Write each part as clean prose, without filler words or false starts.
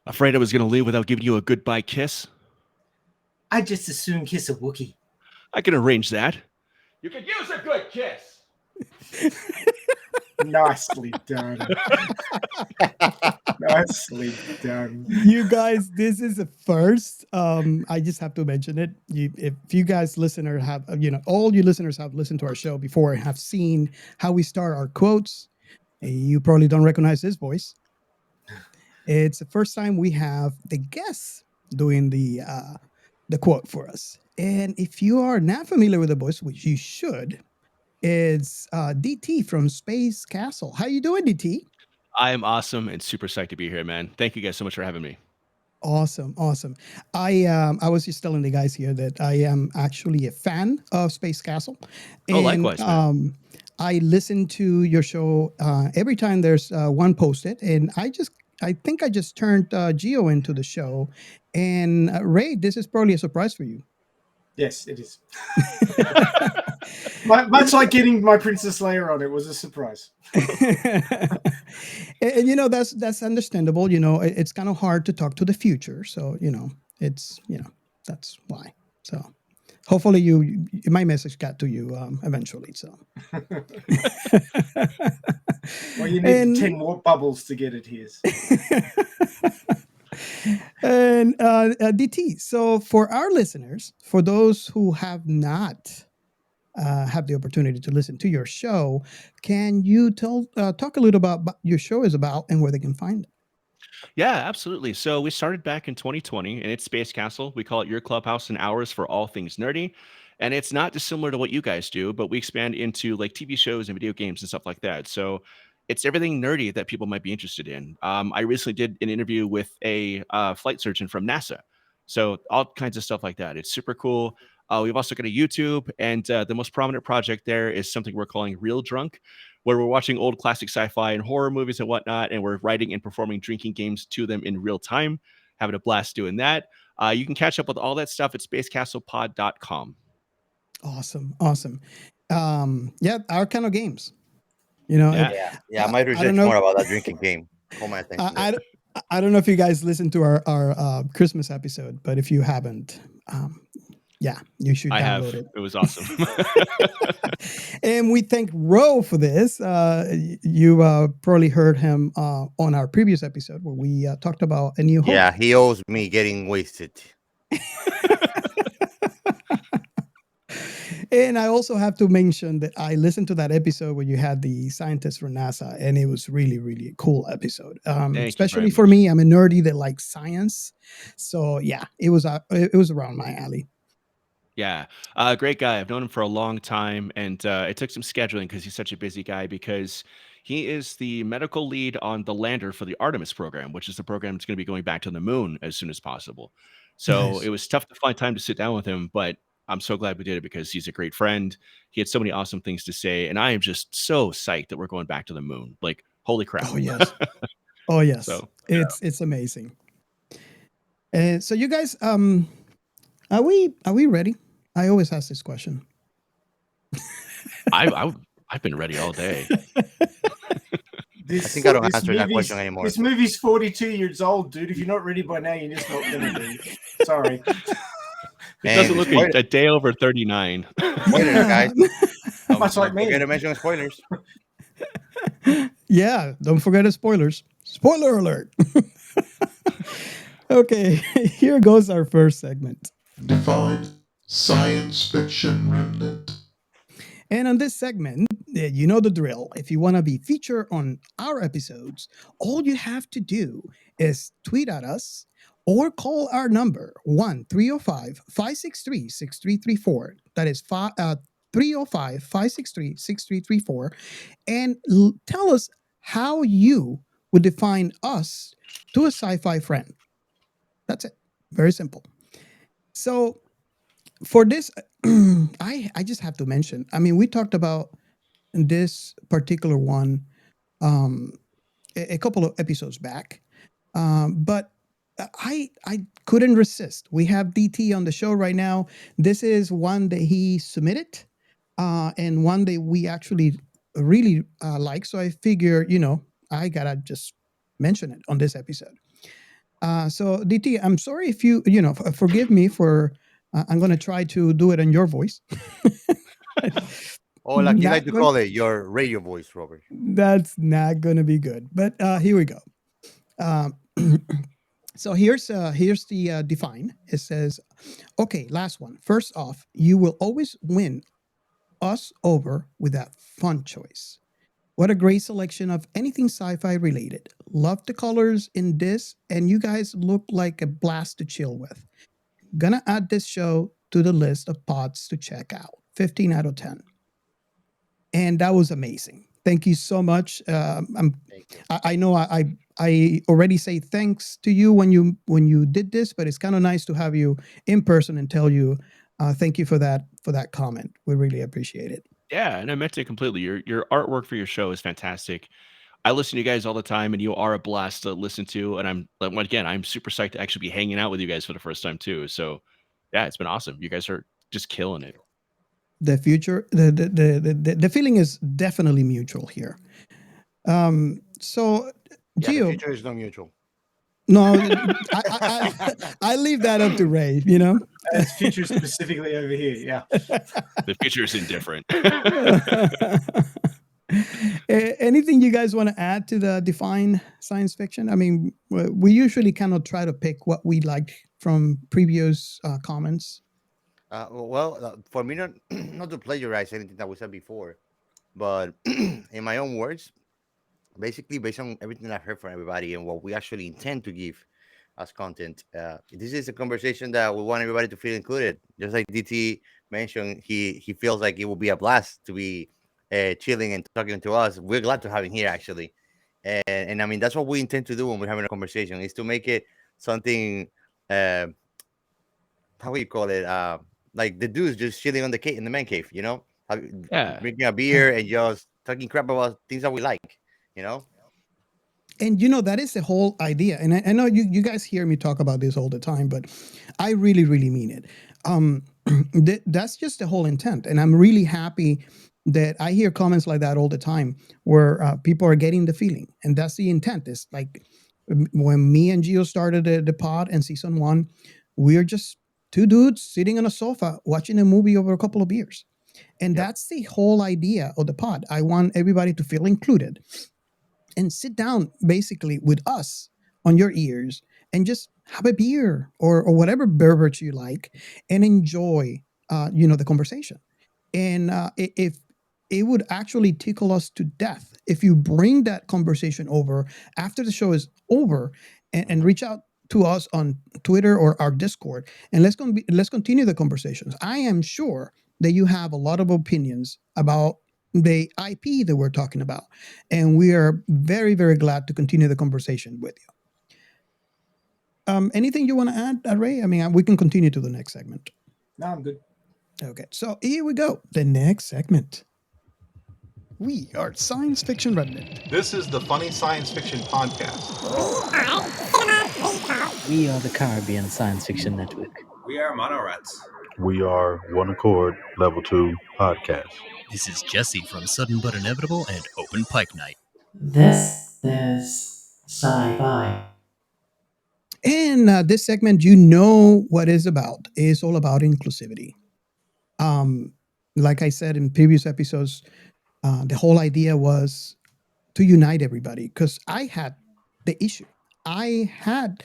Afraid I was going to leave without giving you a goodbye kiss? I'd just as soon kiss a Wookiee. I can arrange that. You could use a good kiss. Nicely done. Nicely done. You guys, this is the first. I just have to mention it. If you guys listeners have, all you listeners have listened to our show before and have seen how we start our quotes, you probably don't recognize this voice. It's the first time we have the guests doing the quote for us. And if you are not familiar with the voice, which you should, it's DT from Space Castle. How you doing, DT? I am awesome and super psyched to be here, man. Thank you guys so much for having me. Awesome. I was just telling the guys here that I am actually a fan of Space Castle. And, likewise, man. I listen to your show every time there's one posted, and I think I just turned Geo into the show. And Ray, this is probably a surprise for you. Yes, it is. Much like getting my Princess Leia on, it was a surprise. and that's understandable. It's kind of hard to talk to the future, so it's that's why. So hopefully my message got to you eventually. So well, you need 10 more bubbles to get it here. And DT, so for our listeners, for those who have not have the opportunity to listen to your show, can you talk a little about what your show is about and where they can find it? Yeah, absolutely. So we started back in 2020, and it's Space Castle. We call it your clubhouse and ours for all things nerdy. And it's not dissimilar to what you guys do, but we expand into like TV shows and video games and stuff like that. So it's everything nerdy that people might be interested in. I recently did an interview with a flight surgeon from NASA. So all kinds of stuff like that. It's super cool. We've also got a YouTube, and the most prominent project there is something we're calling Real Drunk, where we're watching old classic sci-fi and horror movies and whatnot, and we're writing and performing drinking games to them in real time, having a blast doing that. You can catch up with all that stuff at spacecastlepod.com. Awesome. Our kind of games. I might reject more about that drinking game. Call my attention. I don't know if you guys listened to our Christmas episode, but if you haven't, you should download it. It was awesome. And we thank Ro for this. You probably heard him on our previous episode where we talked about A New Hope. Yeah, he owes me getting wasted. And I also have to mention that I listened to that episode where you had the scientists from NASA, and it was really, really a cool episode. Especially for me, I'm a nerdy that likes science. So yeah, it was around my alley. Yeah, great guy. I've known him for a long time, and it took some scheduling because he's such a busy guy, because he is the medical lead on the lander for the Artemis program, which is the program that's going to be going back to the moon as soon as possible. So Nice. It was tough to find time to sit down with him, but I'm so glad we did it because he's a great friend. He had so many awesome things to say, and I am just so psyched that we're going back to the moon. Like, holy crap. Oh, yes. Oh, yes. So, it's amazing. So you guys, are we ready? I always ask this question. I've been ready all day. I think I don't answer that question anymore. This movie's 42 years old, dude. If you're not ready by now, you're just not going to be. Sorry. It doesn't look a day over 39. Spoilers, guys. Much like me. Forget to mention spoilers. Yeah, don't forget the spoilers. Spoiler alert. Okay, here goes our first segment. Define science fiction remnant. And on this segment, you know the drill. If you want to be featured on our episodes, all you have to do is tweet at us or call our number 1-305-563-6334. That is 305-563-6334. And tell us how you would define us to a sci-fi friend. That's it. Very simple. So for this, I just have to mention, I mean, we talked about this particular one a couple of episodes back, but I couldn't resist. We have DT on the show right now. This is one that he submitted and one that we actually really like. So I figure, I got to just mention it on this episode. So DT, I'm sorry if forgive me for. I'm going to try to do it in your voice. Or like you Not like to going- call it, your radio voice, Robert. That's not going to be good. But here we go. Um, so here's the define. It says, okay, last one. First off, you will always win us over with that fun choice. What a great selection of anything sci-fi related. Love the colors in this, and you guys look like a blast to chill with. Gonna add this show to the list of pods to check out. 15 out of 10. And that was amazing. Thank you so much. Thank you. I know I already say thanks to you when you did this, but it's kind of nice to have you in person and tell you thank you for that comment. We really appreciate it. Yeah, and I meant it completely. Your artwork for your show is fantastic. I listen to you guys all the time, and you are a blast to listen to. And I'm super psyched to actually be hanging out with you guys for the first time too. So, yeah, it's been awesome. You guys are just killing it. The future, the feeling is definitely mutual here. So, Yeah, the Gio, future is not mutual. no, I leave that up to Ray. As future specifically over here. Yeah. The future is indifferent. Anything you guys want to add to the define science fiction? I mean, we usually kind of try to pick what we like from previous comments. For me, not not to plagiarize anything that we said before, but in my own words, basically based on everything I've heard from everybody and what we actually intend to give as content, this is a conversation that we want everybody to feel included. Just like DT mentioned, he feels like it will be a blast to be chilling and talking to us. We're glad to have him here, actually, and I mean that's what we intend to do when we're having a conversation, is to make it something. Uh, how do you call it? Like the dudes just chilling on the in the man cave, Yeah. drinking a beer and just talking crap about things that we like, you know. And that is the whole idea. And I know you guys hear me talk about this all the time, but I really, really mean it. That's just the whole intent. And I'm really happy that I hear comments like that all the time where people are getting the feeling. And that's the intent. It's like when me and Gio started the pod in season 1, we're just two dudes sitting on a sofa watching a movie over a couple of beers. And Yep. that's the whole idea of the pod. I want everybody to feel included and sit down basically with us on your ears and just have a beer or whatever beverage you like and enjoy the conversation. And if it would actually tickle us to death if you bring that conversation over after the show is over and reach out to us on Twitter or our Discord, and let's continue the conversations. I am sure that you have a lot of opinions about the IP that we're talking about, and we are very, very glad to continue the conversation with you. Anything you want to add, Ray? I mean, we can continue to the next segment. No, I'm good. Okay, so here we go. The next segment. We are Science Fiction Remnant. This is the Funny Science Fiction Podcast. We are the Caribbean Science Fiction Network. We are Monorats. We are One Accord Level 2 Podcast. This is Jesse from Sudden But Inevitable and Open Pike Night. This is SciFi. And this segment, you know what it's about. It's all about inclusivity. Like I said in previous episodes, the whole idea was to unite everybody because I had the issue. I had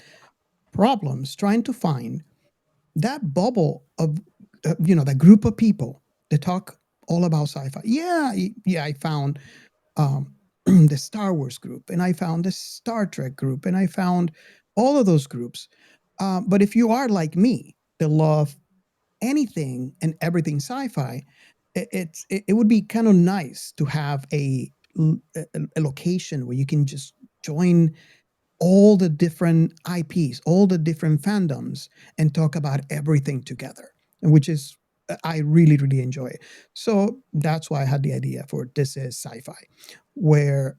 problems trying to find that bubble of, that group of people that talk all about sci-fi. Yeah, I found the Star Wars group, and I found the Star Trek group, and I found all of those groups. But if you are like me, that love anything and everything sci-fi, it would be kind of nice to have a location where you can just join all the different IPs, all the different fandoms, and talk about everything together, and which is I really, really enjoy it. So that's why I had the idea for This Is Sci-Fi, where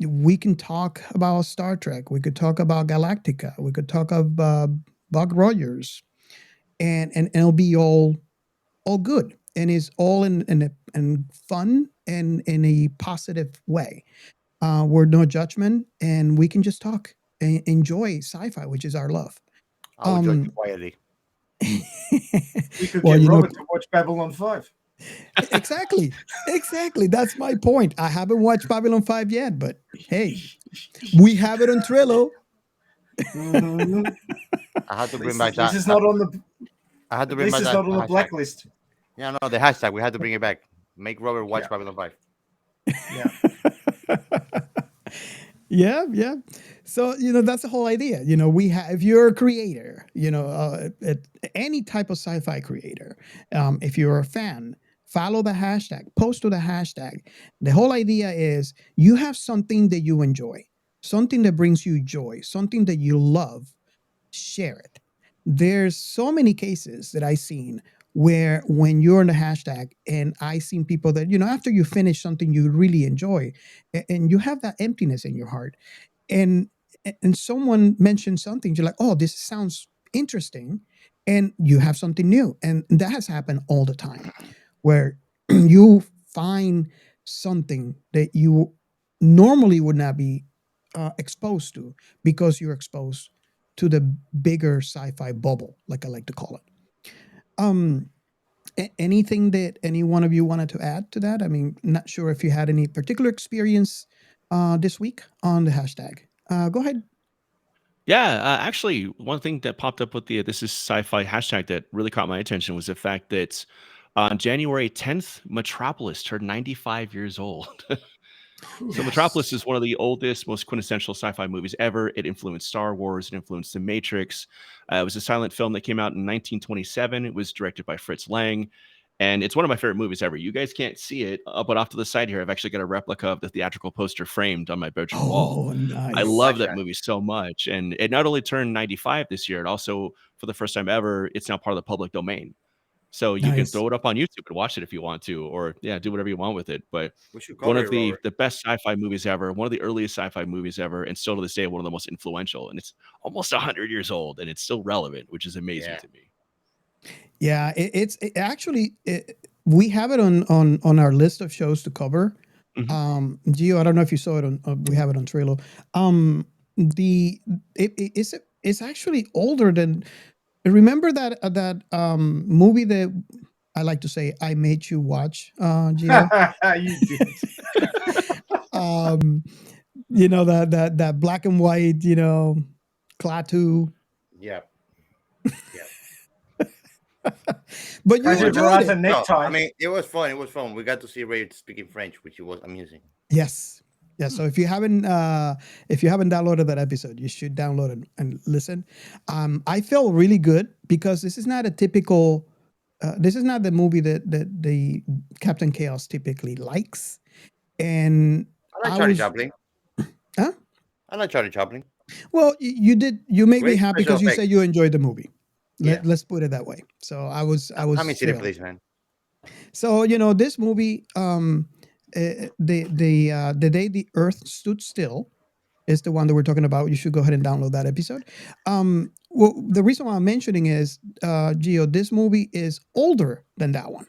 we can talk about Star Trek, we could talk about Galactica, we could talk about Buck Rogers, and it'll be all good, and it's all in fun and in a positive way. We're no judgment, and we can just talk enjoy sci-fi, which is our love. I will judge you quietly. We could Well, get you know, Robert to watch Babylon 5. exactly. That's my point. I haven't watched Babylon 5 yet, but hey, we have it on Trello. Mhm. I had to At bring least back this that. is not on the. I had to At bring least back it's that not on the hashtag. blacklist. Yeah, no, the hashtag. We had to bring it back. Make Robert watch Yeah. Babylon 5. Yeah. Yeah. So that's the whole idea. We have, if you're a creator, any type of sci-fi creator, if you're a fan, follow the hashtag, post to the hashtag. The whole idea is you have something that you enjoy, something that brings you joy, something that you love. Share it. There's so many cases that I've seen where when you're on the hashtag and I seen people that, after you finish something you really enjoy and you have that emptiness in your heart and someone mentioned something, you're like, oh, this sounds interesting. And you have something new. And that has happened all the time where you find something that you normally would not be exposed to because you're exposed to the bigger sci-fi bubble, like I like to call it. Anything that any one of you wanted to add to that? I mean, not sure if you had any particular experience this week on the hashtag. Go ahead. Yeah, actually, one thing that popped up with the this is sci-fi hashtag that really caught my attention was the fact that on January 10th, Metropolis turned 95 years old. So Metropolis is one of the oldest, most quintessential sci-fi movies ever. It influenced Star Wars. It influenced The Matrix. It was a silent film that came out in 1927. It was directed by Fritz Lang, and it's one of my favorite movies ever. You guys can't see it, but off to the side here, I've actually got a replica of the theatrical poster framed on my bedroom wall. Oh, I nice. love that Gotcha. movie so much, and it not only turned 95 this year, it also, for the first time ever, it's now part of the public domain. So you can Nice. throw it up on YouTube and watch it if you want to, or yeah, do whatever you want with it. But We should one cover of it, Robert. the best sci-fi movies ever, one of the earliest sci-fi movies ever, and still to this day one of the most influential. And it's almost 100 years old, and it's still relevant, which is amazing Yeah. to me. Yeah, actually we have it on our list of shows to cover. Mhm. Gio, I don't know if you saw it on. We have it on Trello. The it's actually older than. Remember that movie that I like to say I made you watch, Gio. You did. That black and white, Klaatu. Yeah. But you As it enjoyed Verizon it. No, necktie. I mean, it was fun. It was fun. We got to see Ray speaking French, which was amusing. Yes. Yeah. So if you haven't downloaded that episode, you should download it and listen. I felt really good because this is not a typical. This is not the movie that the Captain Chaos typically likes, and I like I Charlie was. Chaplin. Huh? I like Charlie Chaplin. Well, you did. You made me Great happy special because you effects. said you enjoyed the movie. Yeah. Let's put it that way. So I was I'm in city thrilled. place, man. So this movie, the day the Earth stood still, is the one that we're talking about. You should go ahead and download that episode. Well, the reason why I'm mentioning is, Gio, this movie is older than that one,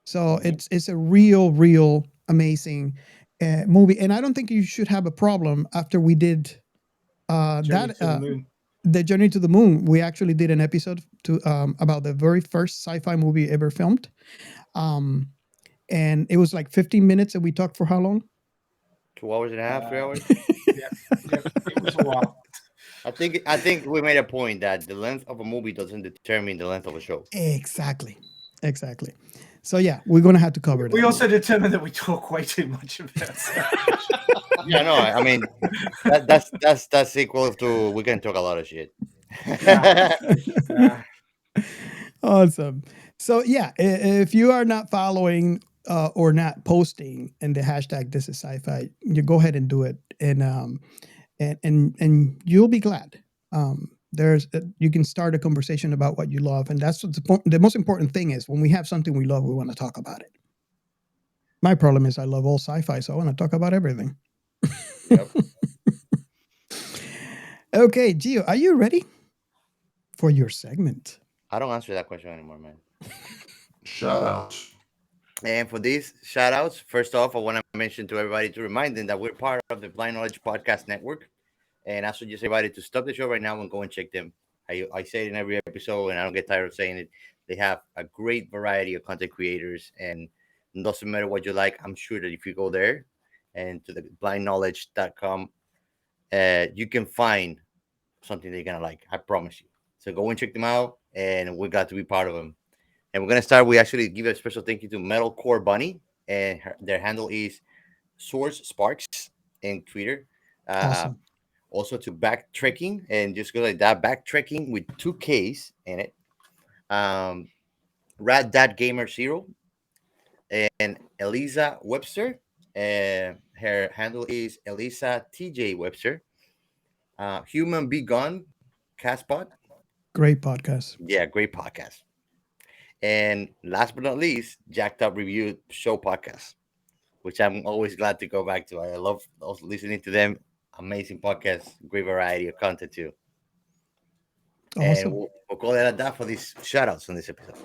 so it's a real amazing movie, and I don't think you should have a problem after we did Journey to the Moon. the Journey to the Moon. We actually did an episode to about the very first sci-fi movie ever filmed. And it was like 15 minutes, and we talked for how long? 2 hours and a half, 3 hours. Yeah, it was a while. I think we made a point that the length of a movie doesn't determine the length of a show. Exactly. So yeah, we're gonna have to cover it. We also determined that we talk way too much about stuff. Yeah, no, I mean that's equal to we can talk a lot of shit. Yeah. Awesome. So yeah, if you are not following or not posting in the hashtag this is sci-fi, you go ahead and do it, and you'll be glad. There's you can start a conversation about what you love, and that's what the most important thing is. When we have something we love, we want to talk about it. My problem is I love all sci-fi, so I want to talk about everything. Yep. Okay, Gio, are you ready for your segment? I don't answer that question anymore, man. Shout out. And for these shout outs, first off, I want to mention to everybody to remind them that we're part of the Blind Knowledge Podcast Network. And I suggest everybody to stop the show right now and go and check them. I say it in every episode, and I don't get tired of saying it. They have a great variety of content creators, and it doesn't matter what you like. I'm sure that if you go there and to the blindknowledge.com, you can find something that you're gonna like. I promise you. So go and check them out, and we're glad to be part of them. And we're gonna start. We actually give a special thank you to Metalcore Bunny, and their handle is Source Sparks in Twitter. Awesome. Also to BackTrekking, and just go like that, BackTrekking with 2Ks in it. Rad Dad Gamer Zero and Eliza Webster. Her handle is Eliza TJ Webster. Human-B-Gon Castpod. Great podcast. Yeah, great podcast. And last but not least, Jacked Up Review Show podcast, which I'm always glad to go back to. I love also listening to them. Amazing podcast, great variety of content too. Awesome. And we'll call it at that for these shout outs on this episode.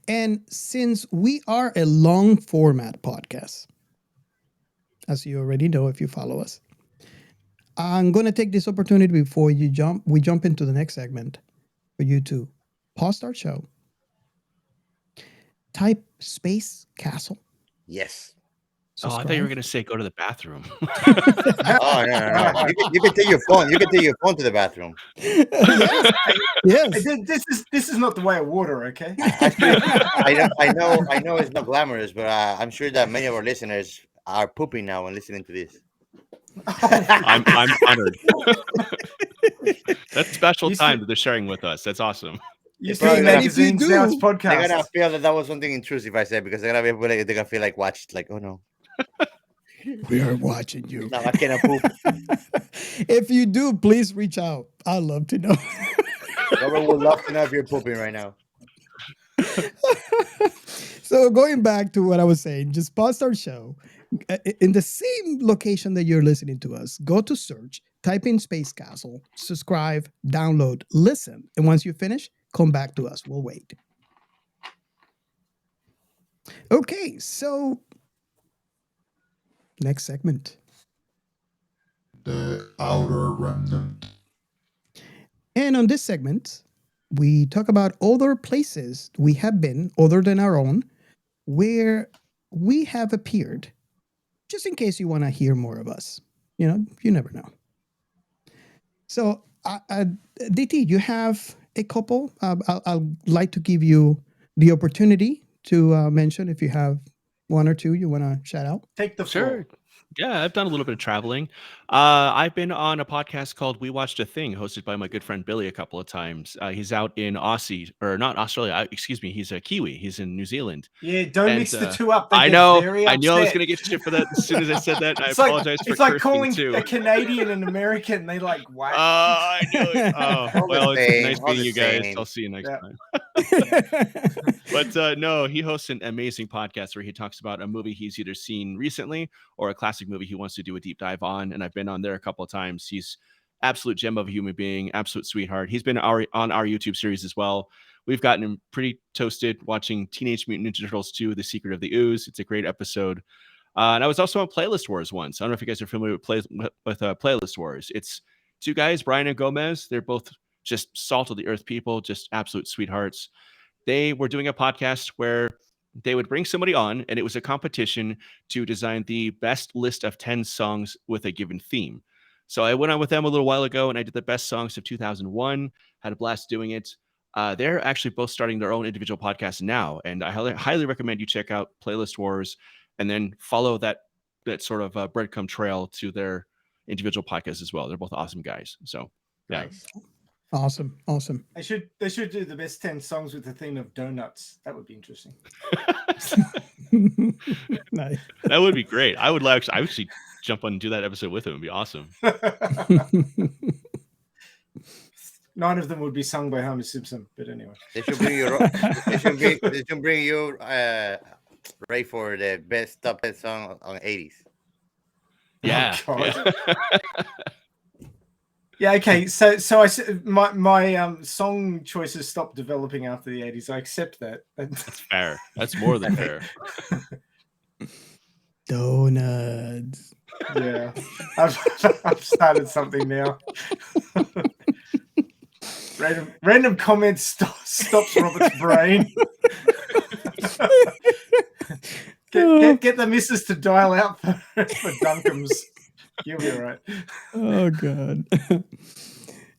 And since we are a long format podcast, as you already know if you follow us, I'm going to take this opportunity before we jump into the next segment for you to pause our show, type Space Castle. Yes. Oh, I thought you were going to say go to the bathroom. Oh, no. You can take your phone. You can take your phone to the bathroom. Yes. This is not the way of water, okay? Actually, I know it's not glamorous, but I'm sure that many of our listeners are pooping now and listening to this. I'm honored. That's special time that they're sharing with us. That's awesome. You It's probably see gonna- magazines, if you now do- it's They're podcasts. gonna feel that was something intrusive I said, because they're gonna feel like watched, like, oh no, We are watching you. now I cannot poop. If you do, please reach out. I'd love to know. Robert would love to know if you're pooping right now. So going back to what I was saying, just pause our show in the same location that you're listening to us. Go to search, type in Space Castle, subscribe, download, listen, and once you finish, come back to us. We'll wait. Okay, so next segment. The Outer Remnant. And on this segment, we talk about other places we have been, other than our own, where we have appeared, just in case you want to hear more of us. You know, you never know. So, DT, you have a couple. I'd like to give you the opportunity to mention if you have one or two you want to shout out. Take the floor. Sure. Yeah, I've done a little bit of traveling. I've been on a podcast called We Watched a Thing, hosted by my good friend Billy a couple of times. He's out in Aussie, or not Australia, excuse me. He's a Kiwi. He's in New Zealand. Yeah, don't And, mix the two up. They I get know. very I knew I was upset. going to get shit for that as soon as I said that. I It's like, apologize for it's like cursing calling too. a Canadian and American. They like whack. I knew it. Oh, All the well, it's same, nice all meeting the you guys. same. I'll see you next Yeah. time. But no, he hosts an amazing podcast where he talks about a movie he's either seen recently or a classic movie he wants to do a deep dive on. And I've been on there a couple of times. He's absolute gem of a human being, absolute sweetheart. He's been on our YouTube series as well. We've gotten him pretty toasted watching Teenage Mutant Ninja Turtles 2, The Secret of the Ooze. It's a great episode. And I was also on Playlist Wars once. I don't know if you guys are familiar with Playlist Wars. It's two guys, Brian and Gomez. They're both just salt of the earth people, just absolute sweethearts. They were doing a podcast where they would bring somebody on, and it was a competition to design the best list of 10 songs with a given theme. So I went on with them a little while ago, and I did the best songs of 2001. Had a blast doing it. They're actually both starting their own individual podcasts now, and I highly recommend you check out Playlist Wars and then follow that sort of breadcrumb trail to their individual podcasts as well. They're both awesome guys. So yeah. Nice. Awesome. They should do the best 10 songs with the theme of donuts. That would be interesting. Nice. That would be great. I would actually jump on and do that episode with him. It'd be awesome. 9 of them would be sung by Homer Simpson, but anyway. They should bring you. They should bring you ready for the best top 10 song on 80s. Yeah. Oh, God. Yeah. Yeah, okay. So I my song choices stopped developing after the 80s. I accept that. That's fair. That's more than fair. Donuts. Yeah, I've started something now. Random comments stops Robert's brain. Get the missus to dial out for Dunkums. You'll be all right. Oh God.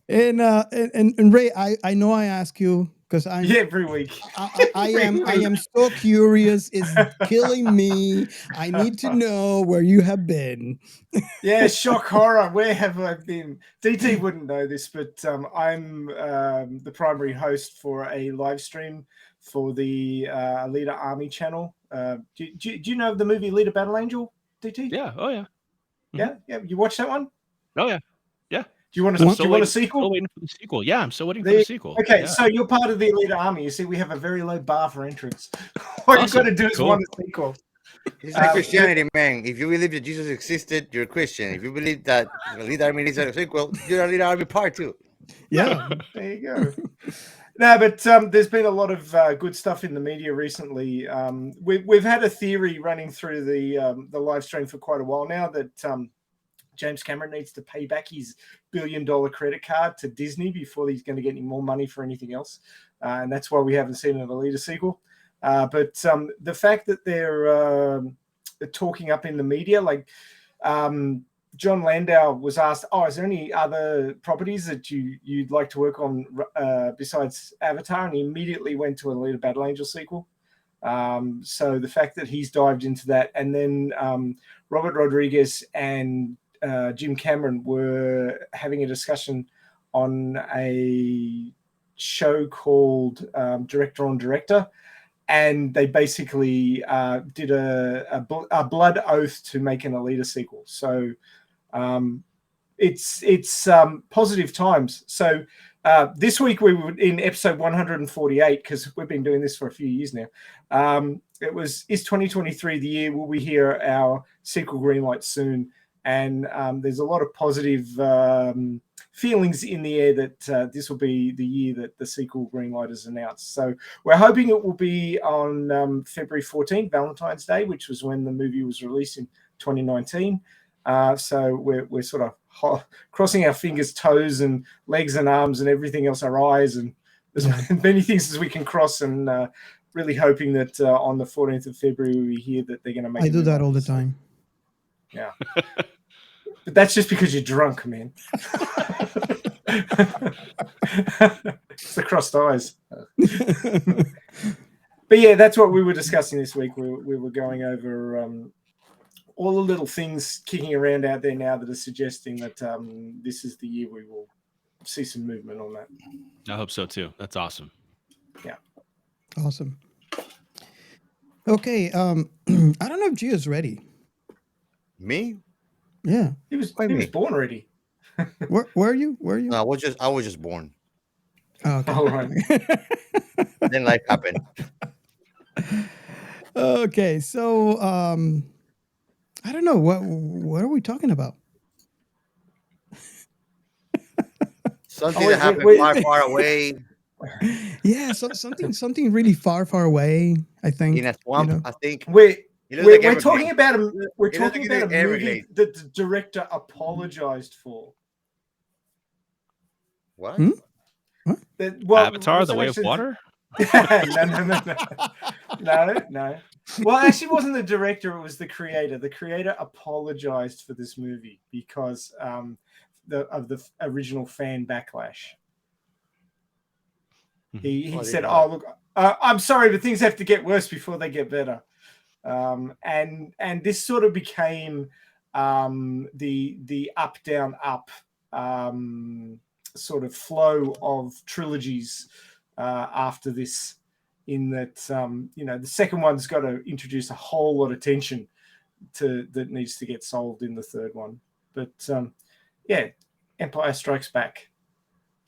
And Ray, I know I ask you because I'm every week. I am so curious. It's killing me. I need to know where you have been. Yeah, shock horror. Where have I been? DT wouldn't know this, but I'm the primary host for a live stream for the Leader Army channel. Do you know the movie Leader Battle Angel, DT? Yeah. Oh yeah. Yeah. You watched that one? Oh yeah. Yeah. Do you want I'm a still waiting, sequel? Still waiting for the sequel. Yeah, I'm still waiting for the sequel. Okay, Yeah. so you're part of the Elite Army. You see, we have a very low bar for entrance. All you've got to do is want a sequel. It's like Christianity, man. If you believe that Jesus existed, you're a Christian. If you believe that the Elite Army needs a sequel, you're Elite Army Part 2. Yeah. There you go. No, but there's been a lot of good stuff in the media recently. We've had a theory running through the live stream for quite a while now that James Cameron needs to pay back his $1 billion credit card to Disney before he's going to get any more money for anything else. And that's why we haven't seen an Alita sequel. But the fact that they're talking up in the media, like John Landau was asked, is there any other properties that you'd like to work on besides Avatar? And he immediately went to a Alita Battle Angel sequel. So the fact that he's dived into that, and then Robert Rodriguez and Jim Cameron were having a discussion on a show called Director on Director, and they basically did a blood oath to make an Alita sequel. So it's positive times. So this week we were in episode 148, because we've been doing this for a few years now. Is 2023 the year? Will we hear our sequel greenlight soon? And there's a lot of positive feelings in the air that this will be the year that the sequel greenlight is announced. So we're hoping it will be on February 14th, Valentine's Day, which was when the movie was released in 2019. So we're sort of crossing our fingers, toes, and legs and arms and everything else, our eyes, and as many things as we can cross, and really hoping that on the 14th of February we hear that they're going to make. I do that all the time. Yeah. But that's just because you're drunk, man. It's the crossed eyes. But yeah, that's what we were discussing this week. We were going over all the little things kicking around out there now that are suggesting that this is the year we will see some movement on that. I hope so too. That's awesome. Yeah. Awesome. Okay. I don't know if Gio's ready. Me? Yeah. He was born already. Where are you? Where are you? No, I was just born. Oh, okay. All right. Then life happened. Okay, so I don't know what are we talking about? Something that happened far away. Yeah, so something really far away. I think In a swamp, I think. We're talking about a movie that the director apologized for. What? Avatar: The Way of Water? No. Well, actually, it wasn't the director; it was the creator. The creator apologized for this movie because of the original fan backlash. He said, "Oh, look, I'm sorry, but things have to get worse before they get better." And this sort of became the up down up sort of flow of trilogies after this, in that the second one's got to introduce a whole lot of tension that needs to get solved in the third one. But Empire Strikes Back,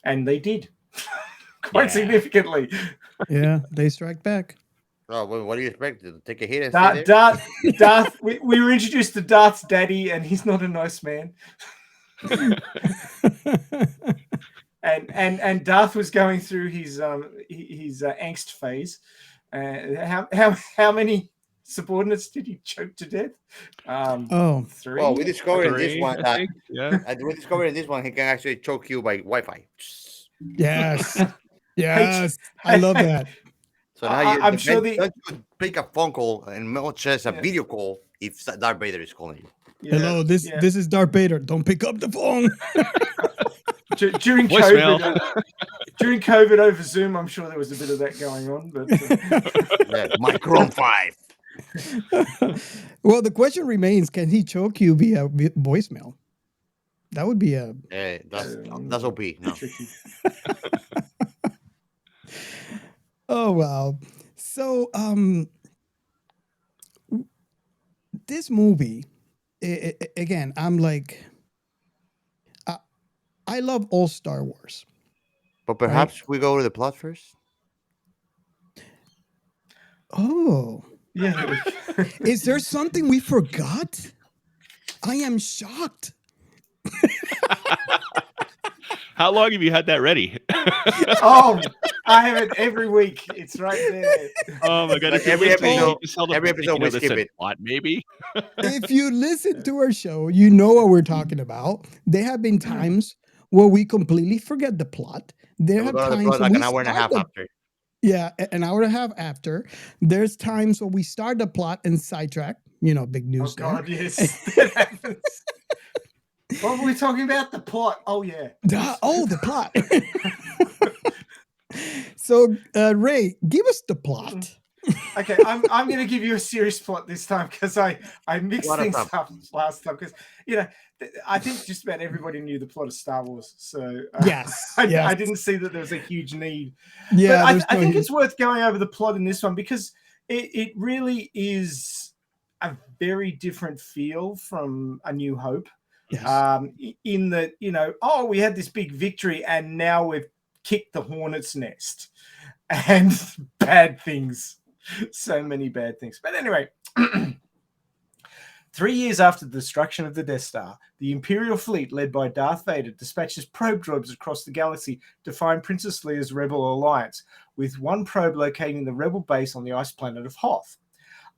and they did quite significantly. Yeah, they strike back. Oh, well, what do you expect? To take a hit and stay there? Darth. We were introduced to Darth's daddy, and he's not a nice man. and Darth was going through his angst phase. How many subordinates did he choke to death? Oh, 3. Well, we discovered in this 3, one I that think. Yeah. we discovered in this one he can actually choke you by Wi-Fi. yes. Yes. I love that. So now you I'm sure don't you pick a phone call and not just a Yeah. video call if Darth Vader is calling you. Hello, this is Darth Vader. Don't pick up the phone. During Voicemail. COVID, during COVID over Zoom, I'm sure there was a bit of that going on. But Yeah, Micron 5. Well, the question remains: can he choke you via voicemail? That would be a That's OP. No. tricky. oh wow. So this movie again, I'm like, I love all Star Wars. But perhaps we go to the plot first. Oh, Yeah. is there something we forgot? I am shocked. How long have you had that ready? Oh, I have it every week. It's right there. Oh my god! Like If you every listen, episode- you just held up every the mic, episode you know we this skip said it. plot, maybe. If you listen to our show, you know what we're talking about. There have been times where we completely forget the plot. There We have go to the times plot when like we an hour and a start half the- after. Yeah, an hour and a half after. There's times where we start the plot and sidetrack. You know, big Oh news there. God, yes, that happens. What were we talking about? The plot. Oh yeah. Oh, the plot. So, Ray, give us the plot. Okay, I'm going to give you a serious plot this time because I mixed What a things time. up last time because I think just about everybody knew the plot of Star Wars, so Yes, I yes. didn't see that there was a huge need. Yeah, but there's I no think use. it's worth going over the plot in this one because it really is a very different feel from A New Hope. Yes. In that, we had this big victory and now we've kicked the hornet's nest and bad things. So many bad things. But anyway, 3 years after the destruction of the Death Star, the Imperial fleet led by Darth Vader dispatches probe droids across the galaxy to find Princess Leia's Rebel alliance, with one probe locating the Rebel base on the ice planet of Hoth.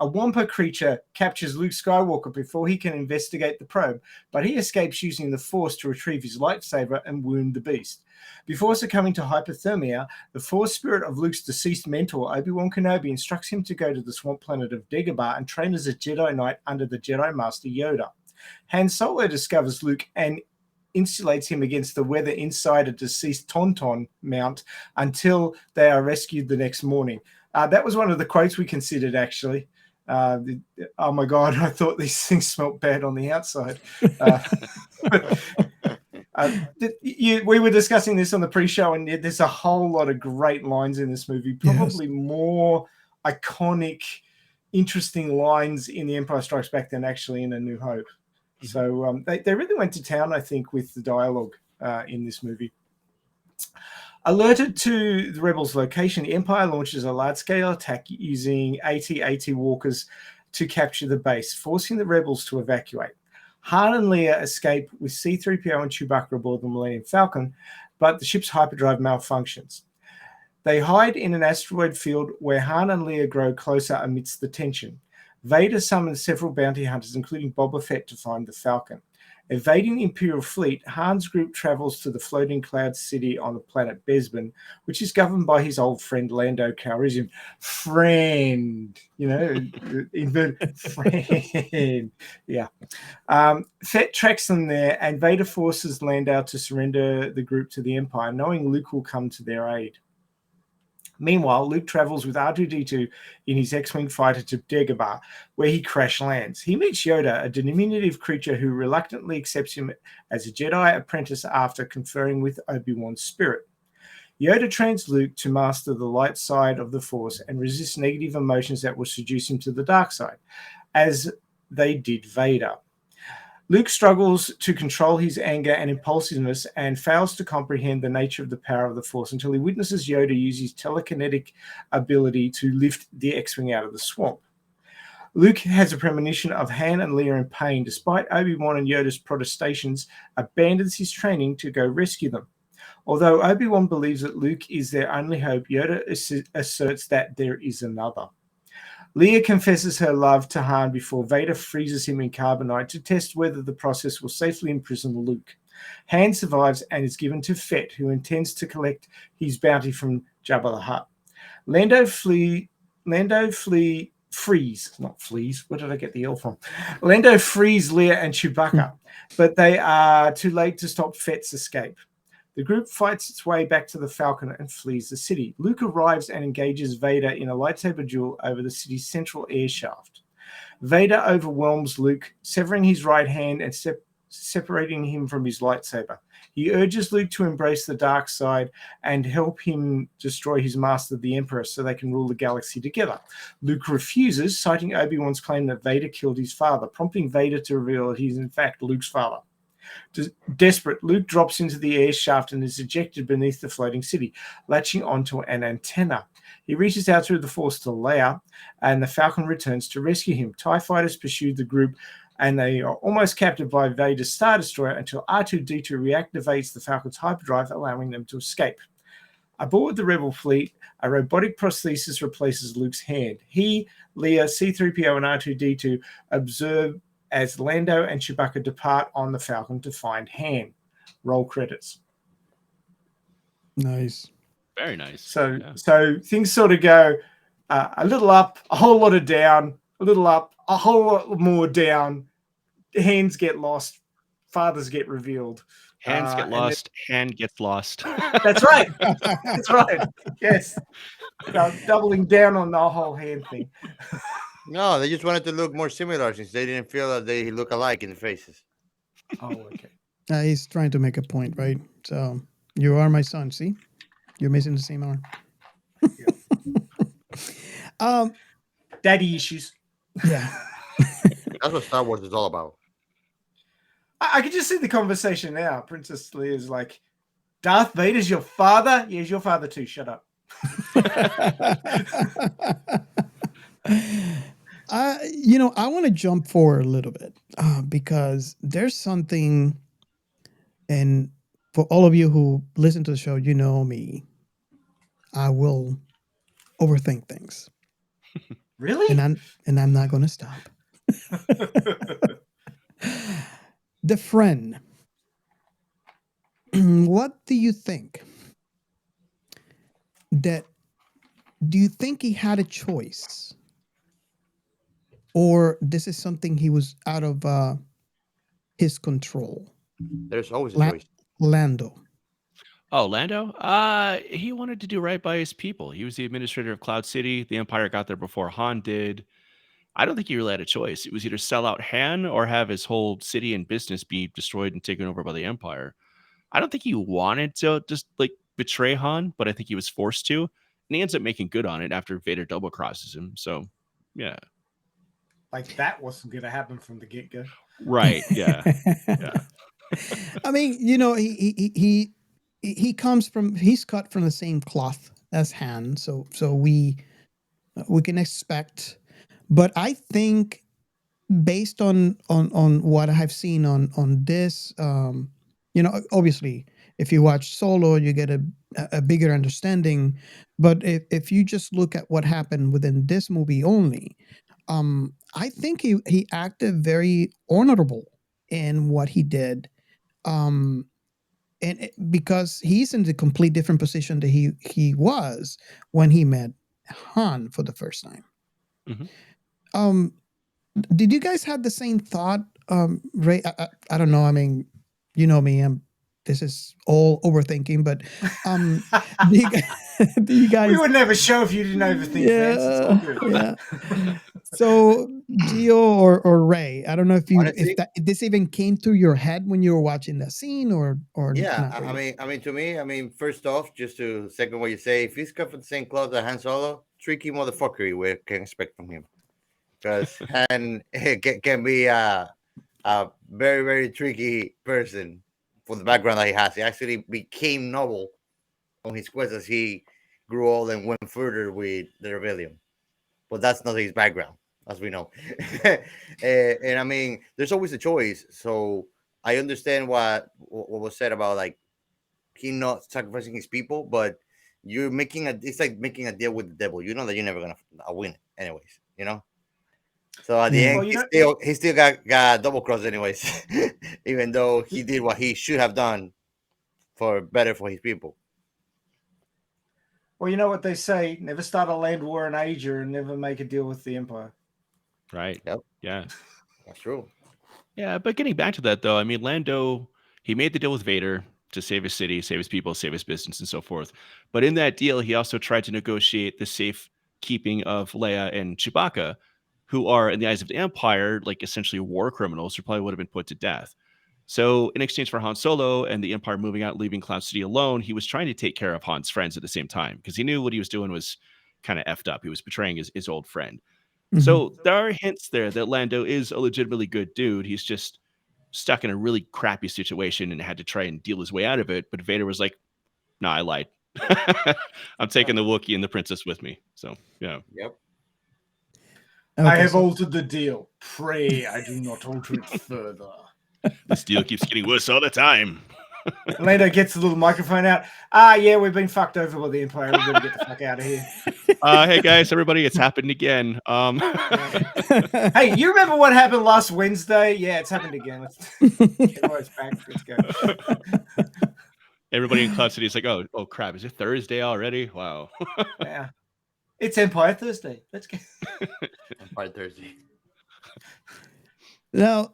A Wampa creature captures Luke Skywalker before he can investigate the probe, but he escapes using the Force to retrieve his lightsaber and wound the beast. Before succumbing to hypothermia, the Force spirit of Luke's deceased mentor, Obi-Wan Kenobi, instructs him to go to the swamp planet of Dagobah and train as a Jedi Knight under the Jedi Master Yoda. Han Solo discovers Luke and insulates him against the weather inside a deceased Tauntaun mount until they are rescued the next morning. That was one of the quotes we considered, actually. Oh my God, I thought these things smelt bad on the outside. We were discussing this on the pre-show, and there's a whole lot of great lines in this movie, probably more iconic, interesting lines in The Empire Strikes Back than actually in A New Hope. Mm-hmm. So they really went to town, I think, with the dialogue in this movie. Alerted to the rebels' location, the Empire launches a large-scale attack using AT-AT walkers to capture the base, forcing the rebels to evacuate. Han and Leia escape with C-3PO and Chewbacca aboard the Millennium Falcon, but the ship's hyperdrive malfunctions. They hide in an asteroid field where Han and Leia grow closer amidst the tension. Vader summons several bounty hunters, including Boba Fett, to find the Falcon. Evading the Imperial fleet, Han's group travels to the floating cloud city on the planet Bespin, which is governed by his old friend Lando Calrissian. Friend, inverted friend. Yeah. Fett tracks them there, and Vader forces Lando to surrender the group to the Empire, knowing Luke will come to their aid. Meanwhile, Luke travels with R2-D2 in his X-Wing fighter to Dagobah, where he crash lands. He meets Yoda, a diminutive creature who reluctantly accepts him as a Jedi apprentice after conferring with Obi-Wan's spirit. Yoda trains Luke to master the light side of the Force and resist negative emotions that will seduce him to the dark side, as they did Vader. Luke struggles to control his anger and impulsiveness and fails to comprehend the nature of the power of the Force until he witnesses Yoda use his telekinetic ability to lift the X-Wing out of the swamp. Luke has a premonition of Han and Leia in pain. Despite Obi-Wan and Yoda's protestations, abandons his training to go rescue them. Although Obi-Wan believes that Luke is their only hope, Yoda asserts that there is another. Leia confesses her love to Han before Vader freezes him in carbonite to test whether the process will safely imprison Luke. Han survives and is given to Fett, who intends to collect his bounty from Jabba the Hutt. Lando frees, not flees. Where did I get the L from? Lando frees Leia and Chewbacca, but they are too late to stop Fett's escape. The group fights its way back to the Falcon and flees the city. Luke arrives and engages Vader in a lightsaber duel over the city's central air shaft. Vader overwhelms Luke, severing his right hand and separating him from his lightsaber. He urges Luke to embrace the dark side and help him destroy his master, the Emperor, so they can rule the galaxy together. Luke refuses, citing Obi-Wan's claim that Vader killed his father, prompting Vader to reveal that he's in fact Luke's father. Desperate, Luke drops into the air shaft and is ejected beneath the floating city, latching onto an antenna. He reaches out through the Force to Leia, and the Falcon returns to rescue him. TIE fighters pursue the group, and they are almost captured by Vader's Star Destroyer until R2-D2 reactivates the Falcon's hyperdrive, allowing them to escape. Aboard the Rebel fleet, a robotic prosthesis replaces Luke's hand. He, Leia, C-3PO, and R2-D2 observe as Lando and Chewbacca depart on the Falcon to find Han. Roll credits. Nice. Very nice. So things sort of go a little up, a whole lot of down, a little up, a whole lot more down. Hands get lost, fathers get revealed. Hands get lost, hand gets lost. That's right. That's right. Yes. So doubling down on the whole hand thing. No, they just wanted to look more similar since they didn't feel that they look alike in the faces. Oh, okay. He's trying to make a point, right? So you are my son. See, you're missing the same arm. Daddy issues. Yeah. That's what Star Wars is all about. I can just see the conversation now. Princess Leia's like, Darth Vader's your father? Yeah, he's your father too. Shut up. I want to jump forward a little bit because there's something, and for all of you who listen to the show, you know me. I will overthink things. Really? And I'm not going to stop. The friend. What do you think? Do you think he had a choice? Or this is something he was out of his control? There's always a choice. Lando. Oh, Lando? He wanted to do right by his people. He was the administrator of Cloud City. The Empire got there before Han did. I don't think he really had a choice. It was either sell out Han or have his whole city and business be destroyed and taken over by the Empire. I don't think he wanted to just betray Han, but I think he was forced to. And he ends up making good on it after Vader double crosses him. So, yeah. Like that wasn't going to happen from the get-go. Right. Yeah. Yeah. I mean, he's cut from the same cloth as Han, so we can expect. But I think based on what I have seen on this, obviously, if you watch Solo, you get a bigger understanding. But if you just look at what happened within this movie only, I think he acted very honorable in what he did. Because he's in the complete different position that he was when he met Han for the first time. Mm-hmm. Did you guys have the same thought, Ray? I don't know. I mean, you know me. This is all overthinking, but do you guys? We would never show if you didn't overthink. Yeah, Vince. It's all good. yeah. So, Gio or Ray, I don't know if this even came through your head when you were watching that scene, or yeah. not really? To me, first off, just to second what you say, if he's cut from the same cloth as Han Solo, tricky motherfucker, we can expect from him, because Han can be a very, very tricky person for the background that he has. He actually became noble on his quest as he grew old and went further with the rebellion. But that's not his background, as we know. And I mean, there's always a choice. So I understand what was said about like he not sacrificing his people, but it's like making a deal with the devil. You know that you're never gonna win, anyways. you know. So at the Yeah. end, Well, he still got double crossed anyways, even though he did what he should have done for better for his people. Well, you know what they say: never start a land war in Asia, and never make a deal with the Empire. Right. Yep, Yeah. that's true. Yeah. But getting back to that, though, I mean, Lando, he made the deal with Vader to save his city, save his people, save his business, and so forth. But in that deal, he also tried to negotiate the safe keeping of Leia and Chewbacca, who are, in the eyes of the Empire, like essentially war criminals who probably would have been put to death. So, in exchange for Han Solo and the Empire moving out, leaving Cloud City alone, he was trying to take care of Han's friends at the same time because he knew what he was doing was kind of effed up. He was betraying his old friend. Mhm. So, there are hints there that Lando is a legitimately good dude. He's just stuck in a really crappy situation and had to try and deal his way out of it. But Vader was like, "Nah, I lied. I'm taking the Wookiee and the princess with me." So, yeah. Yep. I Okay, have so- altered the deal. Pray I do not alter it further. This deal keeps getting worse all the time. Lando gets the little microphone out. Yeah, we've been fucked over by the Empire. We've got to get the fuck out of here. Hey guys, everybody, it's happened again. Hey, you remember what happened last Wednesday? Yeah, it's happened again. Everyone's back. Let's go. Everybody in Cloud City is like, oh crap, is it Thursday already? Wow. Yeah. It's Empire Thursday. Let's go. Empire Thursday. Now,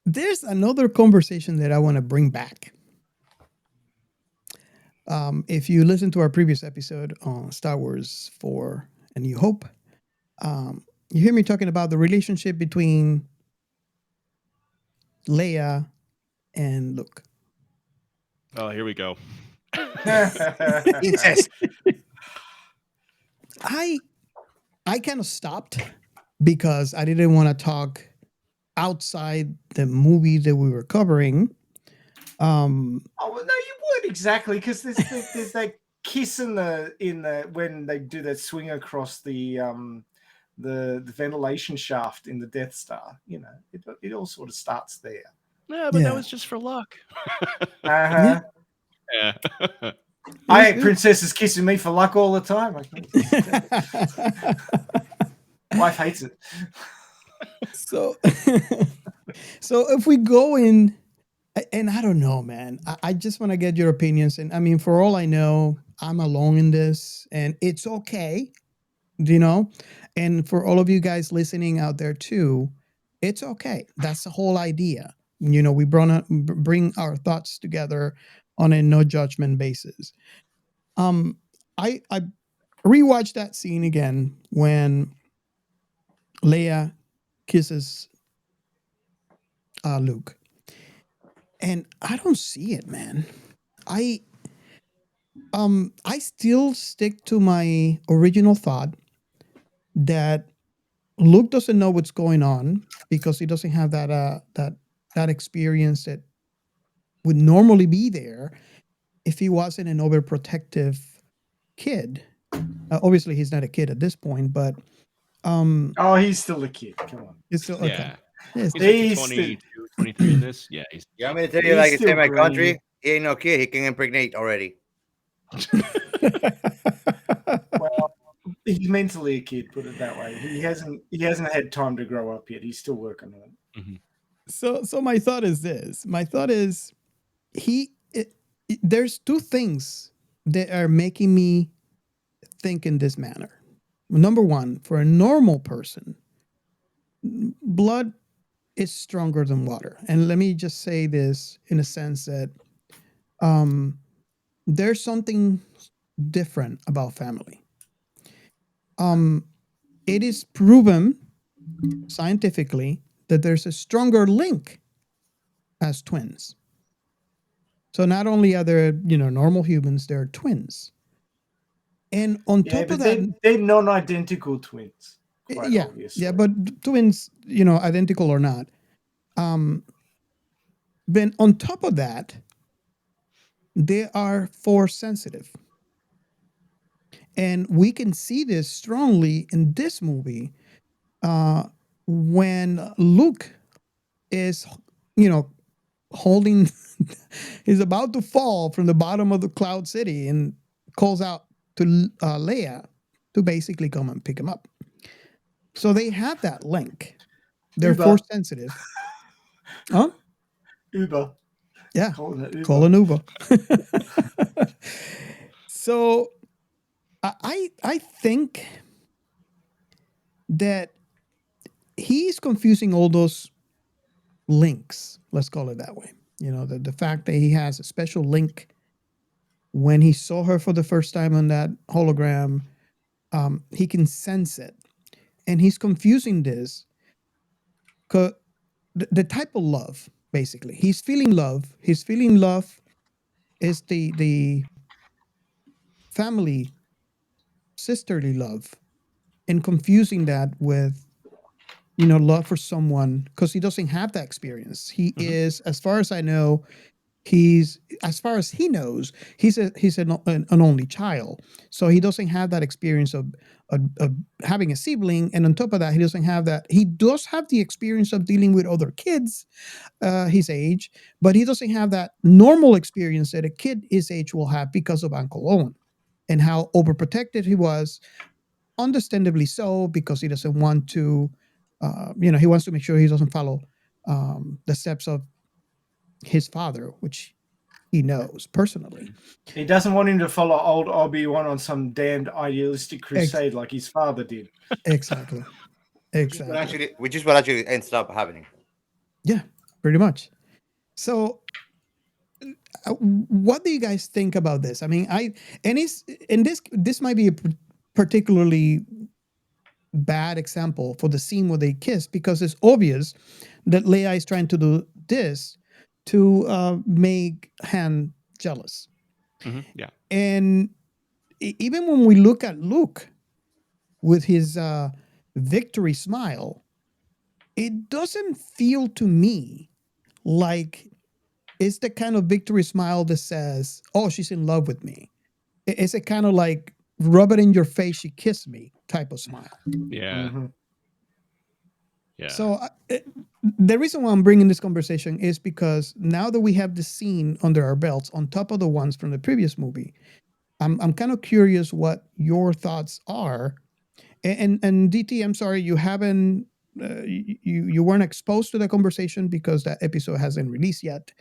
there's another conversation that I want to bring back. If you listen to our previous episode on Star Wars 4 A New Hope, you hear me talking about the relationship between Leia and Luke. Oh, here we go. Incest. I kind of stopped because I didn't want to talk outside the movie that we were covering. Oh well, no, you would exactly because there's that kiss in the when they do that swing across the ventilation shaft in the Death Star. You know, it all sort of starts there. Yeah, but that was just for luck. Uh-huh. Yeah. I had princesses kissing me for luck all the time. Wife hates it. So, so if we go in, and I don't know, man, I just want to get your opinions. And I mean, for all I know, I'm alone in this, and it's okay, you know. And for all of you guys listening out there too, it's okay. That's the whole idea. You know, we bring our thoughts together on a no judgment basis. I rewatched that scene again when Leia kisses Luke, and I don't see it, man. I still stick to my original thought that Luke doesn't know what's going on because he doesn't have that experience that would normally be there if he wasn't an overprotective kid. Obviously, he's not a kid at this point, but oh, he's still a kid. Come on. It's still okay. Yeah. Yes. He's like 22, 23 in this. Yeah. You want me to tell you, like it's in my country, he ain't no kid. He can impregnate already. Well, he's mentally a kid, put it that way. He hasn't had time to grow up yet. He's still working on it. Mm-hmm. So my thought is this. My thought is there's two things that are making me think in this manner. Number one, for a normal person, blood is stronger than water. And let me just say this in a sense that there's something different about family. It is proven scientifically that there's a stronger link as twins. So not only are there, normal humans, they're twins. And on top of that, they're non-identical twins. Yeah, obviously. yeah, but twins, identical or not. Then on top of that, they are force sensitive. And we can see this strongly in this movie when Luke is, holding, he's about to fall from the bottom of the Cloud City and calls out to Leia to basically come and pick him up. So they have that link. They're Uber. force sensitive. Huh? Uber. Yeah. Calling it Uber. Call an Uber. So I think that he's confusing all those links. Let's call it that way. You know, the fact that he has a special link when he saw her for the first time on that hologram, he can sense it. And he's confusing this because the type of love, basically. He's feeling love. He's feeling love is the family, sisterly love, and confusing that with, you know, love for someone because he doesn't have that experience. He is, as far as I know, as far as he knows, he's an only child, so he doesn't have that experience of having a sibling, and on top of that, he doesn't have that. He does have the experience of dealing with other kids his age, but he doesn't have that normal experience that a kid his age will have because of Uncle Owen and how overprotected he was, understandably so, because he doesn't want to, he wants to make sure he doesn't follow the steps of his father, which he knows personally. He doesn't want him to follow old Obi-Wan on some damned idealistic crusade like his father did. Exactly. Exactly. Which is what actually ends up happening. Yeah, pretty much. So, what do you guys think about this? I mean, this might be a particularly bad example for the scene where they kiss because it's obvious that Leia is trying to do this to make Han jealous. Yeah. And even when we look at Luke with his victory smile, it doesn't feel to me like it's the kind of victory smile that says, oh, she's in love with me. It's a kind of like rub it in your face, she kissed me type of smile. Yeah. Yeah. So the reason why I'm bringing this conversation is because now that we have the scene under our belts on top of the ones from the previous movie, I'm kind of curious what your thoughts are. And DT, I'm sorry, you haven't you weren't exposed to the conversation because that episode hasn't released yet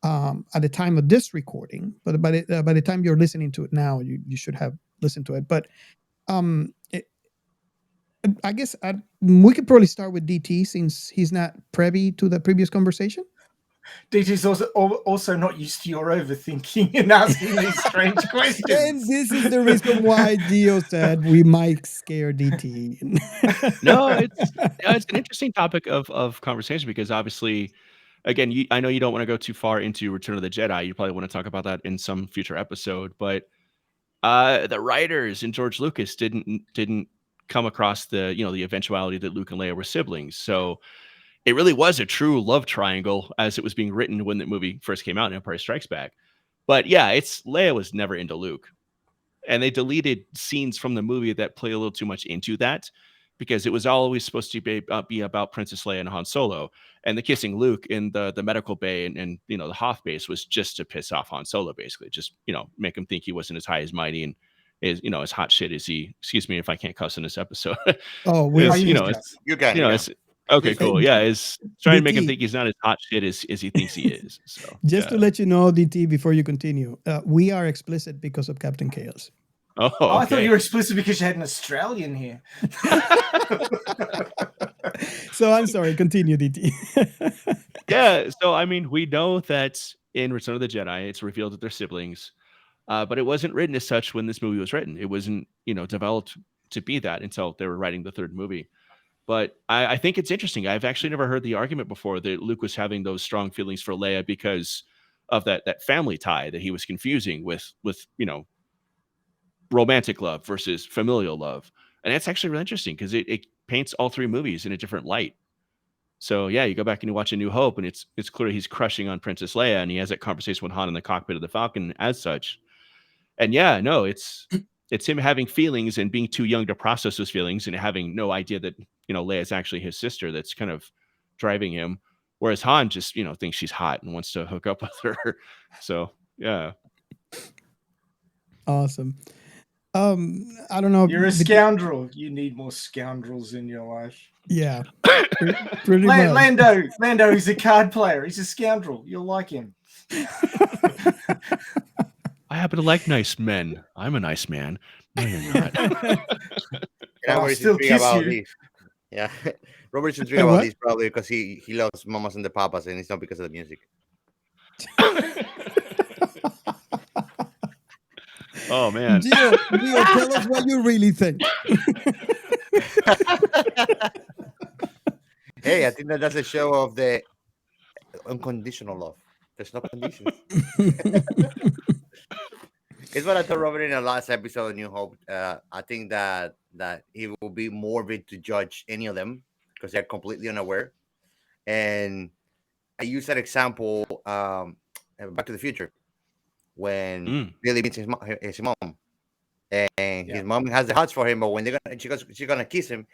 at the time of this recording. But by the time you're listening to it now, you should have listened to it. But I guess we could probably start with DT since he's not privy to the previous conversation. DT's also not used to your overthinking and asking these strange questions. And this is the reason why Gio said we might scare DT. No, it's an interesting topic of conversation because obviously, again, I know you don't want to go too far into Return of the Jedi. You probably want to talk about that in some future episode, but the writers and George Lucas didn't come across the eventuality that Luke and Leia were siblings. So it really was a true love triangle as it was being written when the movie first came out in Empire Strikes Back. But yeah, Leia was never into Luke. And they deleted scenes from the movie that play a little too much into that because it was always supposed to be about Princess Leia and Han Solo. And the kissing Luke in the medical bay and the Hoth base was just to piss off Han Solo, basically. Just, make him think he wasn't as high as mighty and as hot shit as he, excuse me if I can't cuss in this episode. Oh, you can. Okay, cool. Yeah, is trying to make him think he's not as hot shit as he thinks he is. So just to let you know, DT, before you continue, we are explicit because of Captain Chaos. Oh, okay. I thought you were explicit because you had an Australian here. So I'm sorry. Continue, DT. Yeah. So I mean, we know that in Return of the Jedi, it's revealed that they're siblings, but it wasn't written as such when this movie was written. It wasn't developed to be that until they were writing the third movie. But I think it's interesting. I've actually never heard the argument before that Luke was having those strong feelings for Leia because of that family tie that he was confusing with romantic love versus familial love. And that's actually really interesting because it paints all three movies in a different light. So yeah, you go back and you watch A New Hope and it's clear he's crushing on Princess Leia and he has that conversation with Han in the cockpit of the Falcon as such. And yeah, no, it's him having feelings and being too young to process those feelings and having no idea that Leia is actually his sister that's kind of driving him, whereas Han just thinks she's hot and wants to hook up with her. So yeah, awesome. I don't know. You're a scoundrel. You need more scoundrels in your life. Yeah, pretty much. Lando, he's a card player. He's a scoundrel. You'll like him. I happen to like nice men. I'm a nice man. No, you're not. I'll still kiss you. This. Yeah, Robert should drink about this probably because he loves Mamas and the Papas, and it's not because of the music. Oh man, Gio, tell us what you really think. Hey, I think that's a show of the unconditional love. There's no conditions. It's what I told Robert in the last episode of New Hope. I think that he will be morbid to judge any of them because they're completely unaware. And I use that example Back to the Future when Billy meets his mom, and his mom has the hots for him, but when she's gonna kiss him,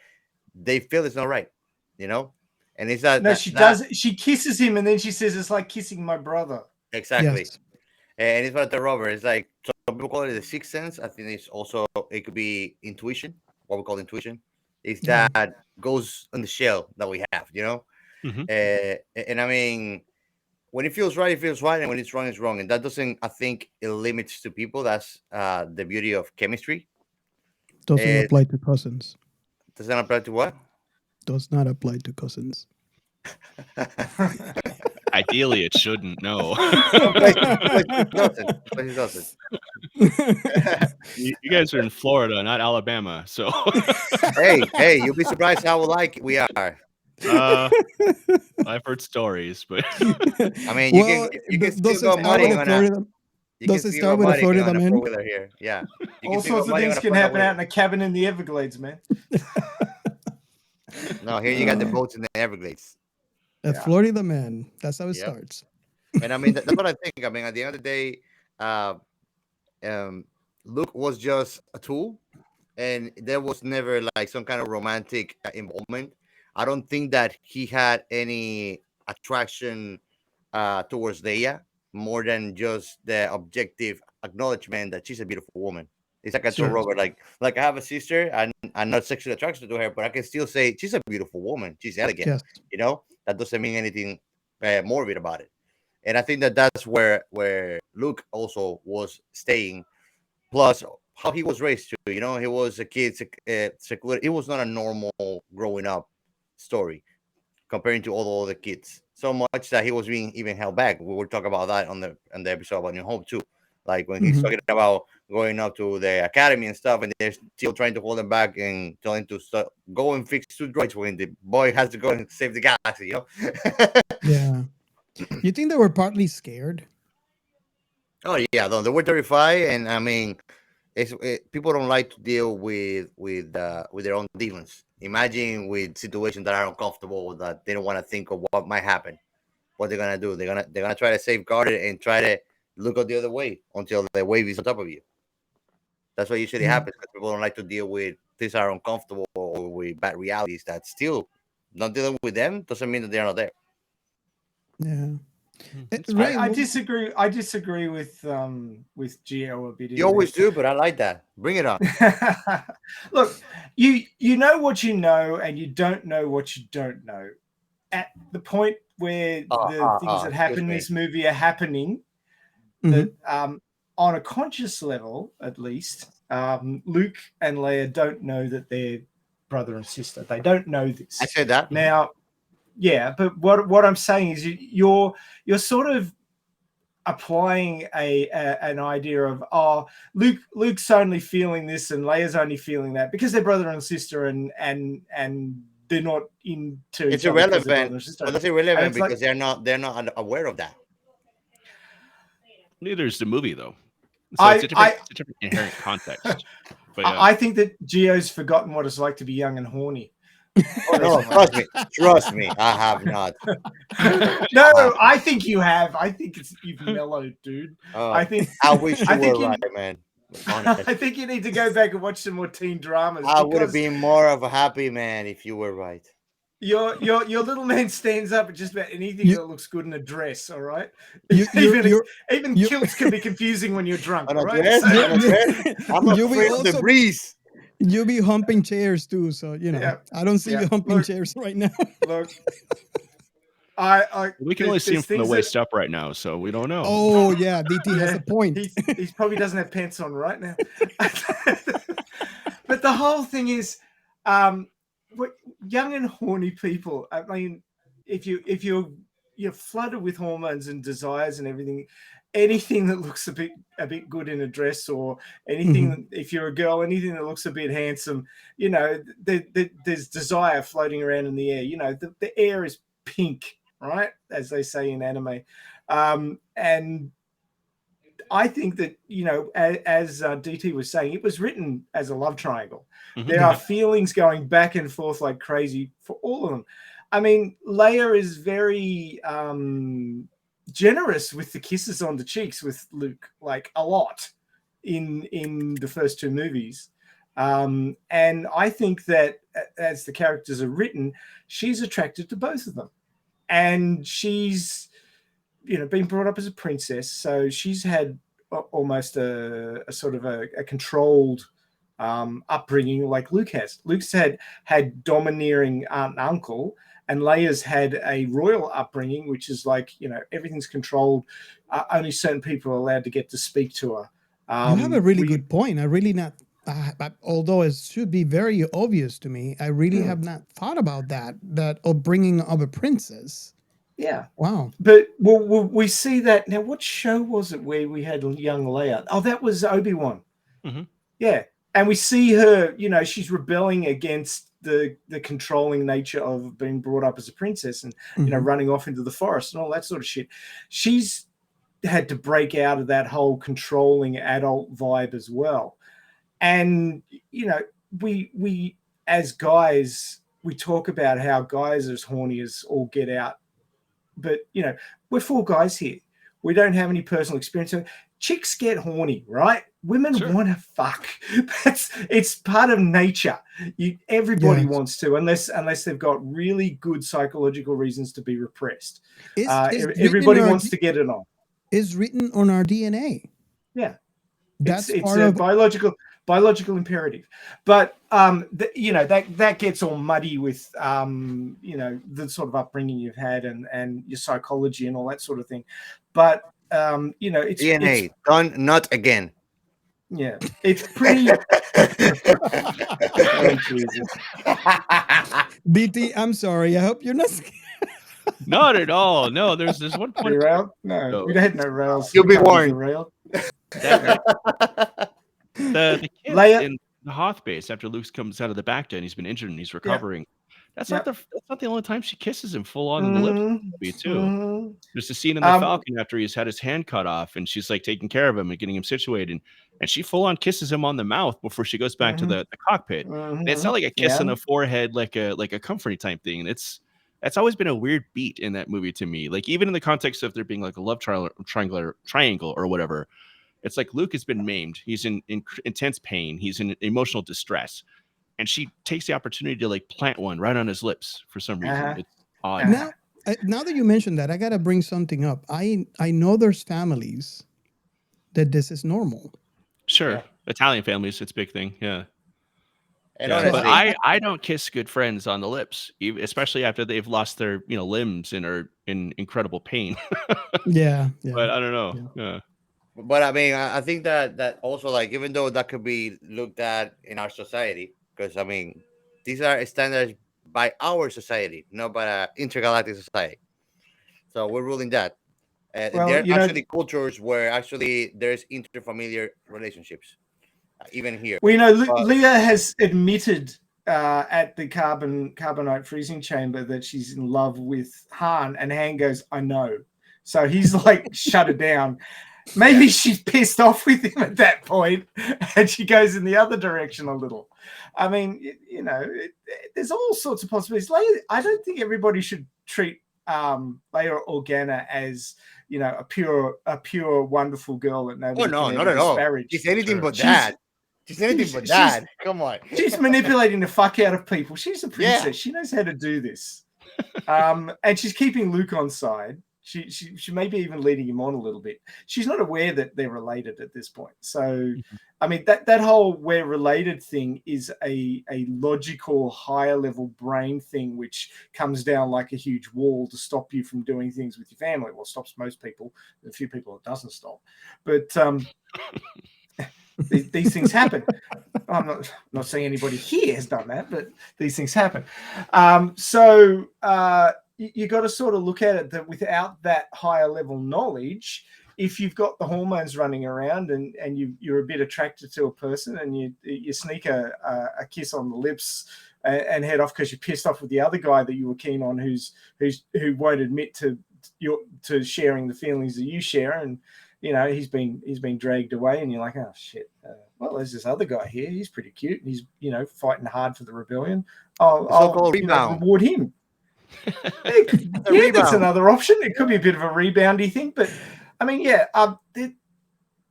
they feel it's not right, you know. And it's that she does. She kisses him, and then she says it's like kissing my brother. Exactly. Yes. And it's what the Robert. It's like some people call it the sixth sense. I think it could be intuition. What we call intuition is that goes on the shell that we have, you know. And I mean, when it feels right, it feels right, and when it's wrong, it's wrong. And that doesn't, I think, it limits to people. That's the beauty of chemistry. Doesn't apply to cousins. Does that apply to what? Does not apply to cousins. Ideally, it shouldn't. No. It doesn't. You guys are in Florida, not Alabama. So. hey, you'll be surprised how alike we are. I've heard stories, but I mean, you can still go mudding on a. Does it start with a Florida man? Here. Yeah. All sorts of things can happen out in a cabin in the Everglades, man. No, here you got the boats in the Everglades. A Florida man. That's how it starts. And I mean, that's what I think. I mean, at the end of the day, Luke was just a tool, and there was never like some kind of romantic involvement. I don't think that he had any attraction towards Leia more than just the objective acknowledgement that she's a beautiful woman. It's like I told Robert, like I have a sister, and I'm not sexually attracted to her, but I can still say she's a beautiful woman. She's elegant. Yes. You know, that doesn't mean anything morbid about it. And I think that that's where Luke also was staying. Plus, how he was raised too. You know, he was a kid secluded. It was not a normal growing up story comparing to all the other kids. So much that he was being even held back. We will talk about that on the episode about New Hope too. Like when he's talking about going up to the academy and stuff, and they're still trying to hold him back and telling him to go and fix 2 droids when the boy has to go and save the galaxy, you know? Yeah. You think they were partly scared? Oh yeah, they were terrified, and I mean, people don't like to deal with their own demons. Imagine with situations that are uncomfortable, that they don't want to think of what might happen, what they're gonna do. They're gonna try to safeguard it and try to look the other way until the wave is on top of you. That's what usually happens because people don't like to deal with things that are uncomfortable or with bad realities. That still not dealing with them doesn't mean that they're not there. Yeah. I disagree. I disagree with Gio a bit. You always do, but I like that. Bring it on. Look, you know what you know, and you don't know what you don't know. At the point where the things that happen in this movie are happening, that on a conscious level, at least, Luke and Leia don't know that they're brother and sister. They don't know this. I said that. Now, yeah, but what I'm saying is you're sort of applying an idea of Luke's only feeling this and Leia's only feeling that because they're brother and sister and they're not into. It's irrelevant. Well, that's irrelevant because they're not aware of that. Neither is the movie, though. So it's a different inherent context. But, I think that Gio's forgotten what it's like to be young and horny. Oh, no, trust me, I have not. No, I think you have. I think you've mellowed, dude. I wish you were right, man. I think you need to go back and watch some more teen dramas. I would have been more of a happy man if you were right. Your little man stands up at just about anything You- that looks good in a dress. All right. You, you're, Even you- kilts can be confusing when you're drunk. On All a right. dress, So- on a dress. I'm you'll be afraid of the also breeze. you'll be humping chairs too. So Yeah. I don't see Yeah. you humping Look. chairs right now. Look, We can only see him there's from the things waist up right now, so we don't know. Oh yeah, DT has Yeah, a point. He's probably doesn't have pants on right now. But the whole thing is, what young and horny people. I mean, if you're flooded with hormones and desires and everything, anything that looks a bit good in a dress, or anything, if you're a girl, anything that looks a bit handsome, there's desire floating around in the air. The air is pink, right, as they say in anime, and I think that, as DT was saying, it was written as a love triangle. There are feelings going back and forth like crazy for all of them. I mean, Leia is very generous with the kisses on the cheeks with Luke, like a lot in the first two movies. And I think that as the characters are written, she's attracted to both of them. And she's, been brought up as a princess. So she's had almost a sort of a controlled upbringing like Luke has. Luke's had domineering aunt and uncle, and Leia's had a royal upbringing, which is like, everything's controlled. Only certain people are allowed to get to speak to her. You have a really good point. I really not, although it should be very obvious to me, I really have not thought about that upbringing of a princess. Yeah. Wow. But we see that now. What show was it where we had young Leia? Oh, that was Obi-Wan. Yeah. And we see her, she's rebelling against the controlling nature of being brought up as a princess and, running off into the forest and all that sort of shit. She's had to break out of that whole controlling adult vibe as well. And, we as guys, we talk about how guys are as horny as all get out. But, we're four guys here. We don't have any personal experience. Chicks get horny, right? Women want to fuck. It's part of nature. Everybody wants to, unless they've got really good psychological reasons to be repressed. Everybody wants to get it on. It's written on our DNA. Yeah, that's it's part a of biological imperative. But that gets all muddy with the sort of upbringing you've had and your psychology and all that sort of thing. But it's DNA done not again. Yeah, it's pretty. Oh, Jesus. DT, I'm sorry. I hope you're not. Not at all. No, there's one point. Rail? No, we had no rails. You'll be warned. Rail. The kid Leia in the Hoth base after Luke comes out of the back den, he's been injured and he's recovering. That's not the only time she kisses him full on in the lips too. There's a scene in the Falcon after he's had his hand cut off and she's like taking care of him and getting him situated, and she full on kisses him on the mouth before she goes back to the cockpit. And it's not like a kiss on the forehead, like a comforting type thing. That's always been a weird beat in that movie to me. Like, even in the context of there being like a love triangle or whatever, it's like Luke has been maimed. He's in intense pain. He's in emotional distress. And she takes the opportunity to like plant one right on his lips for some reason. It's odd. Now that you mentioned that, I got to bring something up. I know there's families that this is normal. Sure. Yeah. Italian families, it's a big thing. Yeah. And Yeah, but honestly, I don't kiss good friends on the lips, especially after they've lost their limbs and are in incredible pain. Yeah. But I don't know. Yeah. But I mean, I think that also, like, even though that could be looked at in our society, because I mean, these are standards by our society, not by an intergalactic society. So we're ruling that. Well, there are actually cultures where actually there's interfamiliar relationships, even here. Well, Leia has admitted at the carbonite freezing chamber that she's in love with Han, and Han goes, "I know." So he's like, shut it down. Maybe she's pissed off with him at that point, and she goes in the other direction a little. I mean, there's all sorts of possibilities. Leia, I don't think everybody should treat Leia Organa as a pure, wonderful girl that nobody. Oh no, can not ever at all. disparage. She's anything but that. She's anything but that. Come on. She's manipulating the fuck out of people. She's a princess. Yeah. She knows how to do this. And she's keeping Luke on side. She may be even leading him on a little bit. She's not aware that they're related at this point. So, I mean, that whole we're related thing is a logical, higher level brain thing, which comes down like a huge wall to stop you from doing things with your family. Well, stops most people. A few people it doesn't stop. But these things happen. I'm not saying anybody here has done that, but these things happen. You got to sort of look at it that without that higher level knowledge, if you've got the hormones running around and you're a bit attracted to a person and you sneak a kiss on the lips and head off because you're pissed off with the other guy that you were keen on who won't admit to sharing the feelings that you share, and you know he's been dragged away and you're like, oh shit, well there's this other guy here, he's pretty cute and he's fighting hard for the rebellion. I'll reward him. That's another option. It could be a bit of a reboundy thing, but I mean,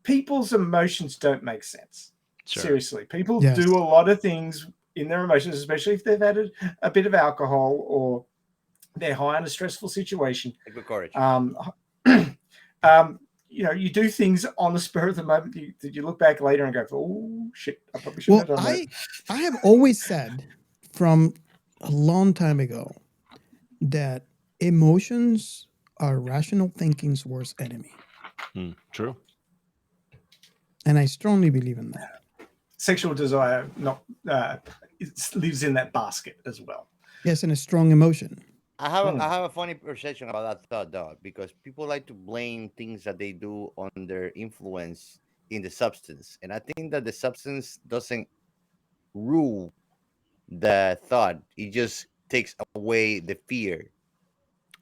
people's emotions don't make sense. Sure. Seriously, people do a lot of things in their emotions, especially if they've had a bit of alcohol or they're high in a stressful situation. Good courage. You do things on the spur of the moment that you look back later and go, oh shit, I probably shouldn't have done that. I have always said from a long time ago that emotions are rational thinking's worst enemy. True. And I strongly believe in that. Sexual desire it lives in that basket as well. Yes, and a strong emotion. I have a funny perception about that thought, though, because people like to blame things that they do on their influence in the substance. And I think that the substance doesn't rule the thought. It just takes away the fear.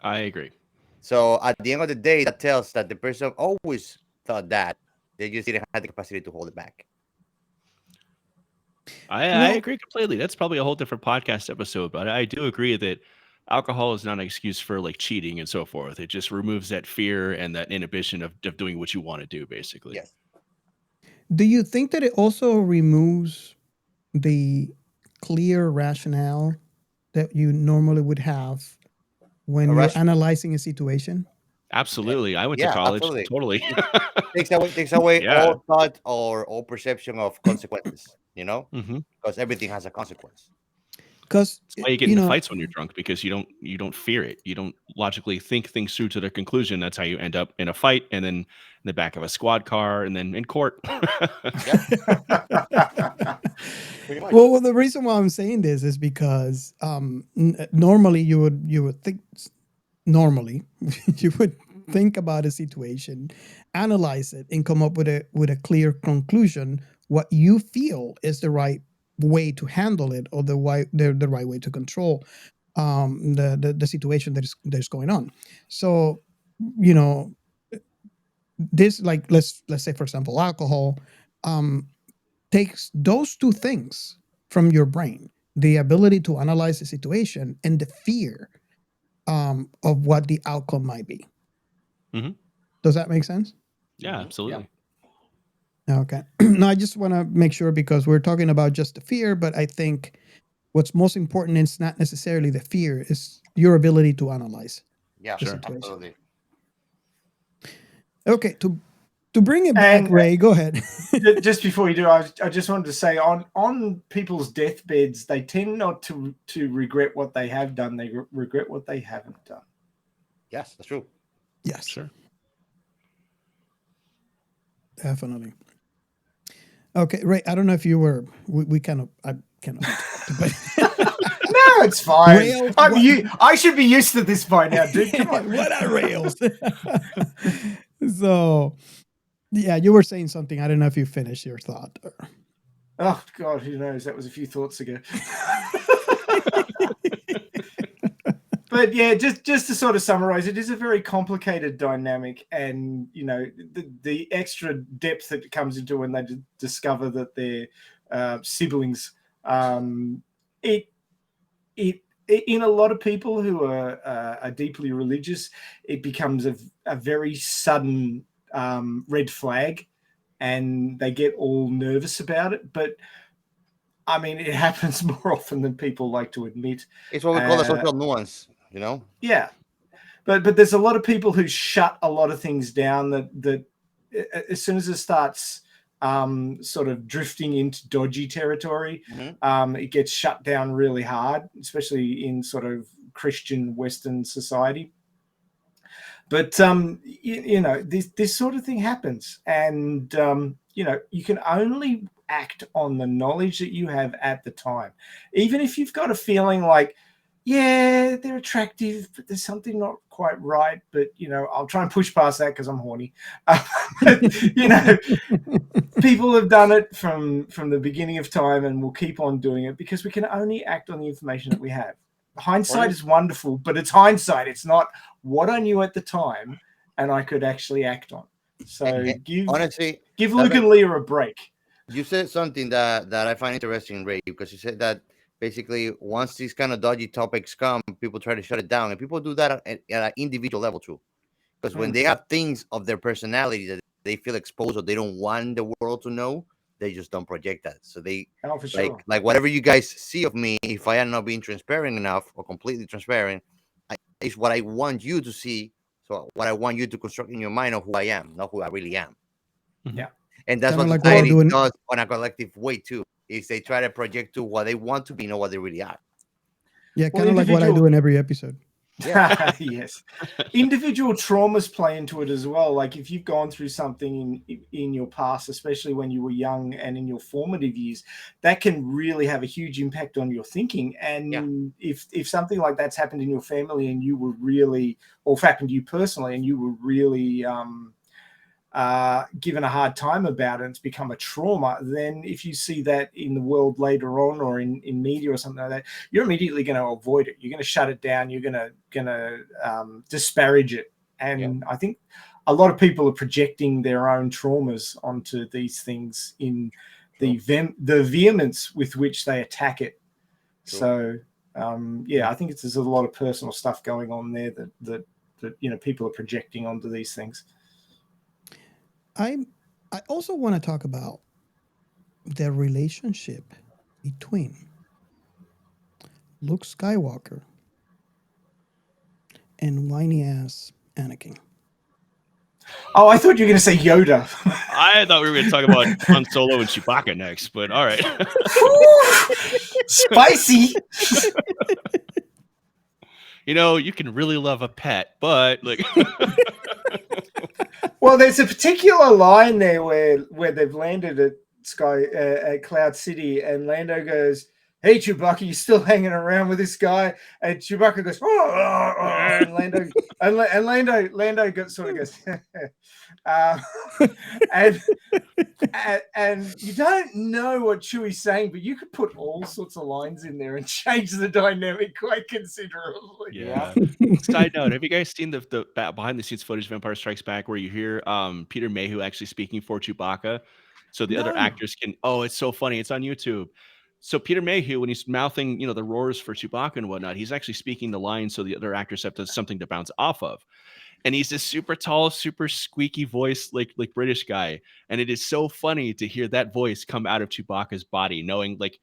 I agree. So at the end of the day, that tells that the person always thought that. They just didn't have the capacity to hold it back. I agree completely. That's probably a whole different podcast episode, but I do agree that alcohol is not an excuse for like cheating and so forth. It just removes that fear and that inhibition of doing what you want to do, basically. Yes. Do you think that it also removes the clear rationale that you normally would have when you're analyzing a situation? Absolutely. I went to college. Absolutely. Totally. takes away all thought or all perception of consequences, because everything has a consequence. Because that's why you get into fights when you're drunk, because you don't fear it. You don't logically think things through to their conclusion. That's how you end up in a fight, and then in the back of a squad car, and then in court. Well, the reason why I'm saying this is because normally you would think you would think about a situation, analyze it, and come up with a clear conclusion. What you feel is the right way to handle it, or the right way to control the situation that is going on. So, this, like, let's say, for example, alcohol takes those two things from your brain: the ability to analyze the situation and the fear of what the outcome might be. Mm-hmm. Does that make sense? Yeah, absolutely. Yeah. Okay. No, I just want to make sure, because we're talking about just the fear, but I think what's most important is not necessarily the fear, is your ability to analyze. Yeah, sure. Absolutely. Okay, to bring it back, Ray, go ahead. Just before you do, I just wanted to say, on people's deathbeds, they tend not to regret what they have done. They regret what they haven't done. Yes, that's true. Yes. Sure. Definitely. Okay, Ray, I don't know if you were, I cannot. But no, it's fine. Rails, I should be used to this by now, dude. Come on. What are rails? So, yeah, you were saying something. I don't know if you finished your thought. Oh, God, who knows? That was a few thoughts ago. But yeah, just to sort of summarize, it is a very complicated dynamic, and the extra depth that comes into when they discover that they're siblings. It in a lot of people who are deeply religious, it becomes a very sudden red flag and they get all nervous about it. But I mean, it happens more often than people like to admit. It's what we call a social nuance, you know? Yeah. But there's a lot of people who shut a lot of things down that as soon as it starts sort of drifting into dodgy territory, it gets shut down really hard, especially in sort of Christian Western society. But you know, this sort of thing happens, and you know, you can only act on the knowledge that you have at the time. Even if you've got a feeling like, yeah, they're attractive, but there's something not quite right. But you know, I'll try and push past that because I'm horny. You know, people have done it from the beginning of time, and will keep on doing it because we can only act on the information that we have. Hindsight is wonderful, but it's hindsight. It's not what I knew at the time and I could actually act on. So give Luke and Leia a break. You said something that I find interesting, Ray, because you said that basically once these kind of dodgy topics come, people try to shut it down, and people do that at an individual level too. Because when they have things of their personality that they feel exposed or they don't want the world to know, they just don't project that. So they like whatever you guys see of me, if I am not being transparent enough or completely transparent, is what I want you to see. So what I want you to construct in your mind of who I am, not who I really am. Yeah. And that's Kinda what like society does on a collective way too, is they try to project to what they want to be, not what they really are. Yeah, kind of like what I do in every episode. Yeah. Yes. Individual traumas play into it as well. Like if you've gone through something in your past, especially when you were young and in your formative years, that can really have a huge impact on your thinking. And if something like that's happened in your family and you were really, or happened to you personally, and you were really given a hard time about it, it's become a trauma, then if you see that in the world later on or in media or something like that, you're immediately going to avoid it. You're going to shut it down. You're going to disparage it. And I think a lot of people are projecting their own traumas onto these things in the vehemence with which they attack it. So I think there's a lot of personal stuff going on there that you know, people are projecting onto these things. I also want to talk about the relationship between Luke Skywalker and whiny ass Anakin. Oh, I thought you were going to say Yoda. I thought we were going to talk about Han Solo and Chewbacca next, but all right. Spicy. You know, you can really love a pet, but like. Well, there's a particular line there where they've landed at Cloud City, and Lando goes, "Hey, Chewbacca, you still hanging around with this guy?" And Chewbacca goes, and Lando sort of goes, and you don't know what Chewie's saying, but you could put all sorts of lines in there and change the dynamic quite considerably. Yeah. Side note: have you guys seen the behind the scenes footage of Empire Strikes Back where you hear Peter Mayhew actually speaking for Chewbacca, so the other actors can? Oh, it's so funny! It's on YouTube. So Peter Mayhew, when he's mouthing, the roars for Chewbacca and whatnot, he's actually speaking the lines so the other actors have something to bounce off of. And he's this super tall, super squeaky voice, like British guy. And it is so funny to hear that voice come out of Chewbacca's body, knowing like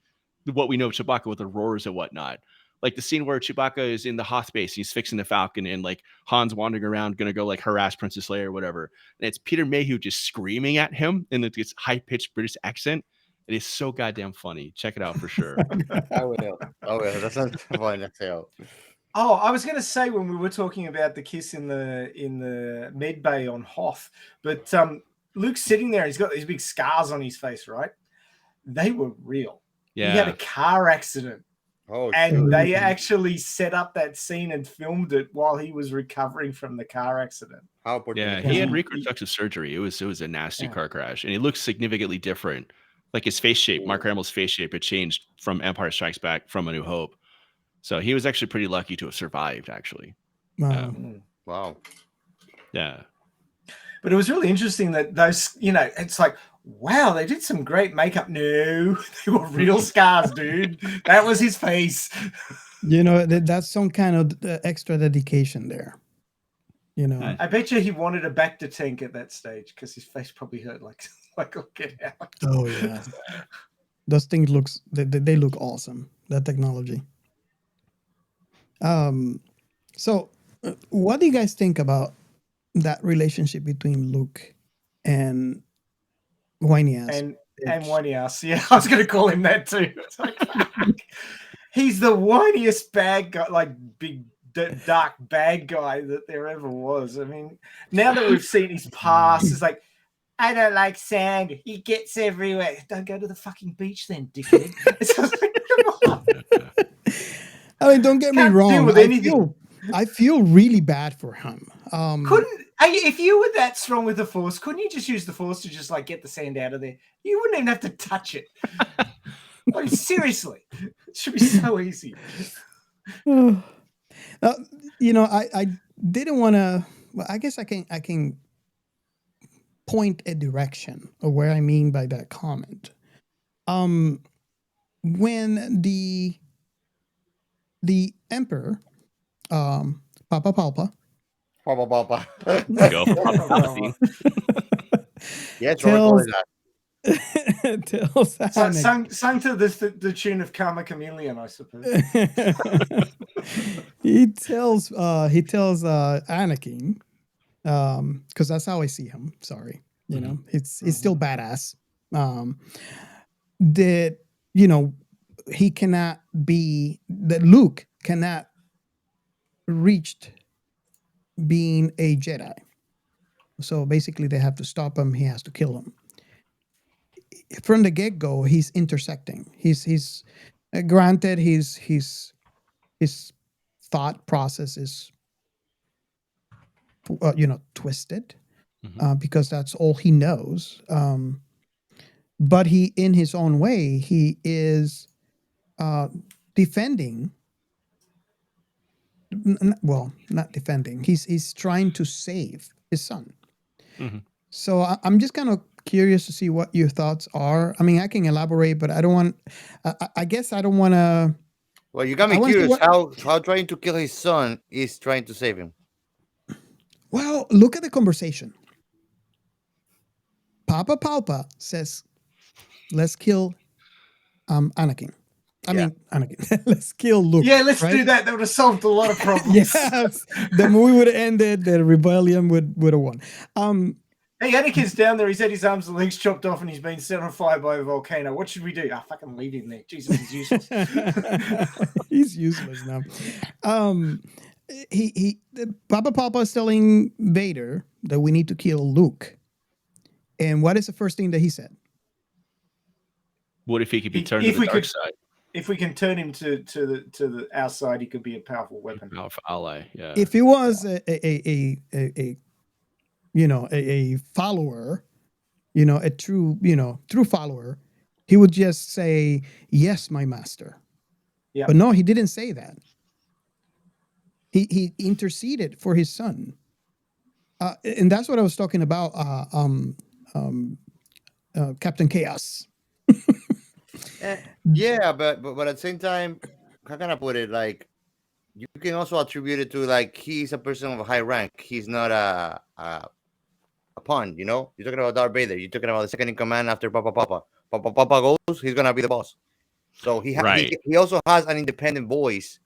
what we know of Chewbacca with the roars and whatnot. Like the scene where Chewbacca is in the Hoth base, he's fixing the Falcon, and like Han's wandering around, gonna go like harass Princess Leia or whatever. And it's Peter Mayhew just screaming at him in this high-pitched British accent. It is so goddamn funny. Check it out for sure. I will. That sounds fun. Oh, I was going to say when we were talking about the kiss in the med bay on Hoth, but Luke's sitting there. He's got these big scars on his face, right? They were real. Yeah. He had a car accident. And they actually set up that scene and filmed it while he was recovering from the car accident. Yeah, he had reconstructive surgery. It was a nasty car crash, and he looks significantly different. Like his face shape, Mark Hamill's face shape, had changed from Empire Strikes Back, from A New Hope. So he was actually pretty lucky to have survived, actually. Wow. Wow. Yeah. But it was really interesting that those, it's like, wow, they did some great makeup. No, they were real scars, dude. That was his face. That's some kind of extra dedication there. I bet you he wanted a Bacta tank at that stage because his face probably hurt like Like, oh, get out. Oh yeah, those things they look awesome. That technology. So what do you guys think about that relationship between Luke and whiny ass? And whiny ass. Yeah, I was going to call him that too. It's like, he's the whiniest bad guy, like big dark bad guy that there ever was. I mean, now that we've seen his past, it's like, I don't like sand. He gets everywhere. Don't go to the fucking beach then, dickhead. It's just like, come on. I mean, don't get me Can't deal wrong. with anything. I feel really bad for him. If you were that strong with the Force, couldn't you just use the Force to just like get the sand out of there? You wouldn't even have to touch it. Like, seriously, it should be so easy. You know, I didn't want to. Well, I guess I can point a direction of where I mean by that comment. When the Emperor, Papa Palpa. Papa. Go for Palpatine. Yes, tells sung to the tune of Karma Chameleon, I suppose. he tells Anakin, because that's how I see him. Sorry, you know, he's still badass. That he cannot be that Luke cannot reach being a Jedi. So basically, they have to stop him. He has to kill him. From the get-go, he's intersecting. He's granted his thought process is twisted, because that's all he knows. But he, in his own way, he is defending. Well, not defending. He's trying to save his son. So I'm just kind of curious to see what your thoughts are. I mean, I can elaborate, but I don't want. I guess I don't want to. Well, you got me curious how trying to kill his son is trying to save him. Well, look at the conversation. Papa Palpa says, "Let's kill Anakin." I mean, Anakin. Let's kill Luke. Yeah, let's do that. That would have solved a lot of problems. Yes, the movie would have ended. The rebellion would have won. Hey, Anakin's down there. He's had his arms and legs chopped off, and he's been set on fire by a volcano. What should we do? Fucking leave him there. Jesus, he's useless. He's useless now. Papa Palpa is telling Vader that we need to kill Luke. And what is the first thing that he said? What if he could be turned to the dark side? If we can turn him to our side, he could be a powerful weapon. Powerful ally, yeah. If he was a follower, a true follower, he would just say, "Yes, my master." Yeah. But no, he didn't say that. He interceded for his son, and that's what I was talking about. Captain Chaos. Yeah, but at the same time, how can I put it? Like, you can also attribute it to like he's a person of a high rank. He's not a pawn. You know, you're talking about Darth Vader. You're talking about the second in command after Papa goes. He's gonna be the boss. So he also has an independent voice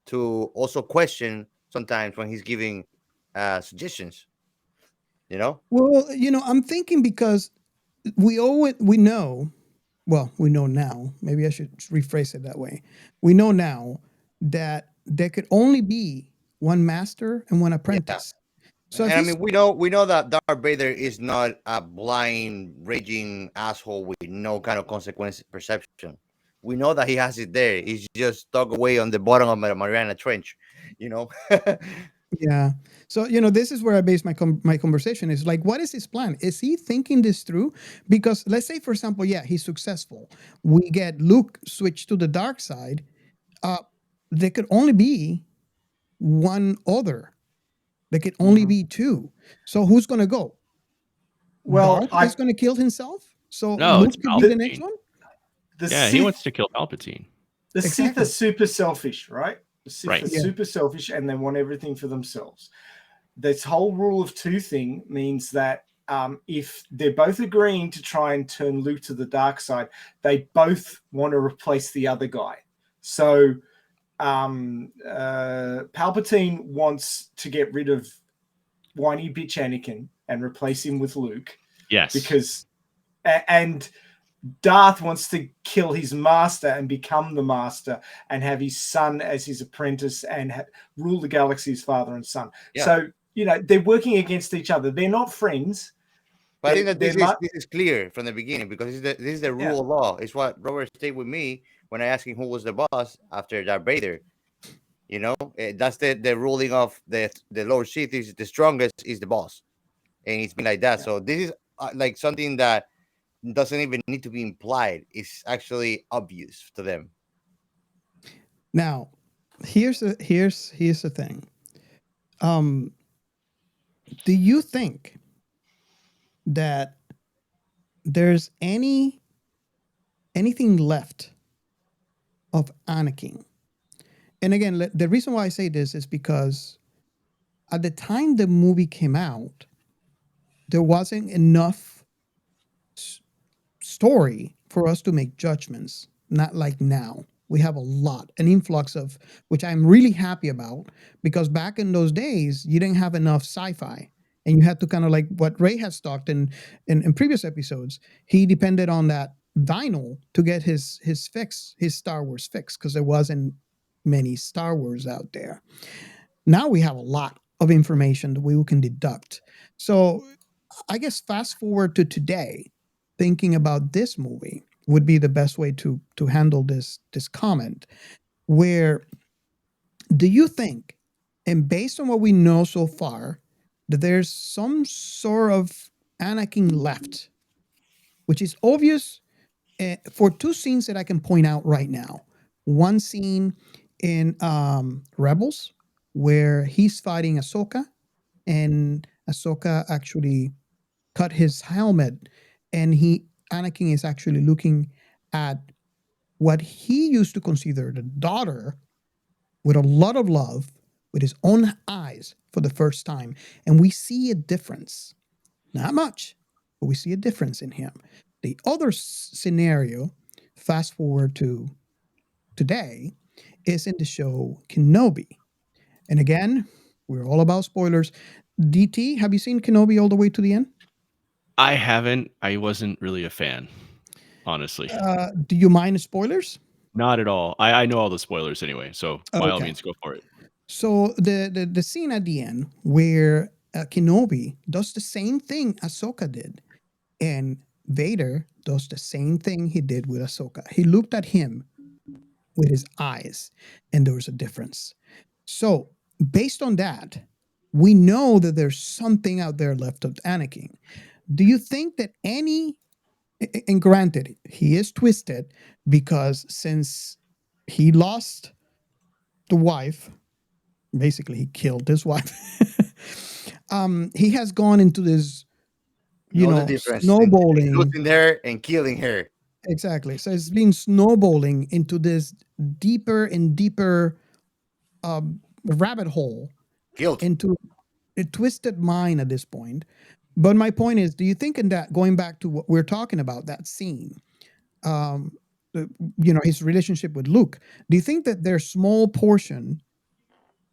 to also question sometimes when he's giving suggestions. You know. Well, I'm thinking because we know. Well, we know now. Maybe I should rephrase it that way. We know now that there could only be one master and one apprentice. Yeah. So, and I mean, we know that Darth Vader is not a blind, raging asshole with no kind of consequence perception. We know that he has it there. He's just stuck away on the bottom of the Mariana Trench, Yeah. So, this is where I base my conversation is like, what is his plan? Is he thinking this through? Because let's say, for example, he's successful. We get Luke switched to the dark side. There could only be one other. There could only be two. So who's going to go? Well, Darth is going to kill himself. So no, Luke could be the next one. He wants to kill Palpatine. The Sith are super selfish, right? The Sith are Yeah. super selfish, and they want everything for themselves. This whole rule of two thing means that if they're both agreeing to try and turn Luke to the dark side, they both want to replace the other guy. So Palpatine wants to get rid of whiny bitch Anakin and replace him with Luke. Yes. Because and Darth wants to kill his master and become the master and have his son as his apprentice and rule the galaxy as father and son. Yeah. So, they're working against each other. They're not friends. But I think that this is clear from the beginning, because this is the rule of law. It's what Robert stayed with me when I asked him who was the boss after Darth Vader. That's the ruling of the Lord Sith is the strongest is the boss, and it's been like that. Yeah. So this is like something that doesn't even need to be implied. It's actually obvious to them. Now, here's the thing. Do you think that there's anything left of Anakin? And again, the reason why I say this is because at the time the movie came out, there wasn't enough story for us to make judgments. Not like now. We have an influx of, which I'm really happy about, because back in those days, you didn't have enough sci-fi. And you had to kind of like what Ray has talked in previous episodes, he depended on that vinyl to get his fix, his Star Wars fix, because there wasn't many Star Wars out there. Now we have a lot of information that we can deduct. So I guess fast forward to today, thinking about this movie would be the best way to handle this comment. Where do you think, and based on what we know so far, that there's some sort of Anakin left, which is obvious for two scenes that I can point out right now. One scene in Rebels where he's fighting Ahsoka, and Ahsoka actually cut his helmet, and Anakin is actually looking at what he used to consider the daughter with a lot of love, with his own eyes for the first time. And we see a difference. Not much, but we see a difference in him. The other scenario, fast forward to today, is in the show Kenobi. And again, we're all about spoilers. DT, have you seen Kenobi all the way to the end? I haven't. I wasn't really a fan, honestly. Do you mind spoilers? Not at all. I know all the spoilers anyway, so by all means, go for it. So the scene at the end where Kenobi does the same thing Ahsoka did, and Vader does the same thing he did with Ahsoka. He looked at him with his eyes, and there was a difference. So based on that, we know that there's something out there left of Anakin. Do you think that and granted, he is twisted because since he lost the wife, basically he killed his wife, he has gone into this, snowballing. Losing her and killing her. Exactly. So it's been snowballing into this deeper and deeper rabbit hole. Guilt. Into a twisted mind at this point. But my point is, do you think in that, going back to what we're talking about, that scene, his relationship with Luke, do you think that there's small portion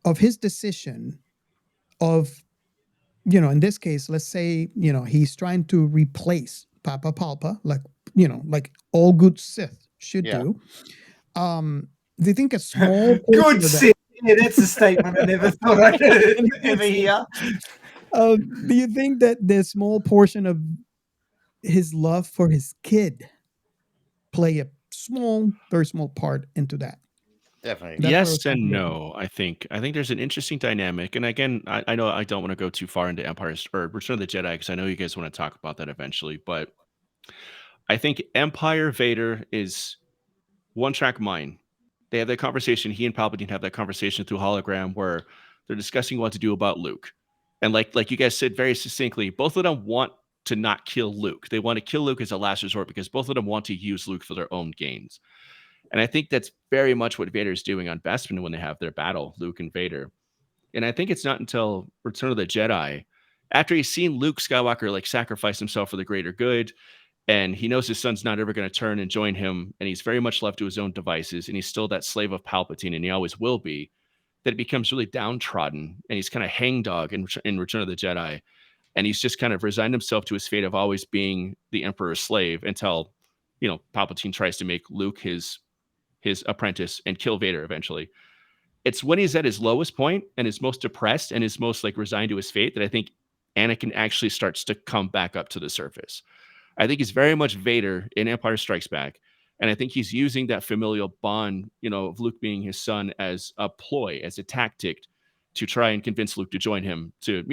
of his decision of, in this case, let's say, he's trying to replace Papa Palpa, like all good Sith should do. Do you think a small portion good Sith? Yeah, that's a statement I never thought I'd ever hear. Do you think that the small portion of his love for his kid play a very small part into that? Definitely. Yes and no. I think there's an interesting dynamic, and again, I know I don't want to go too far into Empire or Return of the Jedi because I know you guys want to talk about that eventually, but I think Empire Vader is one track mind. They have that conversation. He and Palpatine have that conversation through hologram where they're discussing what to do about Luke. And like you guys said very succinctly, both of them want to not kill Luke. They want to kill Luke as a last resort because both of them want to use Luke for their own gains. And I think that's very much what Vader's doing on Bespin when they have their battle, Luke and Vader. And I think it's not until Return of the Jedi after he's seen Luke Skywalker like sacrifice himself for the greater good, and he knows his son's not ever going to turn and join him, and he's very much left to his own devices, and he's still that slave of Palpatine, and he always will be, that he becomes really downtrodden, and he's kind of hangdog in Return of the Jedi, and he's just kind of resigned himself to his fate of always being the Emperor's slave until, Palpatine tries to make Luke his apprentice and kill Vader eventually. It's when he's at his lowest point and is most depressed and is most like resigned to his fate that I think Anakin actually starts to come back up to the surface. I think he's very much Vader in Empire Strikes Back. And I think he's using that familial bond, of Luke being his son as a ploy, as a tactic to try and convince Luke to join him to,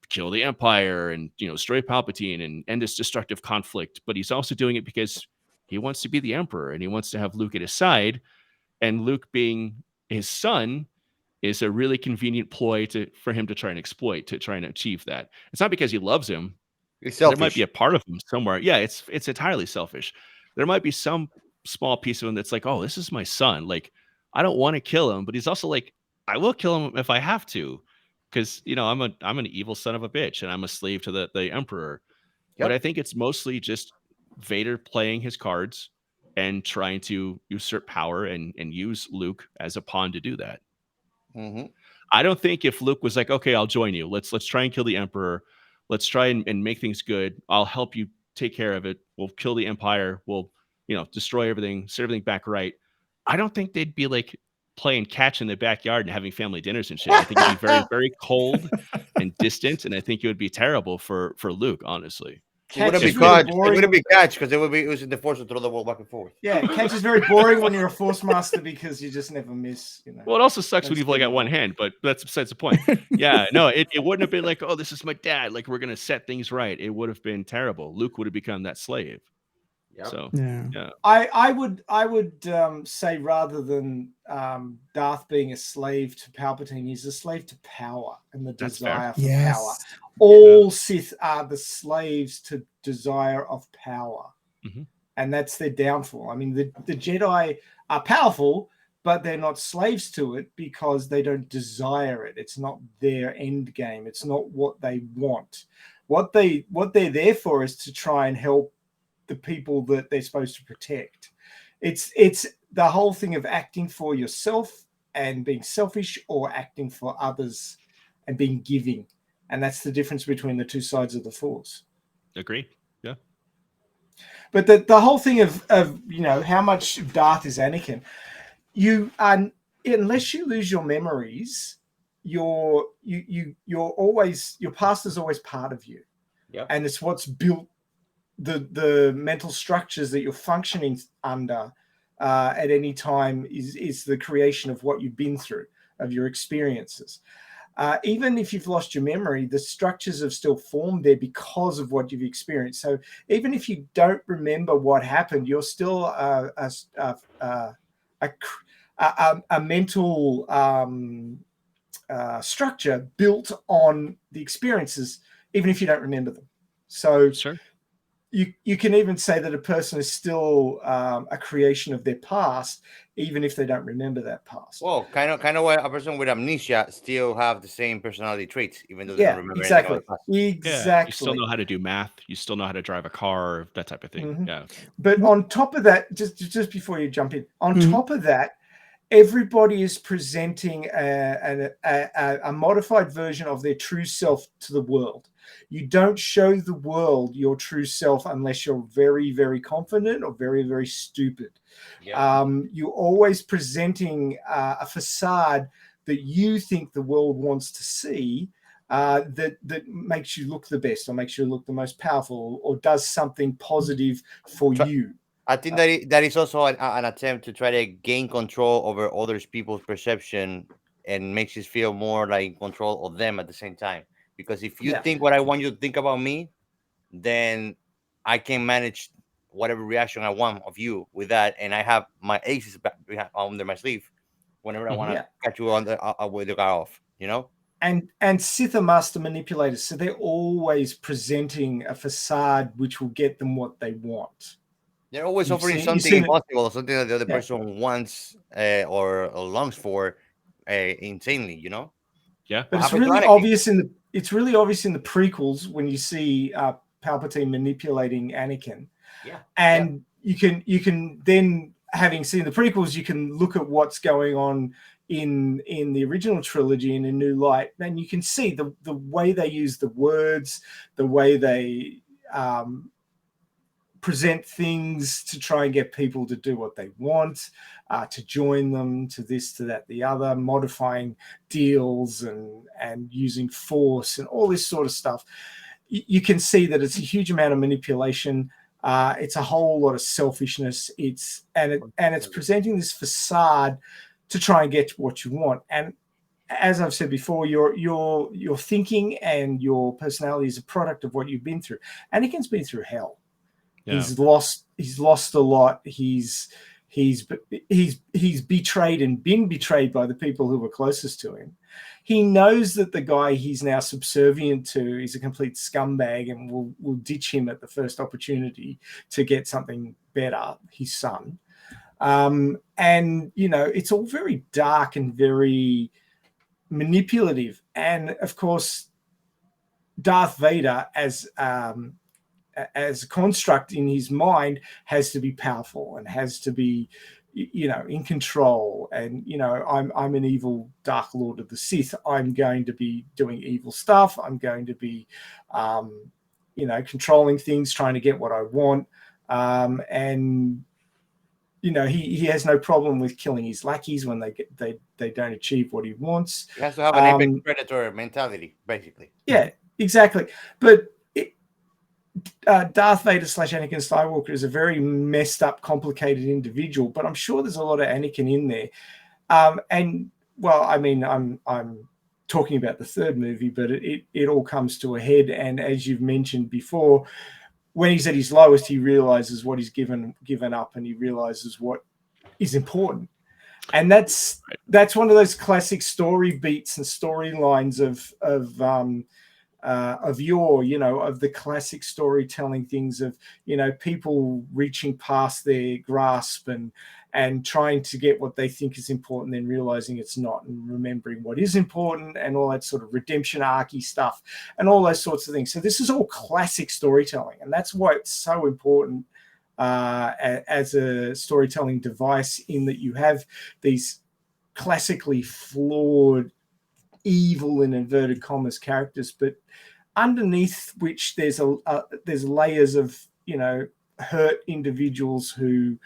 kill the Empire and, destroy Palpatine and end this destructive conflict. But he's also doing it because he wants to be the Emperor and he wants to have Luke at his side. And Luke being his son is a really convenient ploy for him to try and exploit, to try and achieve that. It's not because he loves him. There might be a part of him somewhere. Yeah, it's entirely selfish. There might be some small piece of him that's like, oh, this is my son. Like, I don't want to kill him, but he's also like, I will kill him if I have to, because I'm an evil son of a bitch and I'm a slave to the Emperor. Yep. But I think it's mostly just Vader playing his cards and trying to usurp power and use Luke as a pawn to do that. Mm-hmm. I don't think if Luke was like, okay, I'll join you. Let's try and kill the Emperor. Let's try and make things good. I'll help you take care of it. We'll kill the Empire. We'll, destroy everything, set everything back right. I don't think they'd be like playing catch in the backyard and having family dinners and shit. I think it'd be very, very cold and distant. And I think it would be terrible for Luke, honestly. It wouldn't be catch. It wouldn't be catch because it was in the Force to throw the ball back and forth. Yeah, catch is very boring when you're a Force master because you just never miss. Well, it also sucks when you've only got one hand, but that's besides the point. Yeah, no, it wouldn't have been like, oh, this is my dad. Like, we're gonna set things right. It would have been terrible. Luke would have become that slave. Yep. So yeah. I would say rather than Darth being a slave to Palpatine, he's a slave to power and the desire for power. All Sith are the slaves to desire of power. Mm-hmm. And that's their downfall. I mean, the Jedi are powerful, but they're not slaves to it because they don't desire it. It's not their end game. It's not what they want. What they're there for is to try and help the people that they're supposed to protect. It's the whole thing of acting for yourself and being selfish, or acting for others and being giving. And that's the difference between the two sides of the Force. Agree. Yeah. But the whole thing of how much Darth is Anakin, unless you lose your memories, you're always, your past is always part of you. Yeah. And it's what's built the mental structures that you're functioning under at any time is the creation of what you've been through, of your experiences. Even if you've lost your memory, the structures have still formed there because of what you've experienced. So even if you don't remember what happened, you're still a mental structure built on the experiences, even if you don't remember them. So sure. You can even say that a person is still a creation of their past, even if they don't remember that past. Well, kind of why a person with amnesia still have the same personality traits, even though they don't remember anything about the past. Exactly. Yeah, you still know how to do math. You still know how to drive a car, that type of thing. Mm-hmm. Yeah. But on top of that, just before you jump in, on top of that, everybody is presenting a modified version of their true self to the world. You don't show the world your true self unless you're very, very confident or very, very stupid. Yeah. You're always presenting a facade that you think the world wants to see, that makes you look the best, or makes you look the most powerful, or does something positive for you. I think that is also an attempt to try to gain control over other people's perception, and makes you feel more like control of them at the same time. Because if you think what I want you to think about me, then I can manage whatever reaction I want of you with that, and I have my aces under my sleeve whenever I want to catch you on with the guy off, And Sith are master manipulators, so they're always presenting a facade which will get them what they want. They're always offering something impossible, something that the other person wants or longs for insanely, Yeah. But it's really obvious in it's really obvious in the prequels when you see Palpatine manipulating Anakin. Yeah. And you can then, having seen the prequels, you can look at what's going on in the original trilogy in a new light, and you can see the way they use the words, the way they present things to try and get people to do what they want, to join them, to this, to that, the other, modifying deals and using force and all this sort of stuff. You can see that it's a huge amount of manipulation. It's a whole lot of selfishness. It's presenting this facade to try and get what you want. And as I've said before, your thinking and your personality is a product of what you've been through. Anakin's been through hell. Yeah. He's lost a lot. He's betrayed and been betrayed by the people who were closest to him. He knows that the guy he's now subservient to is a complete scumbag and will ditch him at the first opportunity to get something better, his son. And, you know, it's all very dark and very manipulative. And, of course, Darth Vader as a construct in his mind has to be powerful and has to be, you know, in control. And, you know, I'm an evil Dark Lord of the Sith. I'm going to be doing evil stuff. I'm going to be, you know, controlling things, trying to get what I want. And, you know, he has no problem with killing his lackeys when they don't achieve what he wants. He has to have an apex predator mentality, basically. Yeah, exactly. But Darth Vader / Anakin Skywalker is a very messed up, complicated individual, but I'm sure there's a lot of Anakin in there. And well, I mean, I'm talking about the third movie, but it all comes to a head. And as you've mentioned before, when he's at his lowest, he realizes what he's given up, and he realizes what is important. And that's one of those classic story beats and storylines of the classic storytelling things of, you know, people reaching past their grasp and trying to get what they think is important, then realizing it's not, and remembering what is important, and all that sort of redemption arcy stuff and all those sorts of things. So this is all classic storytelling, and that's why it's so important as a storytelling device, in that you have these classically flawed, evil in inverted commas characters, but underneath which there's layers of, you know, hurt individuals who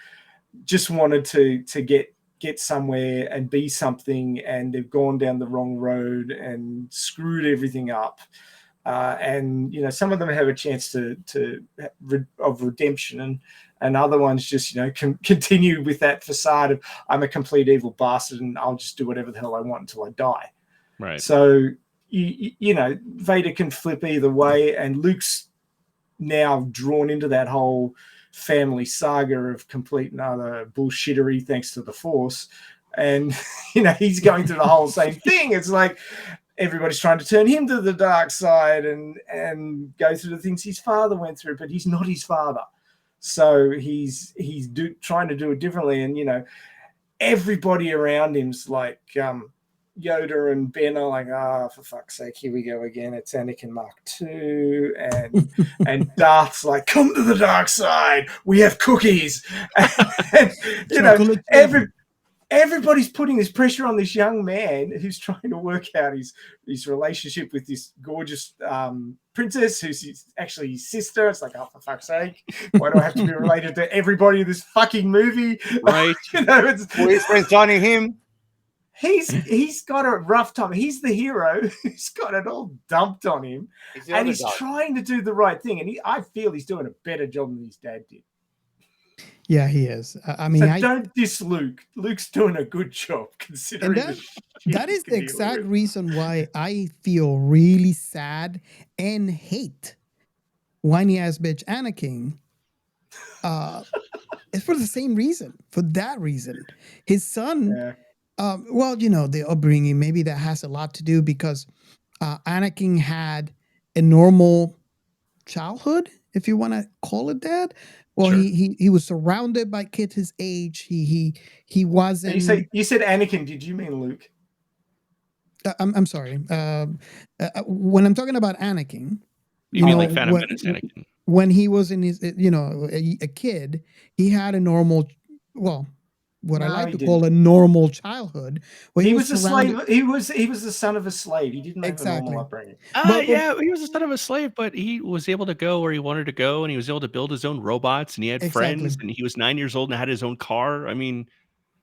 just wanted to get somewhere and be something, and they've gone down the wrong road and screwed everything up. And, you know, some of them have a chance of redemption, and other ones just, you know, continue with that facade of, I'm a complete evil bastard and I'll just do whatever the hell I want until I die. Right. So, you know, Vader can flip either way, and Luke's now drawn into that whole family saga of complete and utter bullshittery thanks to the Force. And, you know, he's going through the whole same thing. It's like everybody's trying to turn him to the dark side and go through the things his father went through, but he's not his father. So he's trying to do it differently. And, you know, everybody around him's like, Yoda and Ben are like, for fuck's sake, here we go again. It's Anakin Mark II. And Darth's like, come to the dark side. We have cookies. And, you know, everybody's putting this pressure on this young man who's trying to work out his relationship with this gorgeous princess who's actually his sister. It's like, oh, for fuck's sake, why do I have to be related to everybody in this fucking movie? Right. You know, who is friend-zoning him? He's got a rough time. He's the hero who's got it all dumped on him, and he's trying to do the right thing. And I feel he's doing a better job than his dad did. Yeah, he is. I mean, so don't diss Luke. Luke's doing a good job considering. And that is the exact reason why I feel really sad and hate whiny ass bitch Anakin. It's for the same reason. For that reason, his son. Yeah. Well, you know, the upbringing, maybe that has a lot to do, because Anakin had a normal childhood, if you want to call it that. Well, sure. he was surrounded by kids his age. He wasn't. You said Anakin. Did you mean Luke? I'm sorry. When I'm talking about Anakin, You mean like Phantom Menace Anakin? when he was in his, a kid, he had a normal, well, what I No, like he to call didn't. a normal childhood, where He was a surrounded. slave. He was the son of a slave. He didn't have a Exactly. normal upbringing. But Yeah, he was the son of a slave, but he was able to go where he wanted to go, and he was able to build his own robots, and he had Exactly. friends, and he was 9 years old and had his own car. I mean,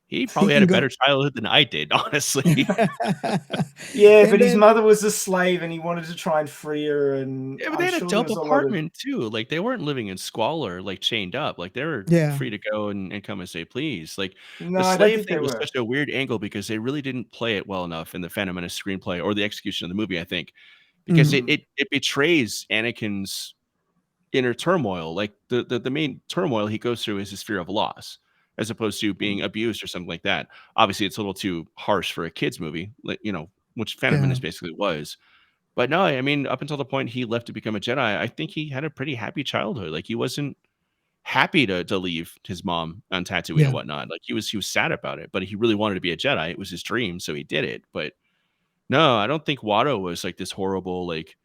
he probably he had can a go. better childhood than I did, honestly. Yeah, And but his then- mother was a slave, and he wanted to try and free her. And Yeah, but I'm they had a sure there dope was a lot of apartment too. Like they weren't living in squalor, like chained up. Like they were Yeah. free to go and come and say please. Like No, the I don't slave think they thing was were. such a weird angle because they really didn't play it well enough in the Phantom Menace screenplay or the execution of the movie, I think. Because Mhm. it betrays Anakin's inner turmoil. Like the main turmoil he goes through is his fear of loss, as opposed to being abused or something like that. Obviously, it's a little too harsh for a kids movie, like, which Phantom Yeah. Menace basically was. But no, I mean, up until the point he left to become a Jedi, I think he had a pretty happy childhood. Like he wasn't happy to leave his mom on Tatooine Yeah. and whatnot. Like he was sad about it, but he really wanted to be a Jedi. It was his dream, so he did it. But no, I don't think Watto was like this horrible, like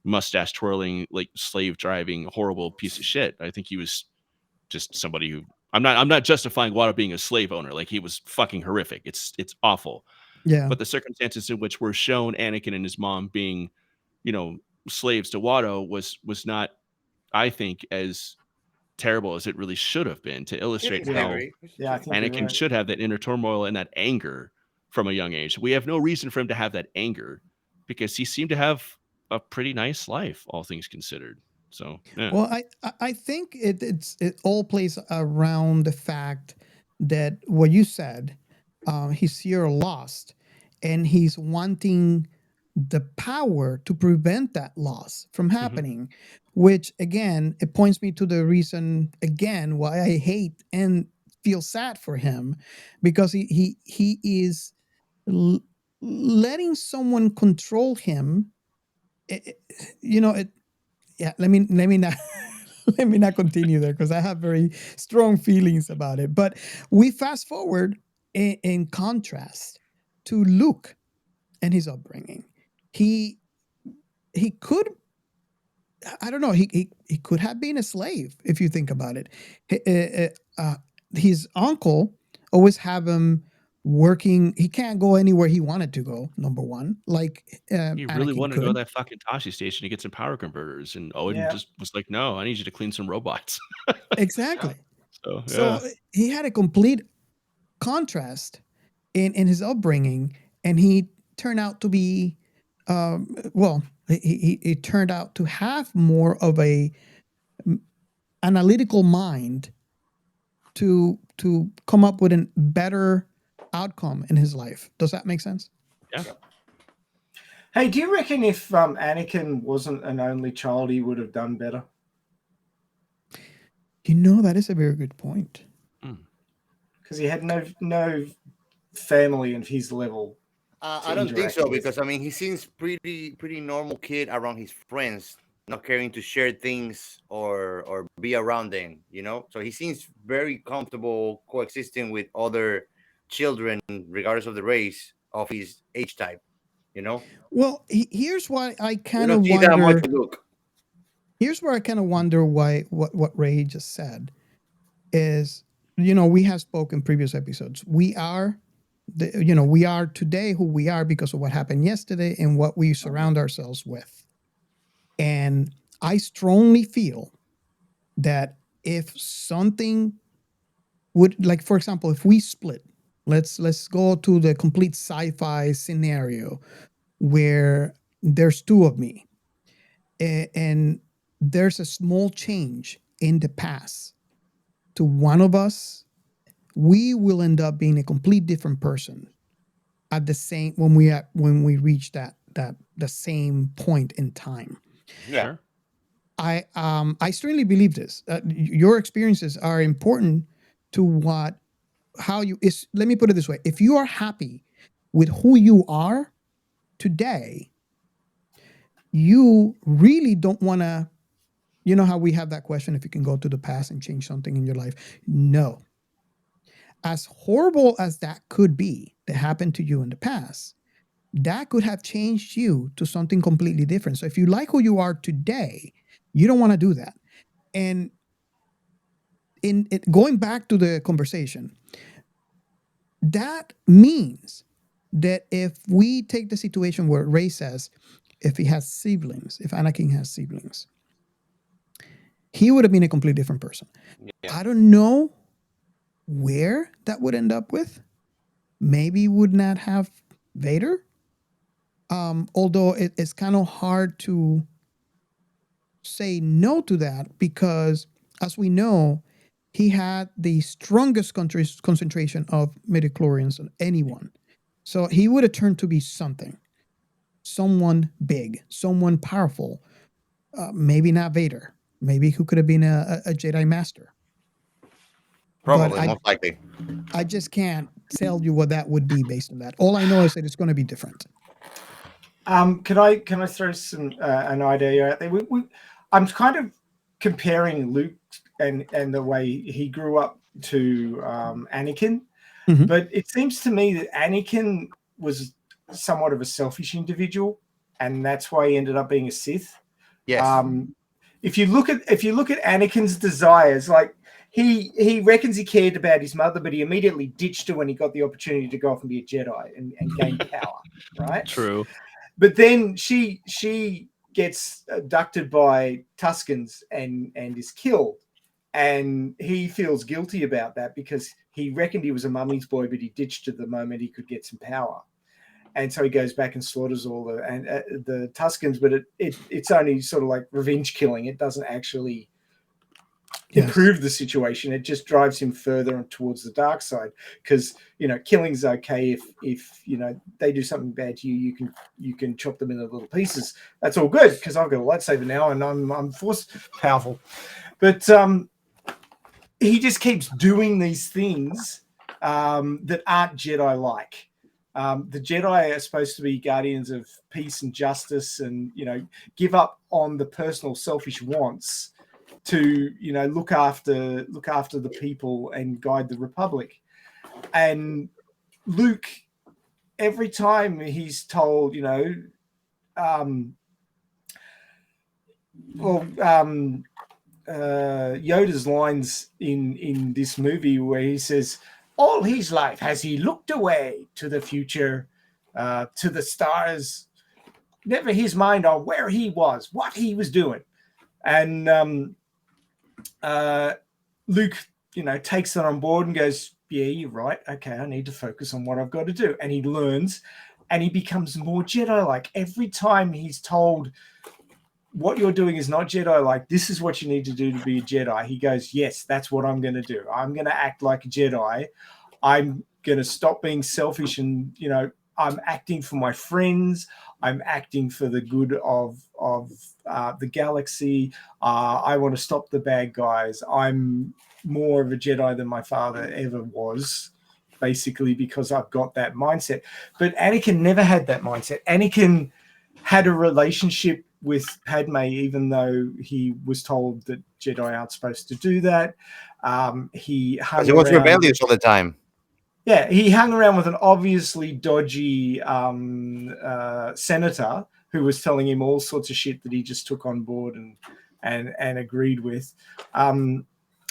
mustache twirling, like slave driving, horrible piece of shit. I think he was just somebody who I'm not justifying Watto being a slave owner. Like he was fucking horrific. It's awful. Yeah. But the circumstances in which were shown Anakin and his mom being, you know, slaves to Watto was not, I think, as terrible as it really should have been to illustrate how Yeah, I think you're Anakin right. should have that inner turmoil and that anger from a young age. We have no reason for him to have that anger because he seemed to have a pretty nice life, all things considered. So, yeah. Well, I think it all plays around the fact that what you said, he's here lost, and he's wanting the power to prevent that loss from happening. Which again, it points me to the reason again why I hate and feel sad for him, because he is letting someone control him. Yeah, let me not let me not continue there because I have very strong feelings about it. But we fast forward in contrast to Luke and his upbringing. He could, I don't know, he could have been a slave if you think about it. His uncle always have him working. He can't go anywhere he wanted to go. Number one, like He really Anakin wanted to go to could. that fucking Tashi station to get some power converters, and Owen Yeah. just was like, "No, I need you to clean some robots." Exactly. So, yeah. So he had a complete contrast in his upbringing, and he turned out to be, well, he turned out to have more of a analytical mind to come up with a better outcome in his life. Does that make sense? Yeah. Hey, do you reckon if Anakin wasn't an only child, he would have done better? That is a very good point. Because he had no family of his level. I don't think so, because I mean he seems pretty normal kid around his friends, not caring to share things or be around them, So he seems very comfortable coexisting with other children, regardless of the race of his age type, Well, here's why I We kind don't of see that much wonder. Luke. Here's where I kind of wonder why what Ray just said is, we have spoken previous episodes. We are we are today who we are because of what happened yesterday and what we surround ourselves with. And I strongly feel that if something would, like, for example, if we split, let's go to the complete sci-fi scenario where there's two of me, and there's a small change in the past to one of us, we will end up being a complete different person at the same when we reach that the same point in time. Yeah. Sure. I strongly believe this. Your experiences are important to how you is. Let me put it this way: if you are happy with who you are today, you really don't want to. You know how we have that question: if you can go to the past and change something in your life? No. As horrible as that could be that happened to you in the past, that could have changed you to something completely different. So if you like who you are today, you don't want to do that. And in it, going back to the conversation, that means that if we take the situation where Ray says, if he has siblings, if Anakin has siblings, he would have been a completely different person. Yeah. I don't know where that would end up with. Maybe he would not have Vader. Although it's kind of hard to say no to that because, as we know, he had the strongest concentration of midichlorians than anyone. So he would have turned to be someone big, someone powerful. Maybe not Vader. Maybe who could have been a Jedi Master. Probably, But most likely. I just can't tell you what that would be based on that. All I know is that it's going to be different. Can I throw some an idea out there? I'm kind of comparing Luke and the way he grew up to Anakin, Mhm. but it seems to me that Anakin was somewhat of a selfish individual, and that's why he ended up being a Sith. Yes. If you look at Anakin's desires, like he reckons he cared about his mother, but he immediately ditched her when he got the opportunity to go off and be a Jedi and gain power, right? True. But then she gets abducted by Tuskens and is killed, and he feels guilty about that because he reckoned he was a mummy's boy, but he ditched her the moment he could get some power. And so he goes back and slaughters all the Tuskens, but it's only sort of like revenge killing. It doesn't actually improve the situation. It just drives him further towards the dark side because killing's okay if they do something bad to you. You can chop them into little pieces. That's all good because I've got a lightsaber now and I'm force powerful. But he just keeps doing these things that aren't Jedi-like. The Jedi are supposed to be guardians of peace and justice, and give up on the personal selfish wants to look after the people and guide the Republic. And Luke, every time he's told, Yoda's lines in this movie where he says, all his life has he looked away to the future, to the stars, never his mind on where he was, what he was doing. And Luke, takes that on board and goes, yeah, you're right. Okay, I need to focus on what I've got to do. And he learns and he becomes more Jedi-like. Every time he's told, what you're doing is not Jedi-like, this is what you need to do to be a Jedi, he goes, yes, that's what I'm going to do. I'm going to act like a Jedi. I'm going to stop being selfish and, I'm acting for my friends. I'm acting for the good of the galaxy. I want to stop the bad guys. I'm more of a Jedi than my father ever was, basically, because I've got that mindset. But Anakin never had that mindset. Anakin had a relationship with Padme, even though he was told that Jedi aren't supposed to do that. He hung He was around. rebellious all the time. Yeah, he hung around with an obviously dodgy senator who was telling him all sorts of shit that he just took on board and agreed with. A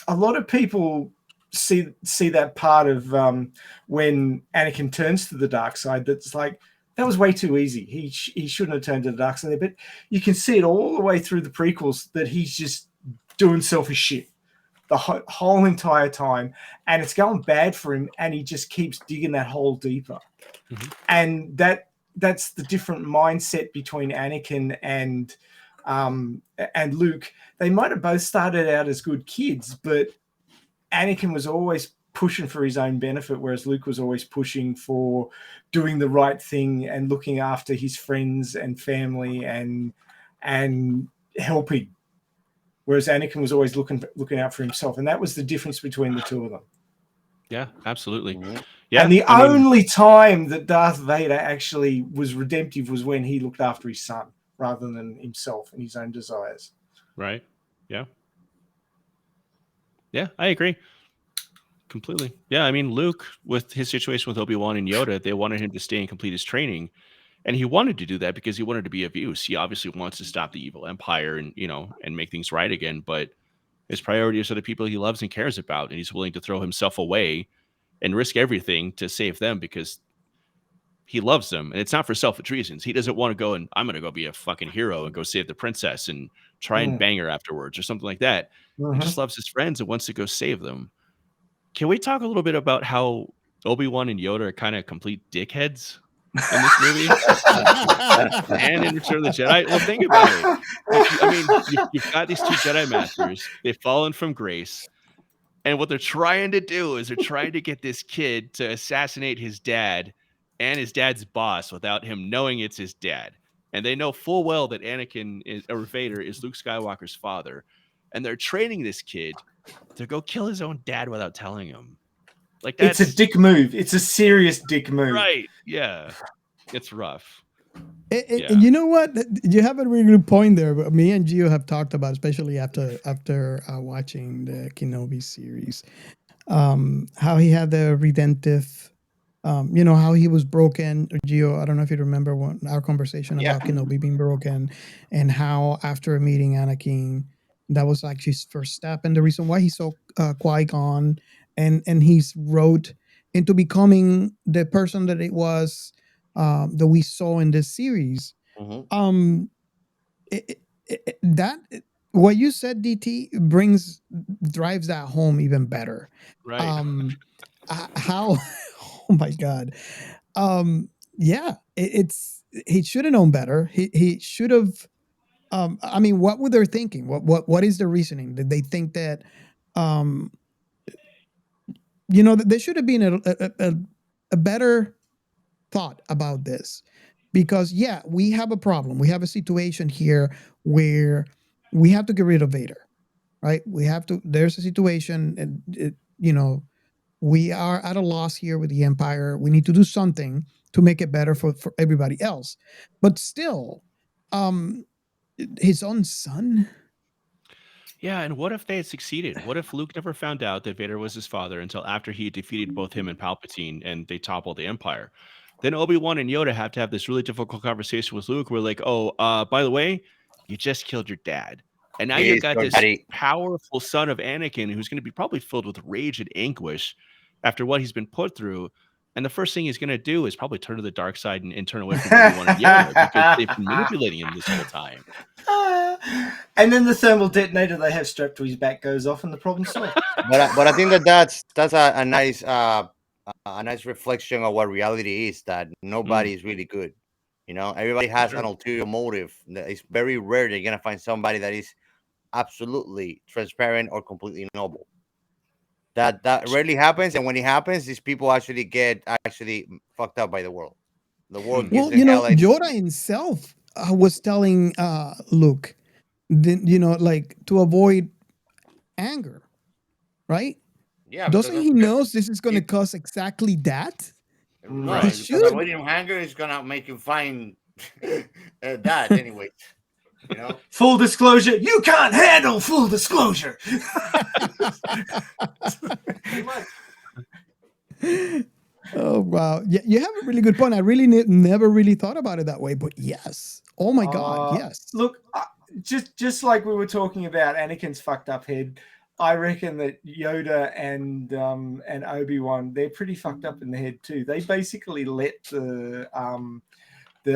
lot of people see that part of when Anakin turns to the dark side. That's like, that was way too easy. He shouldn't have turned to the dark side. But you can see it all the way through the prequels that he's just doing selfish shit the whole entire time, and it's going bad for him, and he just keeps digging that hole deeper. Mm-hmm. And that's the different mindset between Anakin and Luke. They might have both started out as good kids, but Anakin was always pushing for his own benefit, whereas Luke was always pushing for doing the right thing and looking after his friends and family and helping. Whereas Anakin was always looking out for himself. And that was the difference between the two of them. Yeah, absolutely. Mm-hmm. Yeah, and the only time that Darth Vader actually was redemptive was when he looked after his son rather than himself and his own desires. Right. Yeah. Yeah, I agree. Completely. Yeah, I mean, Luke, with his situation with Obi-Wan and Yoda, they wanted him to stay and complete his training. And he wanted to do that because he wanted to be of use. He obviously wants to stop the evil empire and, and make things right again. But his priorities are the people he loves and cares about. And he's willing to throw himself away and risk everything to save them because he loves them. And it's not for selfish reasons. He doesn't want to go and I'm going to go be a fucking hero and go save the princess and try and bang her afterwards or something like that. He just loves his friends and wants to go save them. Can we talk a little bit about how Obi-Wan and Yoda are kind of complete dickheads in this movie and in Return of the Jedi? Well, think about it. You've got these two Jedi Masters. They've fallen from grace. And what they're trying to do is they're trying to get this kid to assassinate his dad and his dad's boss without him knowing it's his dad. And they know full well that Vader is Luke Skywalker's father. And they're training this kid to go kill his own dad without telling him. Like it's a dick move. It's a serious dick move. Right. Yeah. It's rough. And you know what? You have a really good point there. But me and Gio have talked about, especially after watching the Kenobi series, how he had the redemptive, how he was broken. Gio, I don't know if you remember our conversation about Kenobi being broken, and how after meeting Anakin, that was like his first step, and the reason why he saw Qui-Gon, and he's wrote into becoming the person that it was. That we saw in this series. That what you said, DT, drives that home even better. Right. How? Oh my God. He should have known better. He should have. What were they thinking? What is the reasoning? Did they think that? There should have been a better thought about this, because we have a problem. We have a situation here where we have to get rid of Vader, right? There's a situation, and we are at a loss here with the Empire. We need to do something to make it better for everybody else. But still, his own son. Yeah, and what if they had succeeded? What if Luke never found out that Vader was his father until after he defeated both him and Palpatine and they toppled the Empire? Then Obi-Wan and Yoda have to have this really difficult conversation with Luke where like, by the way, you just killed your dad. And now you've got this powerful son of Anakin who's going to be probably filled with rage and anguish after what he's been put through. And the first thing he's going to do is probably turn to the dark side and turn away from Obi-Wan and Yoda because they've been manipulating him this whole time. And then the thermal detonator they have strapped to his back goes off, and the problem's solved. But I think that's a nice reflection of what reality is. That nobody is really good. Everybody has an ulterior motive. It's very rare that you're gonna find somebody that is absolutely transparent or completely noble. That rarely happens, and when it happens, these people actually get fucked up by the world. The world gives them hell. Yoda himself was telling Luke, to avoid anger, right? Yeah, doesn't he knows this is going to cause exactly that? Right. Because avoiding anger is gonna make him find that anyway. Full disclosure, you can't handle full disclosure. Oh wow, yeah, you have a really good point. I really never really thought about it that way, but yes. Oh my God, yes. Look, just like we were talking about Anakin's fucked up head, I reckon that Yoda and Obi-Wan, they're pretty fucked up in the head too. They basically let the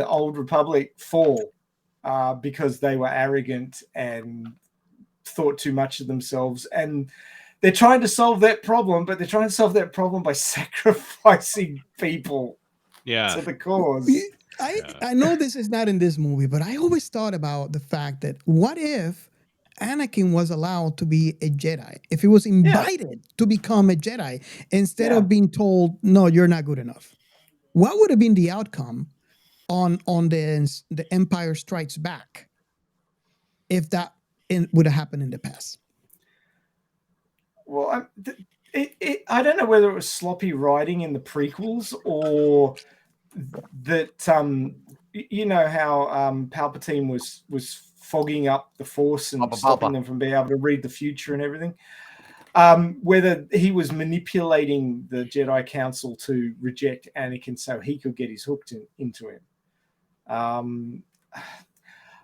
Old Republic fall because they were arrogant and thought too much of themselves, and they're trying to solve that problem, but they're trying to solve that problem by sacrificing people to the cause. I know this is not in this movie, but I always thought about the fact that what if Anakin was allowed to be a Jedi? If he was invited to become a Jedi instead of being told, no, you're not good enough. What would have been the outcome on the Empire Strikes Back if that would have happened in the past? Well, I don't know whether it was sloppy writing in the prequels or that you know how Palpatine was fogging up the Force and stopping them from being able to read the future and everything. Whether he was manipulating the Jedi Council to reject Anakin so he could get his hook into him. Um,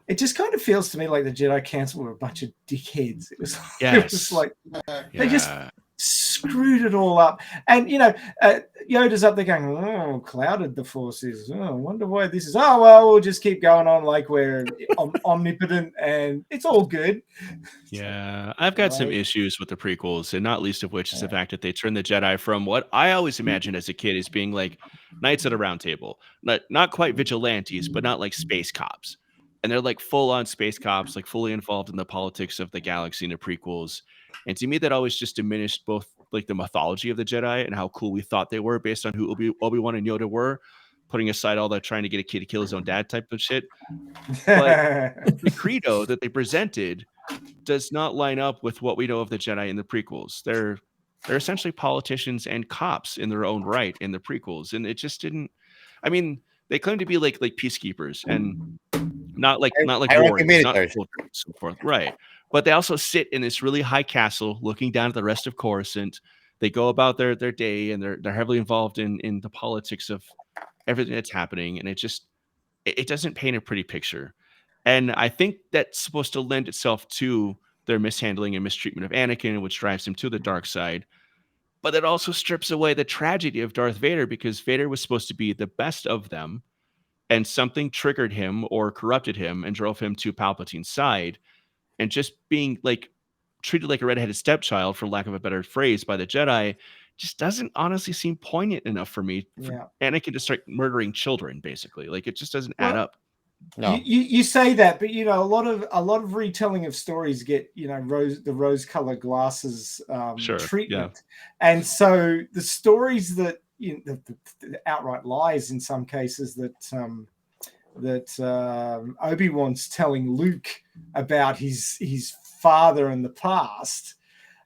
it just kind of feels to me like the Jedi Council were a bunch of dickheads. It was Yes. like they just screwed it all up. And Yoda's up there going, "Oh, clouded the Force is. Oh, I wonder why this is. Oh well, we'll just keep going on like we're omnipotent and it's all good." Yeah, I've got some Right. issues with the prequels, and not least of which is the fact that they turned the Jedi from what I always imagined as a kid as being like knights at a round table. Not quite vigilantes, but not like space cops. And they're like full on space cops, like fully involved in the politics of the galaxy in the prequels. And to me, that always just diminished both like the mythology of the Jedi and how cool we thought they were based on who Obi-Wan and Yoda were, putting aside all that trying to get a kid to kill his own dad type of shit. But the credo that they presented does not line up with what we know of the Jedi in the prequels. They're essentially politicians and cops in their own right in the prequels, and it just didn't. I mean, they claim to be like peacekeepers and not like Hierarchy warriors, not militaries. soldiers, and so forth, right? But they also sit in this really high castle, looking down at the rest of Coruscant. They go about their day, and they're heavily involved in the politics of everything that's happening, and it doesn't paint a pretty picture. And I think that's supposed to lend itself to their mishandling and mistreatment of Anakin, which drives him to the dark side. But it also strips away the tragedy of Darth Vader because Vader was supposed to be the best of them, and something triggered him or corrupted him and drove him to Palpatine's side. And just being like treated like a redheaded stepchild, for lack of a better phrase, by the Jedi just doesn't honestly seem poignant enough for me for Yeah. Anakin to start murdering children, basically. Like it just doesn't add up. No. You say that, but a lot of retelling of stories get the rose-colored glasses Sure, treatment, and so the stories that the outright lies in some cases that Obi-Wan's telling Luke about his father in the past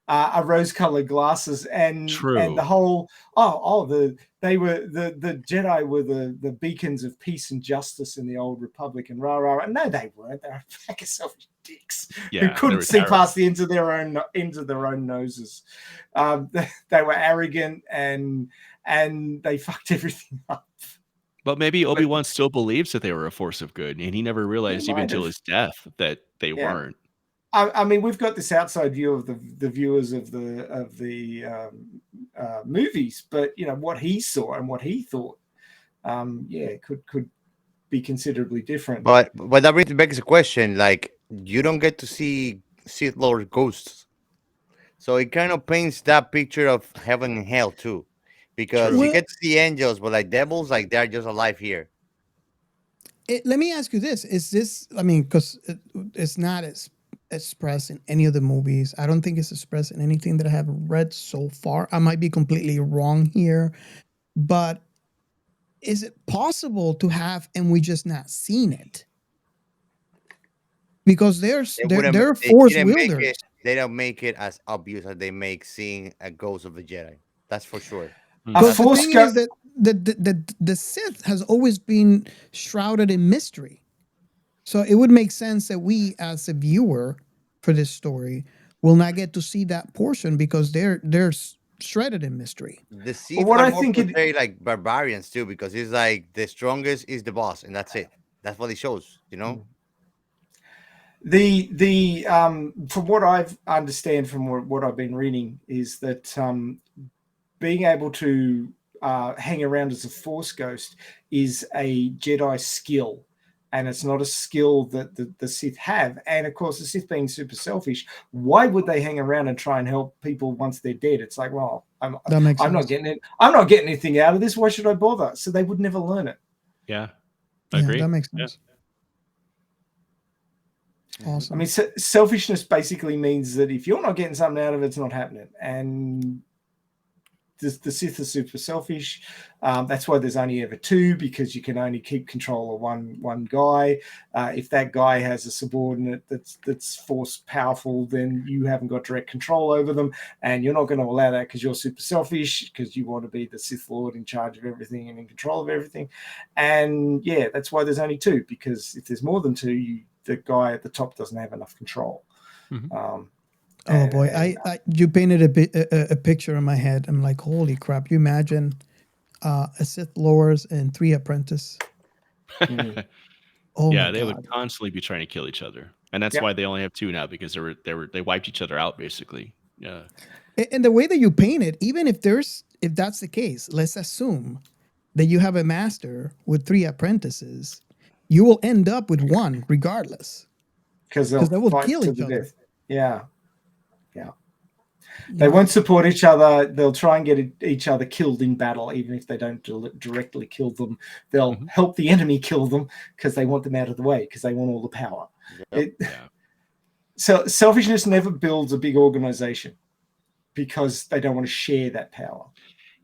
are rose-colored glasses, and the whole the Jedi were the beacons of peace and justice in the old Republic and rah. No, they weren't. They were a pack of selfish dicks who couldn't see past the ends of their own noses. They were arrogant and they fucked everything up. But maybe Obi-Wan still believes that they were a force of good, and he never realized even until his death that they weren't. I mean, we've got this outside view of the viewers of the movies, but what he saw and what he thought, could be considerably different. But that begs a question: like, you don't get to see Sith Lord ghosts, so it kind of paints that picture of heaven and hell too, because you get to see angels, but like devils, like they're just alive here. Let me ask you this: is this? I mean, because it's not as expressed in any of the movies. I don't think it's expressed in anything that I have read so far. I might be completely wrong here, but is it possible to have and we just not seen it? Because they're force wielders. They don't make it as obvious as they make seeing a ghost of the Jedi. That's for sure. Because the thing is that the Sith has always been shrouded in mystery. So it would make sense that we, as a viewer for this story, will not get to see that portion because they're shredded in mystery. The Sith are more portrayed like barbarians too, because it's like the strongest is the boss, and that's it. That's what it shows, The from what I've understand from what I've been reading is that being able to hang around as a Force ghost is a Jedi skill. And it's not a skill that the Sith have. And of course, the Sith being super selfish, why would they hang around and try and help people once they're dead? It's like, well, I'm not getting it. I'm not getting anything out of this. Why should I bother? So they would never learn it. Yeah, I agree. That makes sense. Yeah. Awesome. I mean, selfishness basically means that if you're not getting something out of it, it's not happening. And the Sith are super selfish. That's why there's only ever two, because you can only keep control of one guy. If that guy has a subordinate that's force powerful, then you haven't got direct control over them, and you're not going to allow that because you're super selfish, because you want to be the Sith Lord in charge of everything and in control of everything. And that's why there's only two, because if there's more than two, the guy at the top doesn't have enough control. Mm-hmm. Oh boy, I you painted a picture in my head. I'm like, holy crap! You imagine a Sith Lords and 3 apprentices. Oh Yeah, my they would god. constantly be trying to kill each other, and that's Yep. why they only have 2 now because they wiped each other out basically. Yeah. And the way that you paint it, even if that's the case, let's assume that you have a master with 3 apprentices, you will end up with one regardless. Because Because they'll they will fight kill to each the other. death. Yeah. You They know? won't support each other. They'll try and get each other killed in battle, even if they don't directly kill them. They'll Mhm. help the enemy kill them because they want them out of the way because they want all the power. Yep. Yeah. So selfishness never builds a big organization because they don't want to share that power.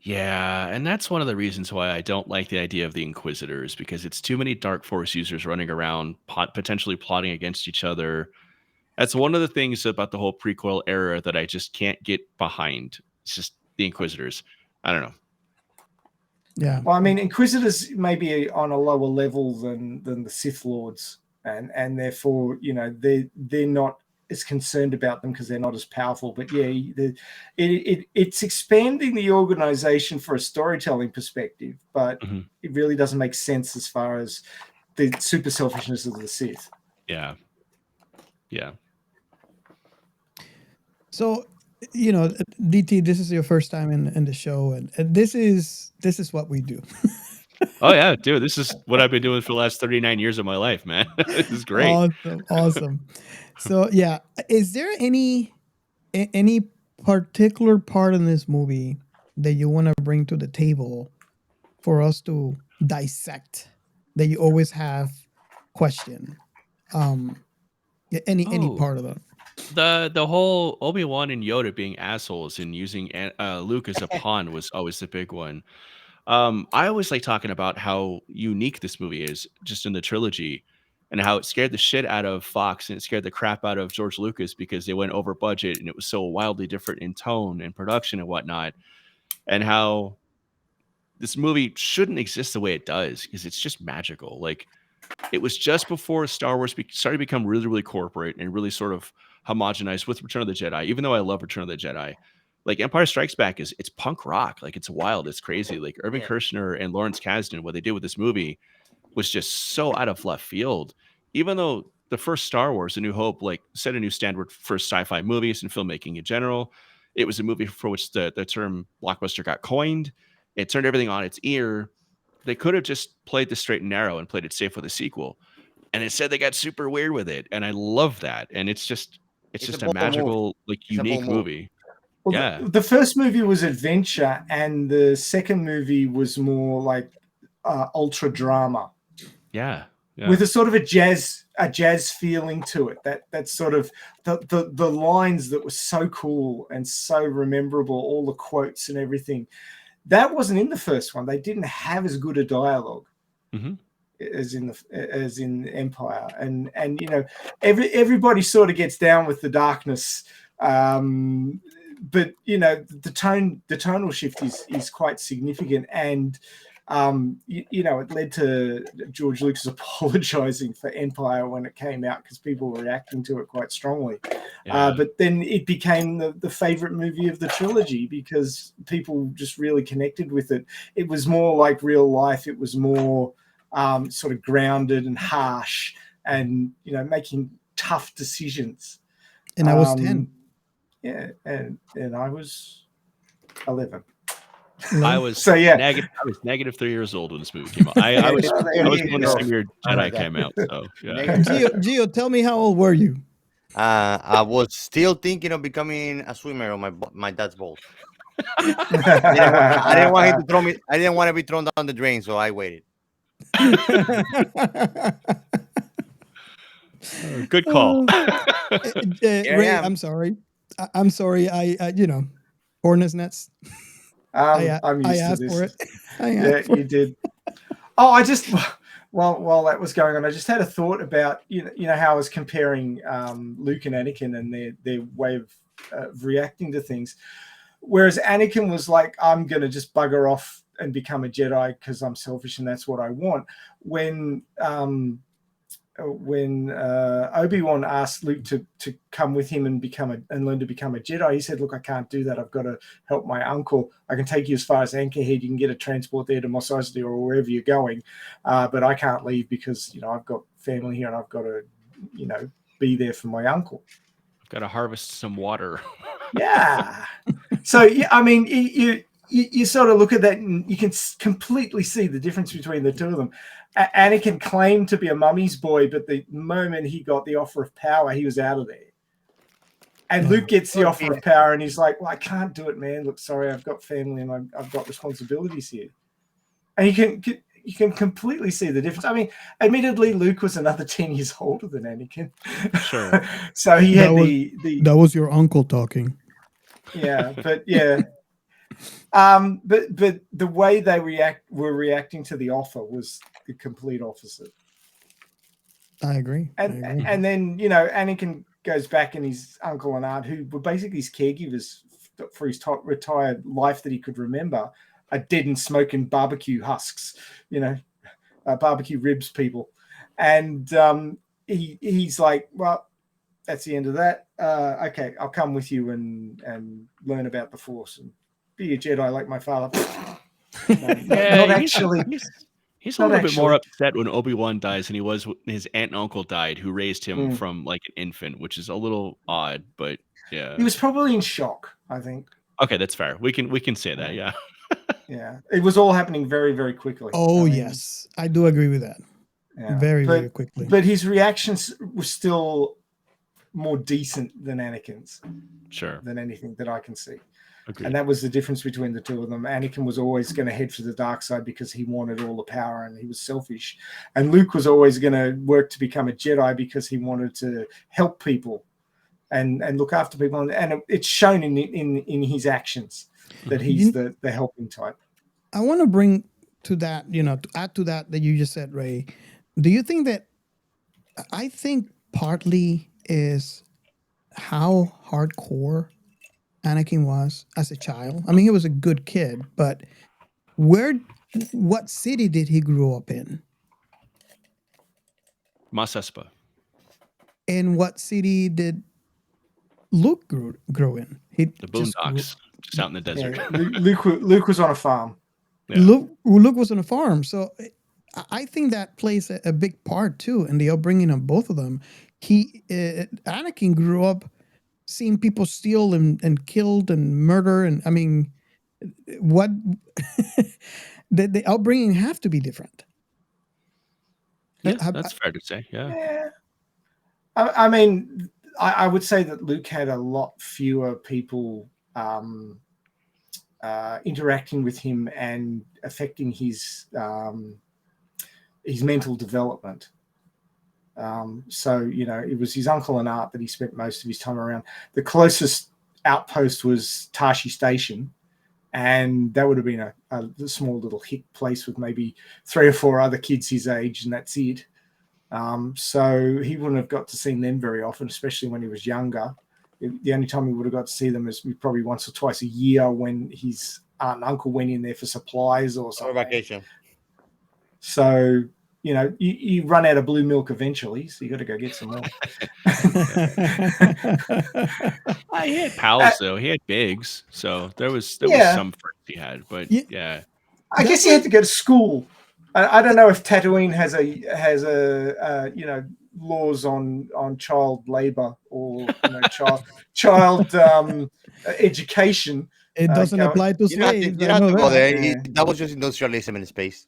Yeah, and that's one of the reasons why I don't like the idea of the Inquisitors, because it's too many Dark Force users running around potentially plotting against each other. That's one of the things about the whole prequel era that I just can't get behind. It's just the Inquisitors. I don't know. Yeah. Well, I mean, Inquisitors may be on a lower level than the Sith Lords, and therefore, they're not as concerned about them because they're not as powerful. But yeah, it's expanding the organization for a storytelling perspective, but Mhm. it really doesn't make sense as far as the super selfishness of the Sith. Yeah. Yeah. So, DT, this is your first time in the show, and this is what we do. Oh yeah, dude, this is what I've been doing for the last 39 years of my life, man. This is great. Awesome. So yeah, is there any particular part in this movie that you want to bring to the table for us to dissect, that you always have question? Any Oh, part of that? the whole Obi-Wan and Yoda being assholes and using Luke as a pawn was always the big one. I always like talking about how unique this movie is just in the trilogy and how it scared the shit out of Fox and it scared the crap out of George Lucas because they went over budget and it was so wildly different in tone and production and whatnot. And how this movie shouldn't exist the way it does because it's just magical. Like, it was just before Star Wars started to become really, really corporate and really sort of homogenized with Return of the Jedi. Even though I love Return of the Jedi, like Empire Strikes Back it's punk rock, like it's wild, it's crazy. Like Irving Yeah. Kershner and Lawrence Kasdan, what they did with this movie was just so out of left field. Even though the first Star Wars, A New Hope, like set a new standard for sci-fi movies and filmmaking in general. It was a movie for which the term blockbuster got coined. It turned everything on its ear. They could have just played the straight and narrow and played it safe with a sequel. And instead they got super weird with it. And I love that. And it's just It's a a bold move. magical, like It's a bold unique move. movie. Well, Yeah. the first movie was adventure, and the second movie was more like ultra drama. Yeah. Yeah. With a sort of a jazz feeling to it. That's sort of the lines that were so cool and so rememberable, all the quotes and everything. That wasn't in the first one. They didn't have as good a dialogue as in Empire, and everybody sort of gets down with the darkness. But the tonal shift is quite significant, and it led to George Lucas apologizing for Empire when it came out because people were reacting to it quite strongly. Yeah. But then it became the favorite movie of the trilogy because people just really connected with it. It was more like real life. It was more sort of grounded and harsh, and making tough decisions. And I was 10. Yeah, and I was 11. I was So yeah, I was negative 3 years old when this movie came out. I was born the same year Jedi came out. So yeah. Gio, tell me how old were you? I was still thinking of becoming a swimmer on my dad's boat. I didn't want him to throw me. I didn't want to be thrown down the drain, so I waited. Good call. Ray, I'm sorry. I'm sorry. I hornet's nets. I'm used I to asked this. for it. You did. Oh, I just while that was going on, I just had a thought about how I was comparing Luke and Anakin and their way of reacting to things. Whereas Anakin was like, I'm gonna just bugger off and become a Jedi because I'm selfish and that's what I want. When when Obi-Wan asked Luke to come with him and learn to become a Jedi, he said, "Look, I can't do that. I've got to help my uncle. I can take you as far as Anchorhead. You can get a transport there to Mos Eisley or wherever you're going, but I can't leave because I've got family here and I've got to be there for my uncle." Got to harvest some water. Yeah. So yeah, I mean, you sort of look at that and you can completely see the difference between the two of them. Anakin claimed to be a mummy's boy, but the moment he got the offer of power, he was out of there. And Luke gets the offer of power, and he's like, "Well, I can't do it, man. Look, sorry, I've got family and I've got responsibilities here." And you can completely see the difference. I mean, admittedly, Luke was another 10 years older than Anakin. Sure. So he had that was your uncle talking. Yeah, but yeah. But the way they were reacting to the offer was the complete opposite. I agree. And then Anakin goes back, and his uncle and aunt, who were basically his caregivers for his retired life that he could remember, are dead and smoking barbecue husks, barbecue ribs people, and he's like, "Well, that's the end of that. Okay, I'll come with you and learn about the Force and be a Jedi like my father." Not actually. He's a little bit more upset when Obi-Wan dies than he was when his aunt and uncle died, who raised him from like an infant, which is a little odd, but yeah. He was probably in shock, I think. Okay, that's fair. We can say that, yeah. Yeah. It was all happening very, very quickly. Oh, yes. I do agree with that. Yeah. Very quickly. But his reactions were still more decent than Anakin's. Sure. Than anything that I can see. Agreed. And that was the difference between the two of them. Anakin was always going to head for the dark side because he wanted all the power and he was selfish. And Luke was always going to work to become a Jedi because he wanted to help people and look after people. And it's shown in his actions that he's the helping type. I want to bring to that, to add to that you just said, Ray. Do you think that, I think partly is how hardcore Anakin was as a child. I mean, he was a good kid, but what city did he grow up in? Mos Espa. And what city did Luke grow in? The Boondocks, just out in the desert. Yeah, Luke was on a farm. Yeah. Luke was on a farm, so I think that plays a big part too in the upbringing of both of them. Anakin grew up seeing people steal and killed and murder, and I mean, what the upbringing have to be different. Yeah, that's fair to say. Yeah. I mean, I would say that Luke had a lot fewer people interacting with him and affecting his mental development. So, it was his uncle and aunt that he spent most of his time around. The closest outpost was Tashi Station, and that would have been a small little hick place with maybe 3 or 4 other kids his age, and that's it. So he wouldn't have got to see them very often, especially when he was younger. The only time he would have got to see them is probably once or twice a year when his aunt and uncle went in there for supplies or something. Or vacation. So, you run out of blue milk eventually, so you got to go get some more. He had pals though. He had Biggs, so there was some friends he had, but yeah. I guess he had to go to school. I don't know if Tatooine has a laws on child labor or child education. It doesn't apply to slaves. You don't have to go there. That was just industrialism in space.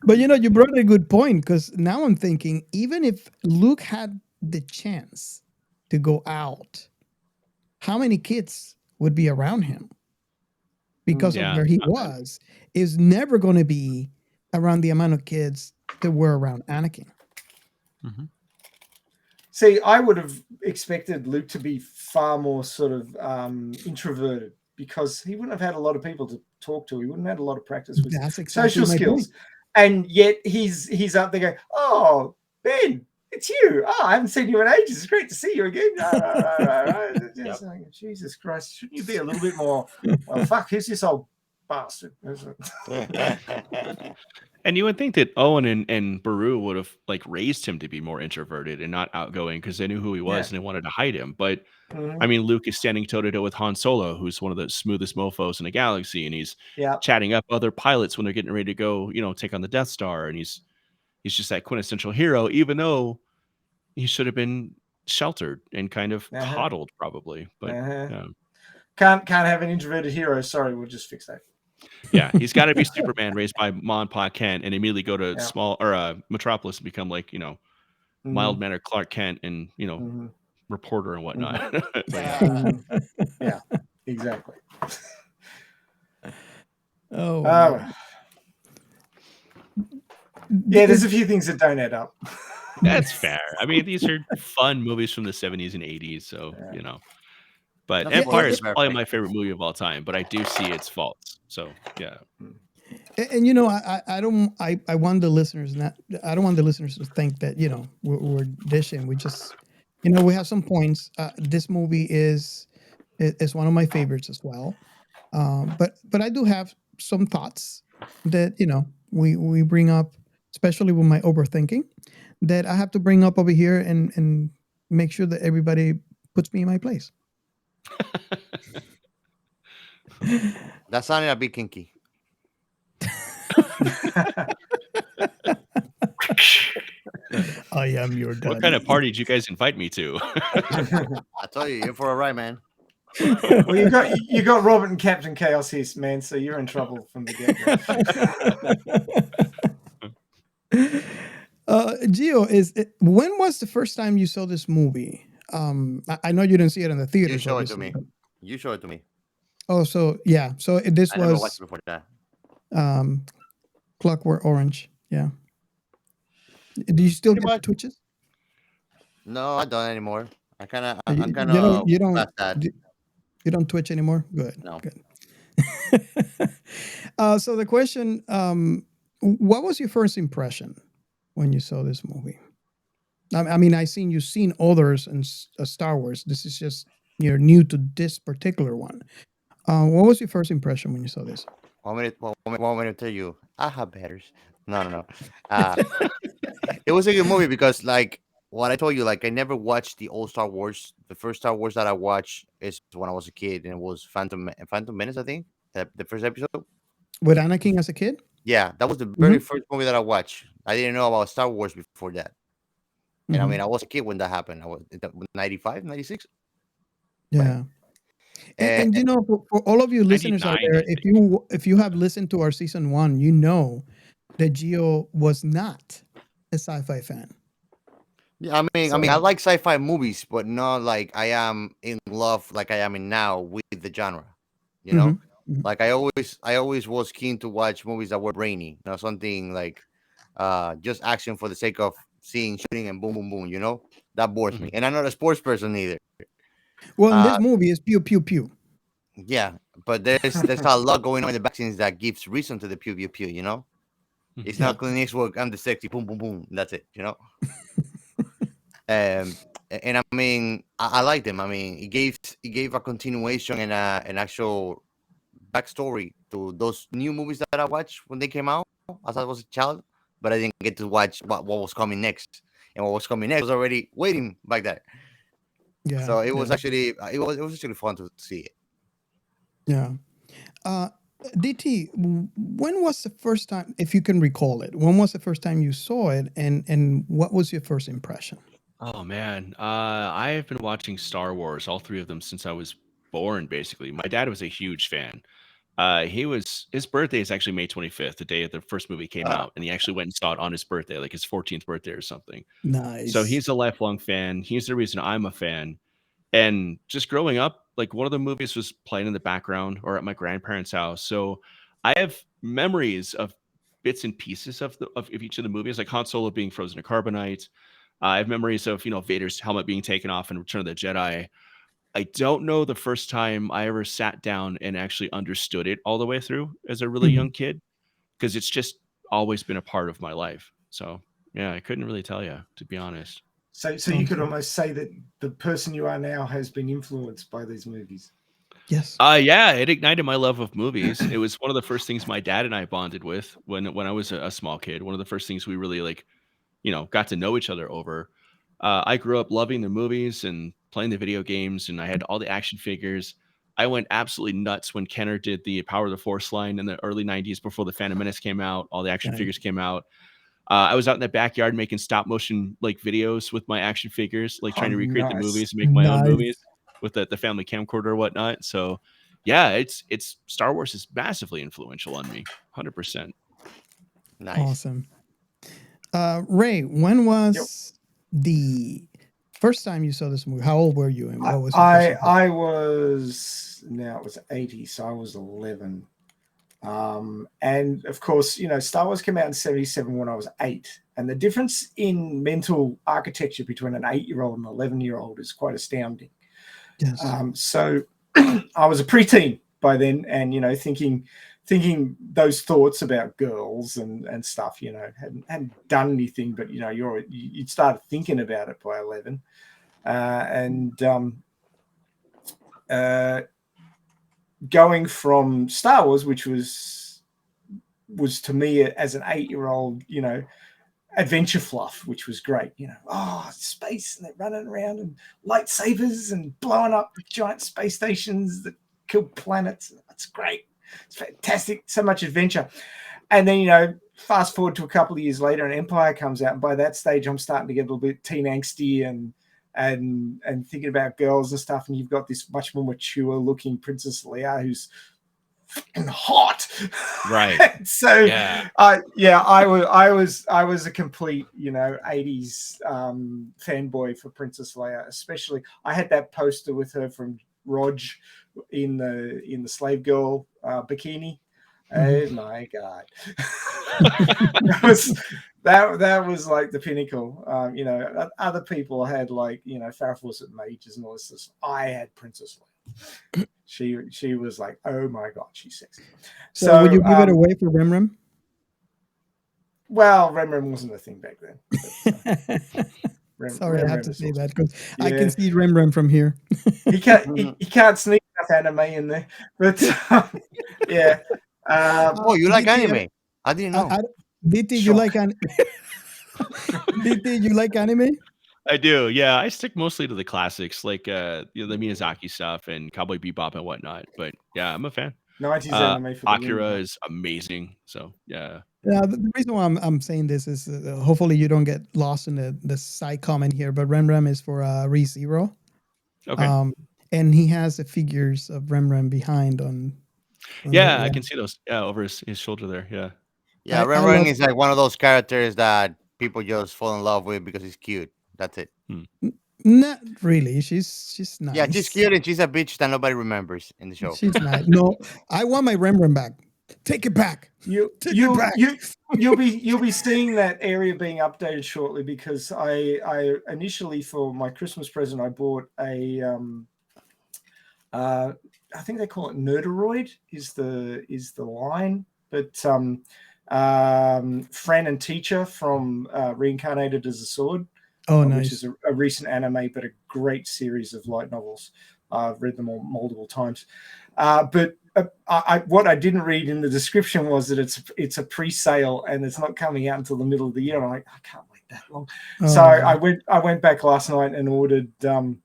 But you brought a good point, because now I'm thinking, even if Luke had the chance to go out, how many kids would be around him? Because of where he was, is never going to be around the amount of kids that were around Anakin. Mm-hmm. See, I would have expected Luke to be far more sort of introverted, because he wouldn't have had a lot of people to talk to. He wouldn't have had a lot of practice with social skills. Point. And yet he's up there going, "Oh, Ben, it's you. Oh, I haven't seen you in ages. It's great to see you again." Like, Jesus Christ, shouldn't you be a little bit more, well, fuck, who's this old bastard? And you would think that Owen and Baru would have like raised him to be more introverted and not outgoing because they knew who he was and they wanted to hide him. But I mean, Luke is standing toe to toe with Han Solo, who's one of the smoothest mofo's in the galaxy, and he's chatting up other pilots when they're getting ready to go, take on the Death Star, and he's just that quintessential hero, even though he should have been sheltered and kind of coddled, probably. But can't have an introverted hero. Sorry, we'll just fix that. Yeah, he's got to be Superman raised by Ma and Pa Kent and immediately go to small or Metropolis and become like mild mannered Clark Kent and reporter and whatnot. Yeah, exactly. Oh, yeah. There's a few things that don't add up. That's fair. I mean, these are fun movies from the 70s and 80s, so But Empire is probably my favorite movie of all time, but I do see its faults. So yeah. And I want the listeners I don't want the listeners to think that we're dishing. We just we have some points. This movie is one of my favorites as well. But I do have some thoughts that we bring up, especially with my overthinking, that I have to bring up over here and make sure that everybody puts me in my place. That sounded a bit kinky. I am your daddy. What kind of party did you guys invite me to? I tell you, you're for a ride, man. Well, you got Robert and Captain Chaos here, man. So you're in trouble from the get-go. Gio, when was the first time you saw this movie? I know you didn't see it in the theater. You show it to me. You show it to me. Oh, so yeah. So this I never was watched it before that. Clockwork Orange. Yeah. Do you still get the twitches? No, I don't anymore. I'm kind of you don't twitch anymore? Good. No. Good. So the question, what was your first impression when you saw this movie? I mean, you've seen others in Star Wars. This is just you're new to this particular one. What was your first impression when you saw this? Want me to tell you? I have betters. No. It was a good movie because, like what I told you, like I never watched the old Star Wars. The first Star Wars that I watched is when I was a kid, and it was Phantom Menace, I think, the first episode. With Anakin as a kid? Yeah, that was the very first movie that I watched. I didn't know about Star Wars before that. And I mean, I was a kid when that happened. I was 95, 96. Yeah. And for all of you listeners out there, if you have listened to our season 1, you know that Gio was not a sci-fi fan. Yeah, I mean, I like sci-fi movies, but not like I am in love like I am in now with the genre. You know, like I always was keen to watch movies that were brainy, something like just action for the sake of seeing shooting and boom, boom, boom. That bores me, and I'm not a sports person either. Well, in this movie, it's pew pew pew. Yeah, but there's a lot going on in the back scenes that gives reason to the pew pew pew. It's not Clint Eastwood, I'm the sexy boom boom boom. That's it. And I mean, I liked them. I mean, it gave a continuation and an actual backstory to those new movies that I watched when they came out as I was a child, but I didn't get to watch what was coming next, and what was coming next was already waiting back there. Yeah. So it was actually fun to see it. Yeah. DT, when was the first time, if you can recall it, when was the first time you saw it, and what was your first impression? Oh man, I have been watching Star Wars, all 3 of them, since I was born. Basically, my dad was a huge fan. His birthday is actually May 25th, the day the first movie came out, and he actually went and saw it on his birthday, like his 14th birthday or something. Nice. So he's a lifelong fan. He's the reason I'm a fan. And just growing up, like one of the movies was playing in the background or at my grandparents' house. So I have memories of bits and pieces of each of the movies, like Han Solo being frozen to carbonite. I have memories of Vader's helmet being taken off in Return of the Jedi. I don't know the first time I ever sat down and actually understood it all the way through as a really young kid, because it's just always been a part of my life. So yeah, I couldn't really tell you, to be honest. So you could almost say that the person you are now has been influenced by these movies. Yes. Yeah, it ignited my love of movies. It was one of the first things my dad and I bonded with when I was a small kid. One of the first things we really got to know each other over. I grew up loving the movies and playing the video games, and I had all the action figures. I went absolutely nuts when Kenner did the Power of the Force line in the early '90s before the Phantom Menace came out. All the action Nice. figures came out. I was out in the backyard making stop motion videos with my action figures, trying to recreate the nice. movies and make my own Nice. movies with the family camcorder or whatnot. So yeah, it's Star Wars is massively influential on me, 100%. Nice. Awesome. Ray, when was the first time you saw this movie? How old were you, and what was your first I was, now it was 80, so I was 11. And of course, Star Wars came out in 77 when I was 8. And the difference in mental architecture between an 8-year-old and an 11-year-old is quite astounding. Yes. So I was a preteen by then, and thinking those thoughts about girls and stuff. Hadn't done anything, but you'd started thinking about it by 11, going from Star Wars, which was to me as an 8-year-old, adventure fluff, which was great. Space, and they're running around and lightsabers and blowing up giant space stations that kill planets. That's great. It's fantastic. So much adventure. And then, fast forward to a couple of years later, and Empire comes out. And by that stage, I'm starting to get a little bit teen angsty and thinking about girls and stuff. And you've got this much more mature looking Princess Leia who's fucking hot. Right. So Yeah. I was a complete, 80s fanboy for Princess Leia, especially. I had that poster with her from Rog in the slave girl bikini. Oh my God. that was like the pinnacle. Other people had Farrah Fawcett mages and all this stuff. I had Princess Leia. She was like, oh my God, she's sexy. So would you give it away for Rem Rem? Well, Rem Rem wasn't a thing back then. Sorry, I have to say that because I can see Rem Rem from here. He can't sneak enough anime in there, but yeah. Oh, you like anime? I didn't know. DT, you like anime? DT, you like anime? I do. Yeah, I stick mostly to the classics, like the Miyazaki stuff and Cowboy Bebop and whatnot. But yeah, I'm a fan. 90s anime for Akira is amazing. So yeah. Yeah, the reason why I'm saying this is hopefully you don't get lost in the side comment here, but Rem Rem is for ReZero. Okay. And he has the figures of Rem Rem behind on I can see those. Yeah, over his shoulder there. Yeah. Yeah, Rem Rem is like one of those characters that people just fall in love with because he's cute. That's it. Not really. She's nice. Yeah, she's cute and she's a bitch that nobody remembers in the show. She's nice. No, I want my Rem Rem back. Take it back. You'll be seeing that area being updated shortly, because I initially, for my Christmas present, I bought a I think they call it Nerdoroid is the line, but Fran and Teacher from Reincarnated as a Sword. Oh, nice. Which is a recent anime, but a great series of light novels. I've read them all multiple times. But what I didn't read in the description was that it's a pre-sale and it's not coming out until the middle of the year. And I'm like, I can't wait that long. So I went back last night and ordered Yukino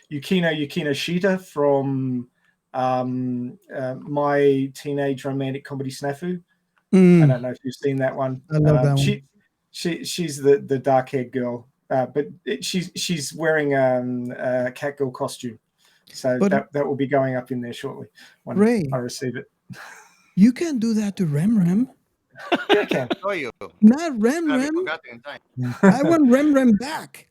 Shita from My Teenage Romantic Comedy Snafu. I don't know if you've seen that one. I love that one. She's the dark-haired girl, but she's wearing a Catgirl costume, so that will be going up in there shortly when I receive it. You can do that to Rem Rem. Yeah, I can. Show you. Not Rem Rem. I want Rem Rem back.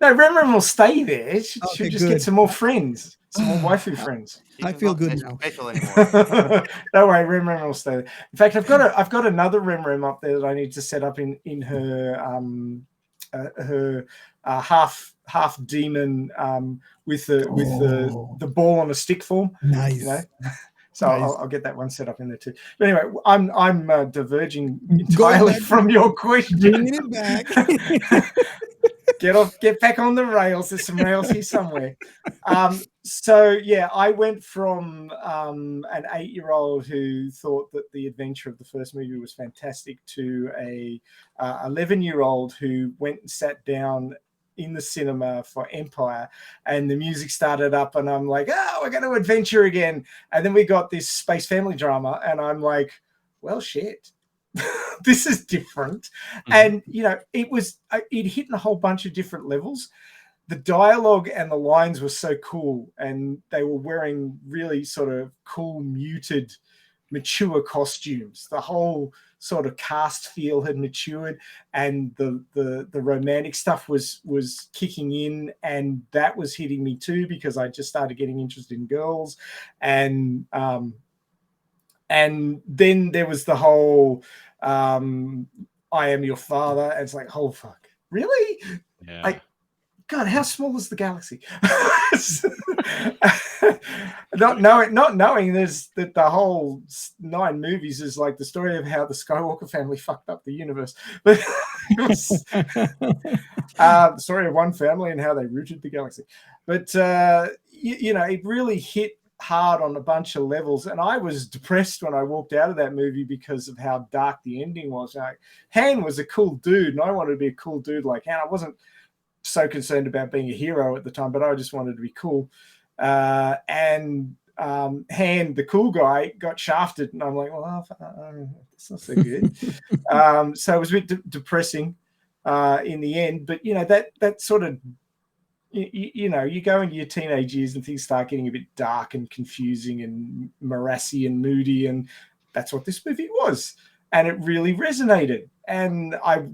No, Rem Rem will stay there. She'll just get some more friends. Some more waifu friends. I feel good now. Special anymore. Don't worry, Rem Rem will stay there. In fact, I've got another Rem Rem up there that I need to set up in her half demon with the ball on a stick form. Nice. So nice. I'll get that one set up in there too. But anyway, I'm diverging entirely from your question. Bringing it back. Get back on the rails. There's some rails here somewhere. So yeah, I went from an 8-year-old who thought that the adventure of the first movie was fantastic to a 11-year-old who went and sat down in the cinema for Empire, and the music started up, and I'm like, oh, we're going to adventure again. And then we got this space family drama, and I'm like, well, shit. This is different. And it hit in a whole bunch of different levels. The dialogue and the lines were so cool, and they were wearing really sort of cool, muted, mature costumes. The whole sort of cast feel had matured, and the romantic stuff was kicking in, and that was hitting me too, because I just started getting interested in girls. And then there was the whole I am your father. And it's like, oh, fuck. Really? Yeah. Like, God, how small is the galaxy? not knowing there's that the whole 9 movies is like the story of how the Skywalker family fucked up the universe. But it was the story of one family and how they rooted the galaxy. But, it really hit hard on a bunch of levels, and I was depressed when I walked out of that movie because of how dark the ending was. Like, Han was a cool dude, and I wanted to be a cool dude like Han. I wasn't so concerned about being a hero at the time, but I just wanted to be cool. Han, the cool guy, got shafted, and I'm like, well, that's not so good. So it was a bit depressing in the end. But that sort of, you go into your teenage years and things start getting a bit dark and confusing and morassy and moody, and that's what this movie was, and it really resonated. And I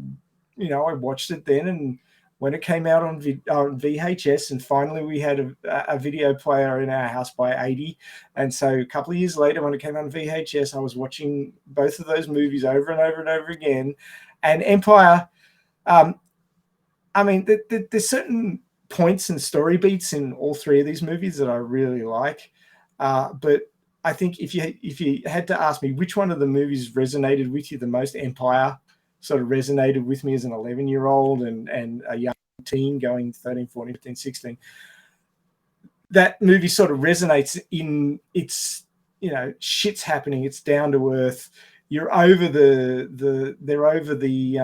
watched it then, and when it came out on VHS, and finally we had a video player in our house by 80, and so a couple of years later, when it came out on VHS, I was watching both of those movies over and over and over again. And Empire, there's certain points and story beats in all 3 of these movies that I really like, but I think if you had to ask me which one of the movies resonated with you the most, Empire sort of resonated with me as an 11-year-old and a young teen going 13, 14, 15, 16. That movie sort of resonates in its, shit's happening, it's down to earth. You're over they're over the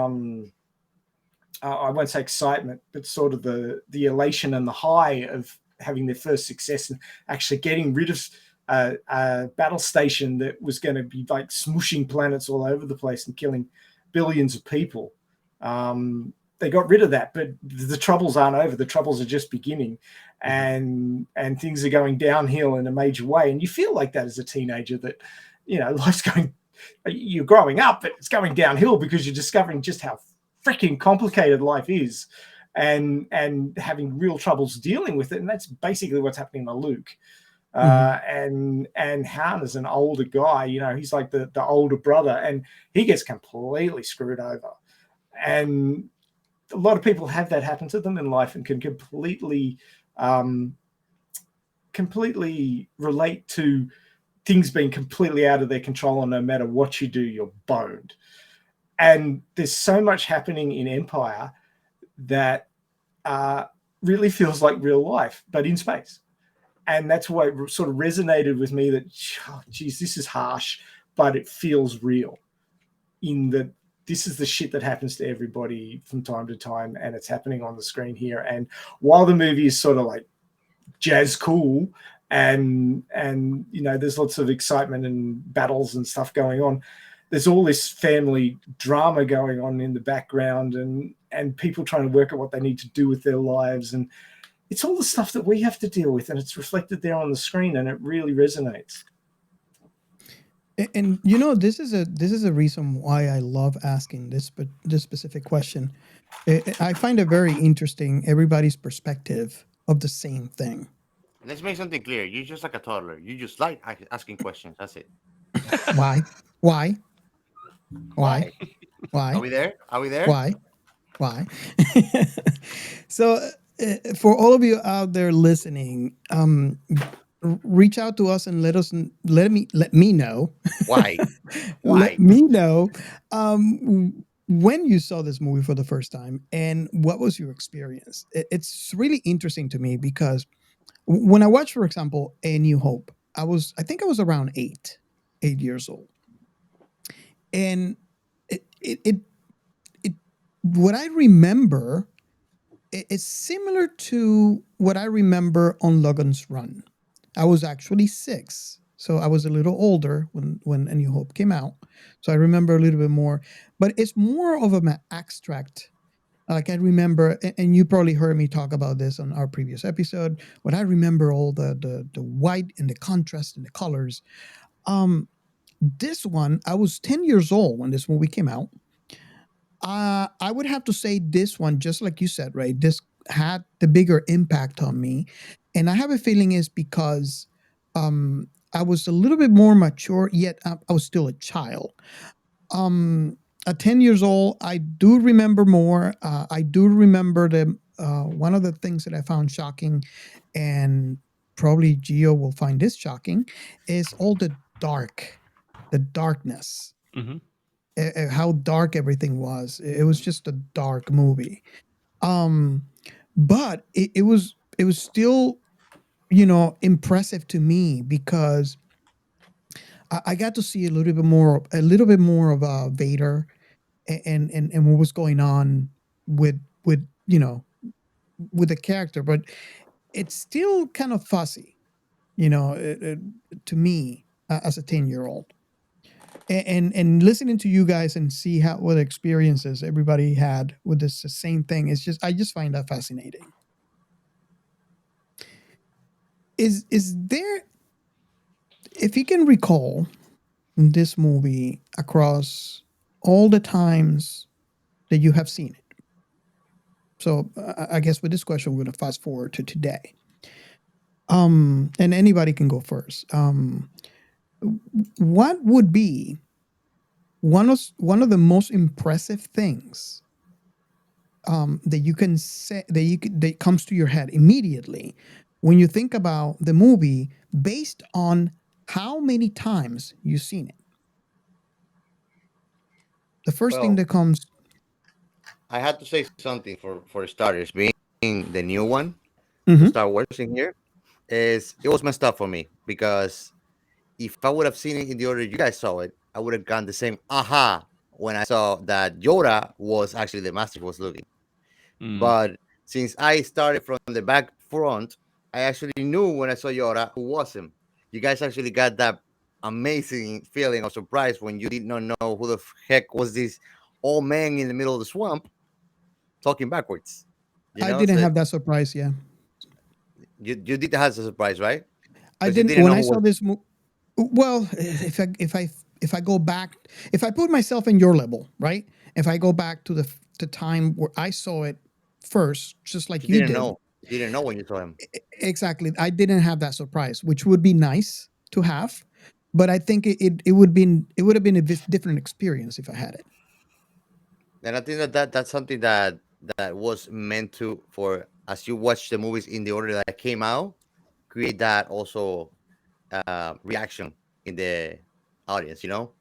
I won't say excitement, but sort of the elation and the high of having their first success and actually getting rid of a battle station that was going to be like smooshing planets all over the place and killing billions of people. They got rid of that, but the troubles aren't over. The troubles are just beginning, and things are going downhill in a major way. And you feel like that as a teenager, that you're growing up, but it's going downhill because you're discovering just how freaking complicated life is, and having real troubles dealing with it. And that's basically what's happening to Luke. And Han is an older guy, he's like the older brother, and he gets completely screwed over. And a lot of people have that happen to them in life and can completely relate to things being completely out of their control, and no matter what you do, you're boned. And there's so much happening in Empire that really feels like real life, but in space. And that's why it sort of resonated with me that, geez, this is harsh, but it feels real, in that this is the shit that happens to everybody from time to time, and it's happening on the screen here. And while the movie is sort of like jazz cool, and there's lots of excitement and battles and stuff going on, there's all this family drama going on in the background, and people trying to work out what they need to do with their lives. And it's all the stuff that we have to deal with, and it's reflected there on the screen, and it really resonates. And this is a reason why I love asking this specific question. I find it very interesting, everybody's perspective of the same thing. Let's make something clear. You're just like a toddler. You just like asking questions. That's it. Why? Why? Are we there? Why? So, for all of you out there listening, reach out to us and let me know why. let me know when you saw this movie for the first time, and what was your experience? It's really interesting to me because when I watched, for example, A New Hope, I think I was around 8 years old, and it what I remember is similar to what I remember on Logan's Run. I was actually 6, so I was a little older when A New Hope came out, so I remember a little bit more. But it's more of an abstract. Like I remember, and you probably heard me talk about this on our previous episode. When I remember all the white and the contrast and the colors. This one, I was 10 years old when this movie came out. I would have to say this one, just like you said, right? This had the bigger impact on me, and I have a feeling is because I was a little bit more mature, yet I was still a child. At 10 years old, I do remember more. I do remember the one of the things that I found shocking, and probably Gio will find this shocking, is all the darkness, Hmm. how dark everything was. It was just a dark movie. Um, but it was still, impressive to me because I got to see a little bit more of Vader, and what was going on with with the character, but it's still kind of fuzzy, to me, as a 10-year-old. And listening to you guys and see what experiences everybody had with this same thing, I just find that fascinating. Is there, if you can recall this movie across all the times that you have seen it? So I guess with this question, we're going to fast forward to today. And anybody can go first. What would be one of the most impressive things that you can say that comes to your head immediately when you think about the movie based on how many times you've seen it? The first thing Well, that comes. I had to say something for starters. Being the new one to Mhm. Star Wars in here is it was messed up for me because if I would have seen it in the order you guys saw it, I would have gone the same aha when I saw that Yoda was actually the master was looking. Mm. But since I started from the back front, I actually knew when I saw Yoda who was him. You guys actually got that amazing feeling of surprise when you did not know who the heck was this old man in the middle of the swamp talking backwards. You I know, didn't so have that surprise. Yeah, you did have a surprise, right? I Because you didn't didn't when know I who saw was. this movie. Well, if I go back, if I put myself in your level, right? If I go back to the time where I saw it first, just like You you didn't did. know. You didn't know when you saw him. Exactly. I didn't have that surprise, which would be nice to have, but I think it would have been a different experience if I had it. And I think that's something that was meant to for as you watch the movies in the order that came out, create that also reaction in the audience. You know,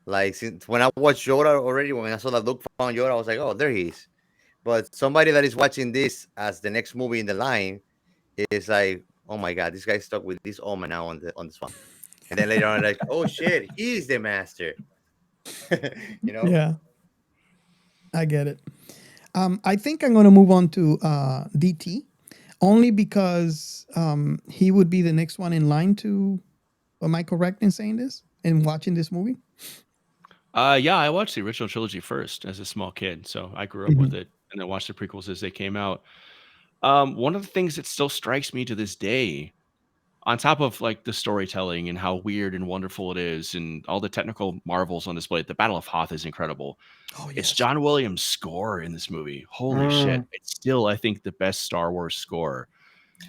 like since when I watched Yoda already, when I saw that look found Yoda, I was like, oh, there he is. But somebody that is watching this as the next movie in the line is like, oh my god, this guy's stuck with this omen now on the swamp. And then later on, like, oh shit, he's the master. you know. Yeah, I get it. I think I'm going to move on to DT, only because he would be the next one in line to. Am I correct in saying this and watching this movie? Yeah, I watched the original trilogy first as a small kid, so I grew up with Mhm. it, and then watched the prequels as they came out. One of the things that still strikes me to this day, on top of like the storytelling and how weird and wonderful it is, and all the technical marvels on display, the Battle of Hoth is incredible. Oh It's yes. John Williams' score in this movie. Holy shit! Mm. It's still, I think, the best Star Wars score.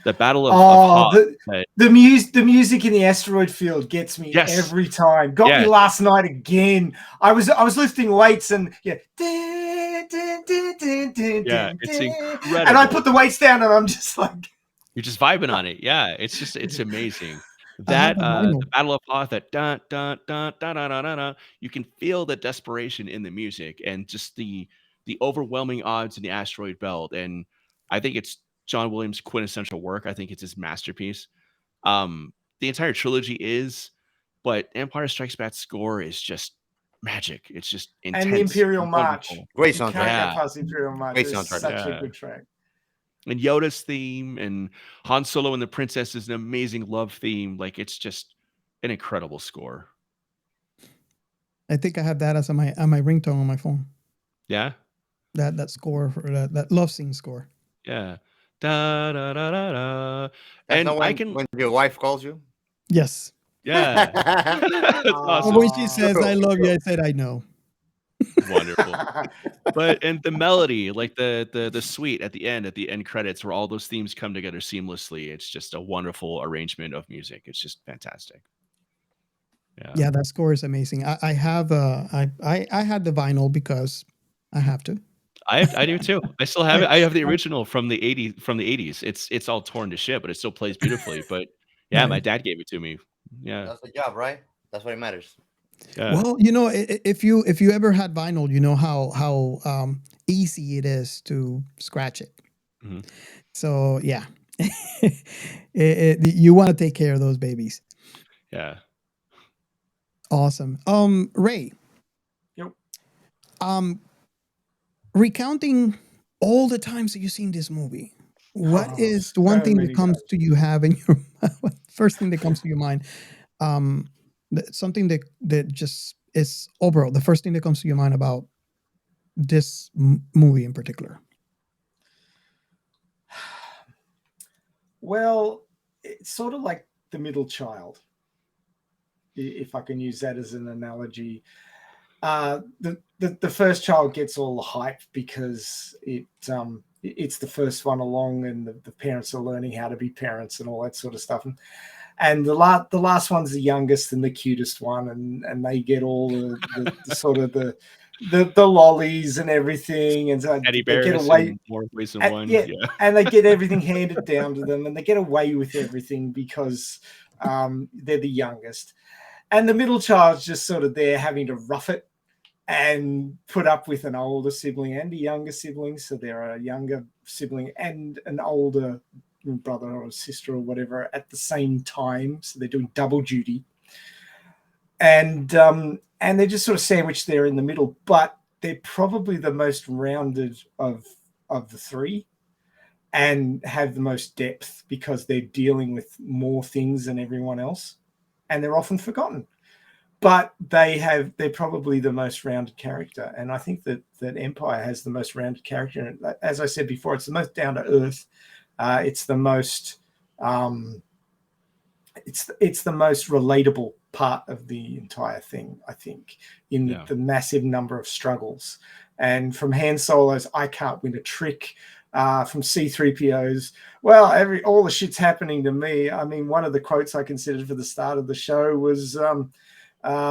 The Battle of Oh, Hoth. the music in the asteroid field gets me Yes, every time. Got me yeah, last night again. I was lifting weights and yeah, yeah. It's and I incredible. put the weights down and I'm just like, You're just vibing on it. Yeah, it's amazing. I have That the vinyl. the Battle of Hoth, that dun dun dun dun dun dun dun, dun, you can feel the desperation in the music and just the overwhelming odds in the asteroid belt. And I think it's John Williams' quintessential work. I think it's his masterpiece. The entire trilogy is, but Empire Strikes Back score is just magic. It's just And the intense, Imperial March. wonderful. Great You soundtrack. can't go Yeah, past the Imperial March. Great It's soundtrack. such a yeah. good track. And Yoda's theme and Han Solo and the Princess is an amazing love theme. Like it's just an incredible score. I think I have that as my ringtone on my phone. Yeah, That score for that love scene score. yeah. Da da da da da. That's And not I when can, your wife calls you. Yes. yeah, that's But awesome. when she says True, "I love you," true. I said "I know." Wonderful. But and the melody, like the suite at the end credits, where all those themes come together seamlessly. It's just a wonderful arrangement of music. It's just fantastic. Yeah. Yeah, that score is amazing. I have I had the vinyl because I have to. I do too. I still have I, it. I have the I original from the 80s. It's all torn to shit, but it still plays beautifully. But yeah, my nice. dad gave it to me. Yeah. That's the job, right? That's what it matters. Yeah. Well, if you ever had vinyl, you know how easy it is to scratch it. Mhm. So yeah, you want to take care of those babies. Yeah. Awesome. Ray. Yep. Recounting all the times that you've seen this movie, what Oh, is the one so thing that many comes times. to you have in your first thing that comes to your mind? Something that just is overall the first thing that comes to your mind about this movie in particular. Well, it's sort of like the middle child, if I can use that as an analogy. The first child gets all the hype because it's the first one along, and the parents are learning how to be parents and all that sort of stuff. And the last one's the youngest and the cutest one, and they get all the sort of the lollies and everything, and so Teddy they get bears away. in more ways than And, one. yeah, Yeah. and they get everything handed down to them, and they get away with everything because they're the youngest. And the middle child's just sort of there having to rough it and put up with an older sibling and a younger sibling. So they're a younger sibling and an older brother or sister or whatever at the same time. So they're doing double duty. And they're just sort of sandwiched there in the middle, but they're probably the most rounded of the three and have the most depth because they're dealing with more things than everyone else, and they're often forgotten. But they're probably the most rounded character, and I think that Empire has the most rounded character. As I said before, it's the most down to earth. It's the most it's the most relatable part of the entire thing, I think, in the massive number of struggles. And from Han Solo's "I can't win a trick," from C-3PO's, well, all the shit's happening to me. I mean, one of the quotes I considered for the start of the show was I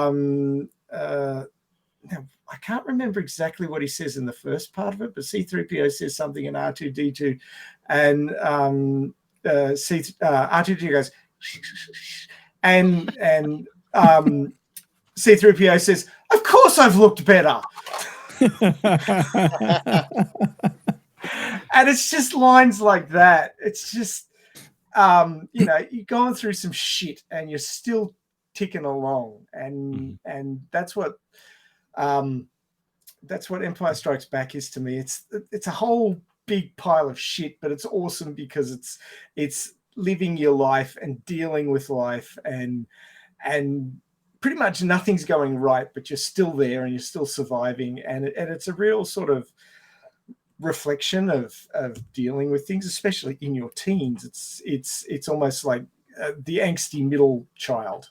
can't remember exactly what he says in the first part of it, but C-3PO says something in R2-D2, and R2-D2 goes, and C-3PO says, "Of course I've looked better." And it's just lines like that. It's just, you're going through some shit and you're still ticking along. And that's what Empire Strikes Back is to me. It's a whole big pile of shit, but it's awesome because it's living your life and dealing with life, and pretty much nothing's going right, but you're still there and you're still surviving. And it's a real sort of reflection of dealing with things, especially in your teens. It's almost like the angsty middle child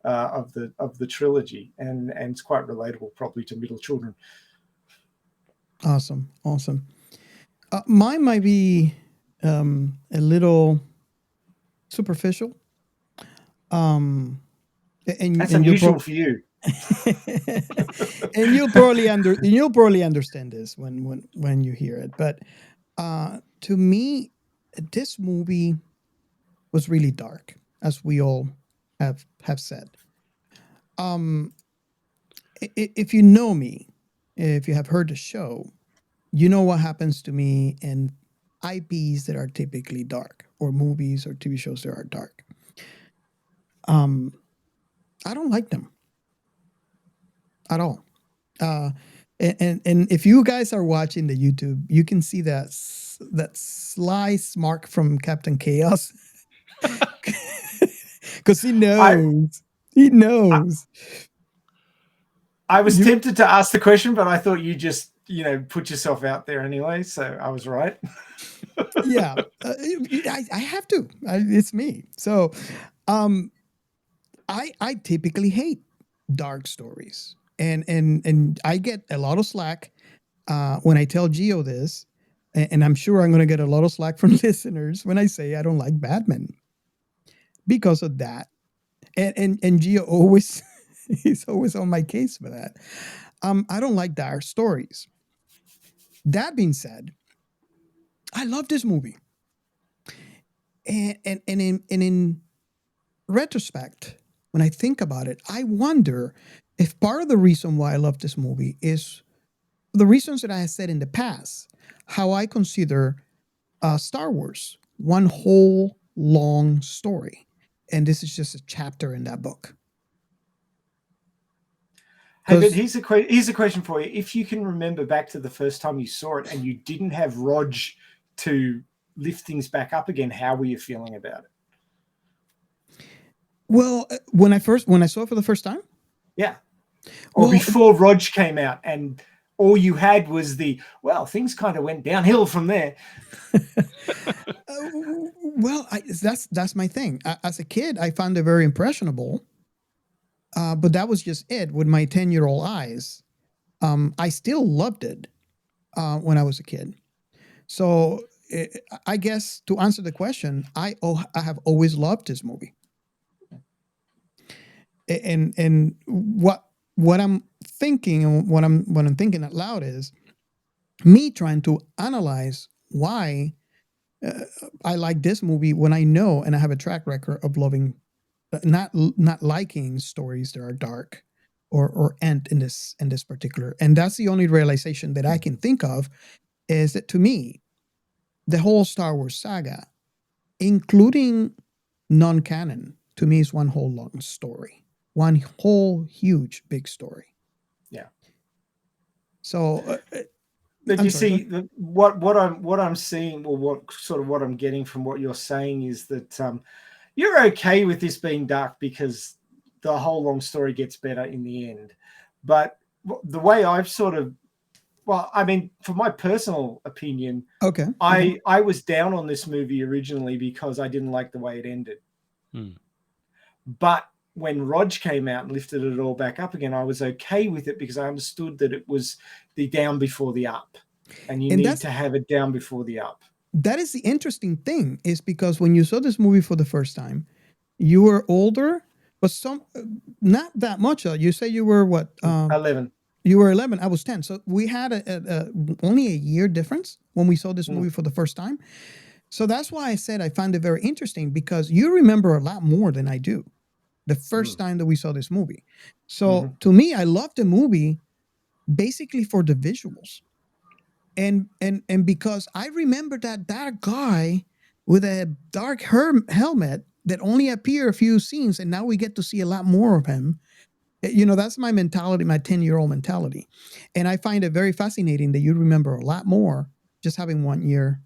of the trilogy, and it's quite relatable probably to middle children. Awesome. Mine might be a little superficial. And That's and unusual for you. And you'll probably understand this when you hear it. But to me, this movie was really dark, as we all have said. If you know me, if you have heard the show, you know what happens to me in IPs that are typically dark, or movies or TV shows that are dark. I don't like them at all. And if you guys are watching the YouTube, you can see that sly smirk from Captain Chaos, because he knows. He knows. I was tempted to ask the question, but I thought you just, put yourself out there anyway. So I was right. Yeah, I have to. It's me. So, I typically hate dark stories, and I get a lot of slack when I tell Gio this, and I'm sure I'm going to get a lot of slack from listeners when I say I don't like Batman because of that. And Gio always he's always on my case for that. I don't like dark stories. That being said, I love this movie, and in retrospect, when I think about it, I wonder if part of the reason why I love this movie is the reasons that I have said in the past, how I consider Star Wars one whole long story, and this is just a chapter in that book. Hey, but here's a question for you. If you can remember back to the first time you saw it and you didn't have Rog to lift things back up again, how were you feeling about it? Well, when I saw it for the first time? Yeah. Or before Rog came out and all you had was things kind of went downhill from there. That's my thing. As a kid, I found it very impressionable. But that was just it with my 10-year-old eyes. I still loved it when I was a kid. So I guess to answer the question, I have always loved this movie. And what I'm thinking and what I'm thinking out loud is me trying to analyze why I like this movie when I know and I have a track record of loving, not liking stories that are dark or end in this particular. And that's the only realization that I can think of, is that to me, the whole Star Wars saga, including non-canon, to me is one whole long story, one whole huge big story. Yeah. So, but you see, what I'm seeing, or what I'm getting from what you're saying is that you're okay with this being dark because the whole long story gets better in the end. But the way I've for my personal opinion, okay, I was down on this movie originally because I didn't like the way it ended. But when Rog came out and lifted it all back up again, I was okay with it because I understood that it was the down before the up, and you need to have it down before the up. That is the interesting thing, is because when you saw this movie for the first time, you were older, but not that much. You say you were what? 11. You were 11. I was 10. So we had only a year difference when we saw this movie for the first time. So that's why I said I found it very interesting, because you remember a lot more than I do the first time that we saw this movie. So to me, I loved the movie basically for the visuals. And because I remember that guy with a dark helmet that only appeared a few scenes, and now we get to see a lot more of him. That's my mentality, my 10-year-old mentality. And I find it very fascinating that you remember a lot more just having 1 year,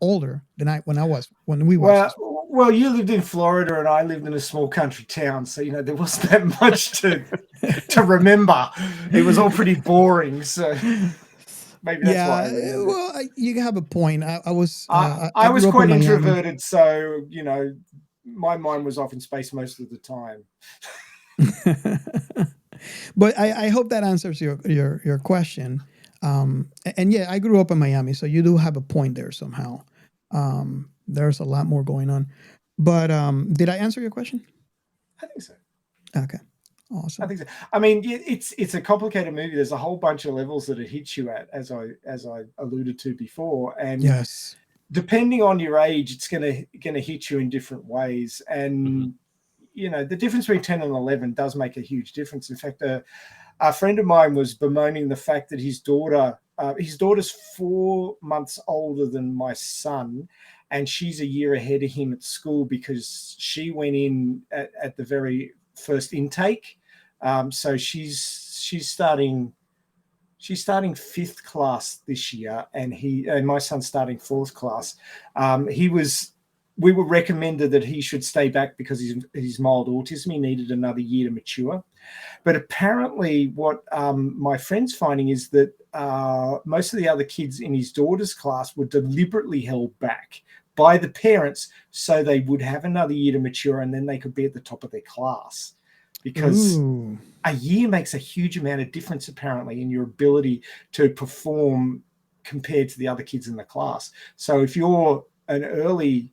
older than when we watched. Well, you lived in Florida and I lived in a small country town. So, there wasn't that much to remember. It was all pretty boring. So maybe that's why I remember. Well, you have a point. I was quite introverted. So, my mind was off in space most of the time. But I hope that answers your question. And yeah, I grew up in Miami, so you do have a point there somehow. There's a lot more going on. But did I answer your question? I think so. Okay. Awesome. I think so. I mean, it's a complicated movie. There's a whole bunch of levels that it hits you at, as I alluded to before. And yes, depending on your age, it's gonna hit you in different ways. And the difference between 10 and 11 does make a huge difference. In fact, a friend of mine was bemoaning the fact that his daughter's 4 months older than my son, and she's a year ahead of him at school because she went in at the very first intake. So she's starting 5th class this year, and my son's starting 4th class. We were recommended that he should stay back because he's mild autism. He needed another year to mature. But apparently what my friend's finding is that most of the other kids in his daughter's class were deliberately held back by the parents so they would have another year to mature, and then they could be at the top of their class. Because a year makes a huge amount of difference, apparently, in your ability to perform compared to the other kids in the class. So if you're an early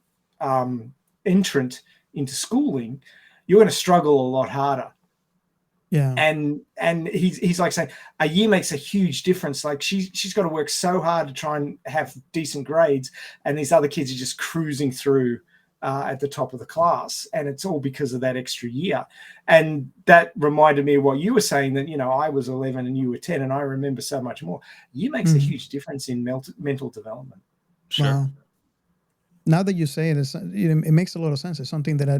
entrant into schooling, you're going to struggle a lot harder. Yeah. And he's like saying a year makes a huge difference. Like she's got to work so hard to try and have decent grades, and these other kids are just cruising through at the top of the class, and it's all because of that extra year. And that reminded me of what you were saying, that I was 11 and you were 10, and I remember so much more. Year makes a huge difference in mental development. Sure. Wow. Now that you say it, it makes a lot of sense. It's something that I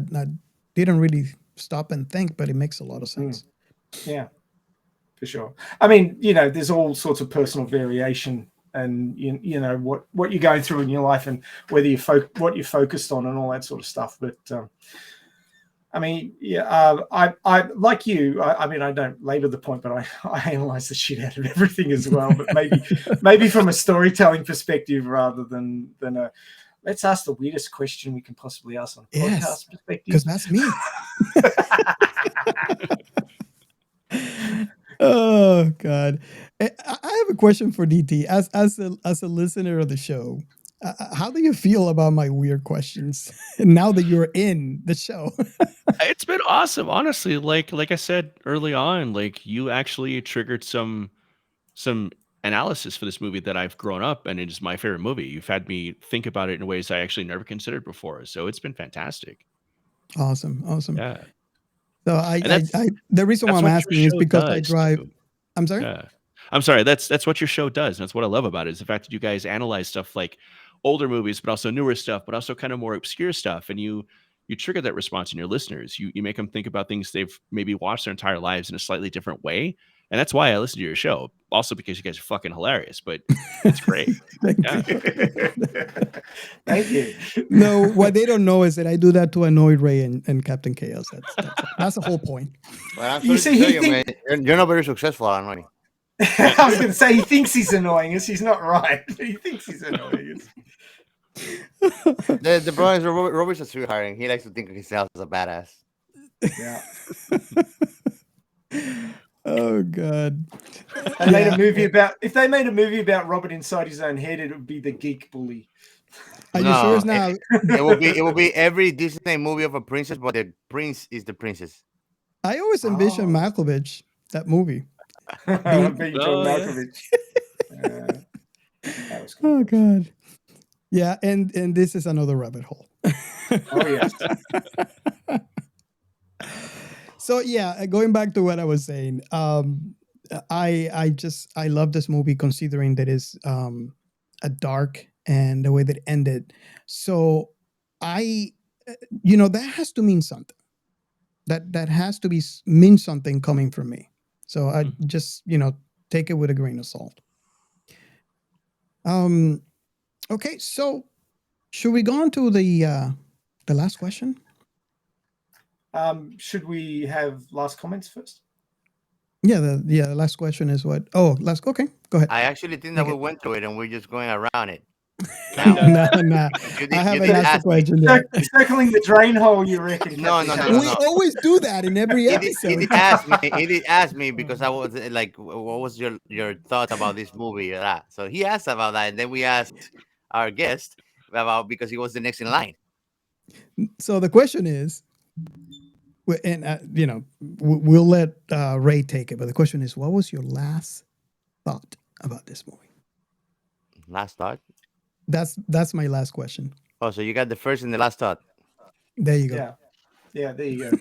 didn't really stop and think, but it makes a lot of sense. Yeah, for sure. I mean, there's all sorts of personal variation, and what you're going through in your life, and whether what you're focused on, and all that sort of stuff. But I mean, I like you. I mean, I don't labor the point, but I analyze the shit out of everything as well. But maybe from a storytelling perspective rather than a. Let's ask the weirdest question we can possibly ask on a podcast perspective. Because that's me. Oh God, I have a question for DT. As a listener of the show, how do you feel about my weird questions now that you're in the show? It's been awesome, honestly. Like I said early on, like you actually triggered some analysis for this movie that I've grown up, and it is my favorite movie. You've had me think about it in ways I actually never considered before, so it's been fantastic. Awesome. Yeah. So the reason why I'm asking is because I drive. Too. I'm sorry. Yeah. I'm sorry. That's what your show does. And that's what I love about it, is the fact that you guys analyze stuff like older movies, but also newer stuff, but also kind of more obscure stuff. And you trigger that response in your listeners. You make them think about things they've maybe watched their entire lives in a slightly different way. And that's why I listen to your show. Also because you guys are fucking hilarious, but it's great. Thank you. No, what they don't know is that I do that to annoy Ray and Captain Chaos. That's the whole point. Well, I'm sorry to tell you, man, you're not very successful at annoying. I was going to say he thinks he's annoying us. He's not right. He thinks he's annoying us. The problem is Robert's a sweetheart, and he likes to think of himself as a badass. Yeah. Oh God. If they made a movie about Robert inside his own head, it would be The Geek Bully. Are you sure it's not? It will be every Disney movie of a princess, but the prince is the princess. I always envisioned Malkovich, that movie. Being John Malkovich. That was cool. Oh God. Yeah, and this is another rabbit hole. Oh yes. So yeah, going back to what I was saying, I love this movie, considering that it's a dark and the way that it ended. So that has to mean something. That has to mean something coming from me. So I just take it with a grain of salt. Okay, so should we go on to the last question? Should we have last comments first? Yeah, the last question is what? Oh, okay, go ahead. I actually think that we went through it and we're just going around it. No. I haven't asked the question yet. Circling the drain hole, you reckon? No. We always do that in every episode. He did ask me because I was like, what was your thought about this movie? So he asked about that, and then we asked our guest about, because he was the next in line. So the question is, and we'll let Ray take it, but the question is, what was your last thought about this movie? Last thought? That's my last question. Oh, so you got the first and the last thought. There you go. Yeah. Yeah, there you go.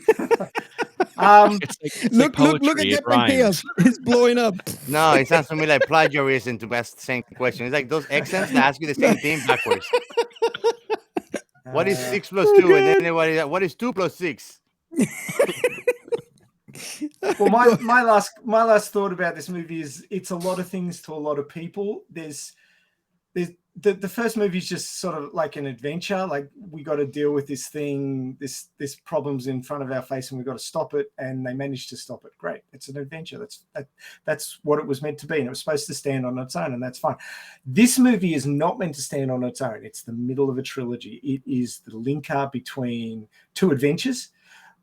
It's Look like at poetry. It Captain Chaos. rhymes. It's blowing up. No, it sounds to me like plagiarism to ask the same question. It's like those accents that ask you the same thing backwards. What is 6 plus 2? And then what is 2 plus 6? Well, my last thought about this movie is it's a lot of things to a lot of people. There's the first movie is just sort of like an adventure. Like, we got to deal with this thing, this problem's in front of our face, and we've got to stop it. And they managed to stop it. Great, it's an adventure. That's what it was meant to be, and it was supposed to stand on its own, and that's fine. This movie is not meant to stand on its own. It's the middle of a trilogy. It is the linker between two adventures.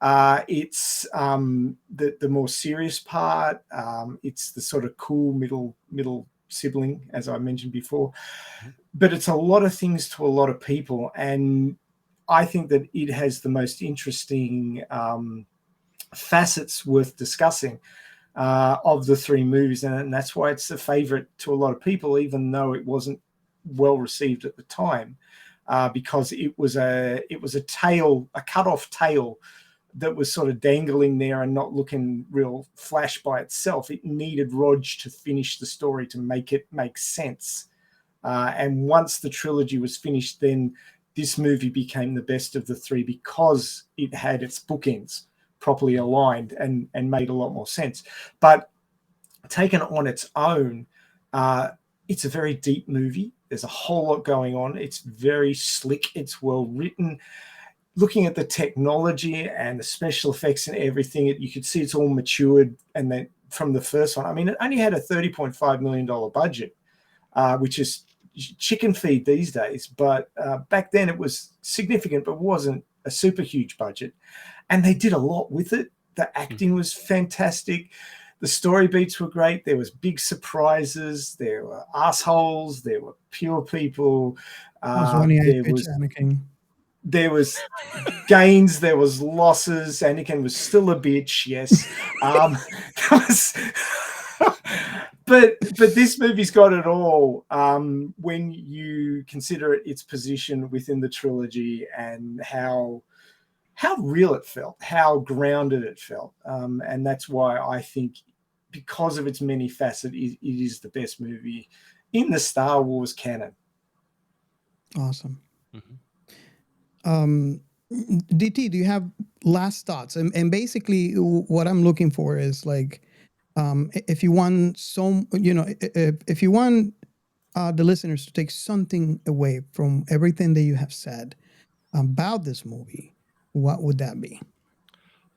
It's the more serious part. It's the sort of cool middle sibling, as I mentioned before, but it's a lot of things to a lot of people, and I think that it has the most interesting facets worth discussing of the three movies, and that's why it's a favorite to a lot of people, even though it wasn't well received at the time, because it was a cut-off tail that was sort of dangling there and not looking real flash by itself. It needed Rog to finish the story to make it make sense. And once the trilogy was finished, then this movie became the best of the three because it had its bookends properly aligned and made a lot more sense. But taken on its own, it's a very deep movie. There's a whole lot going on. It's very slick. It's well written. Looking at the technology and the special effects and everything, you could see it's all matured. And then from the first one, I mean, it only had a $30.5 million budget, which is chicken feed these days. But back then it was significant, but wasn't a super huge budget. And they did a lot with it. The acting was fantastic. The story beats were great. There was big surprises. There were assholes. There were pure people. There was gains, there was losses. Anakin was still a bitch, yes. But this movie's got it all when you consider its position within the trilogy and how real it felt, how grounded it felt. And that's why I think, because of its many facets, it is the best movie in the Star Wars canon. Awesome. DT, do you have last thoughts? And basically what I'm looking for is like, if you want if you want the listeners to take something away from everything that you have said about this movie, what would that be?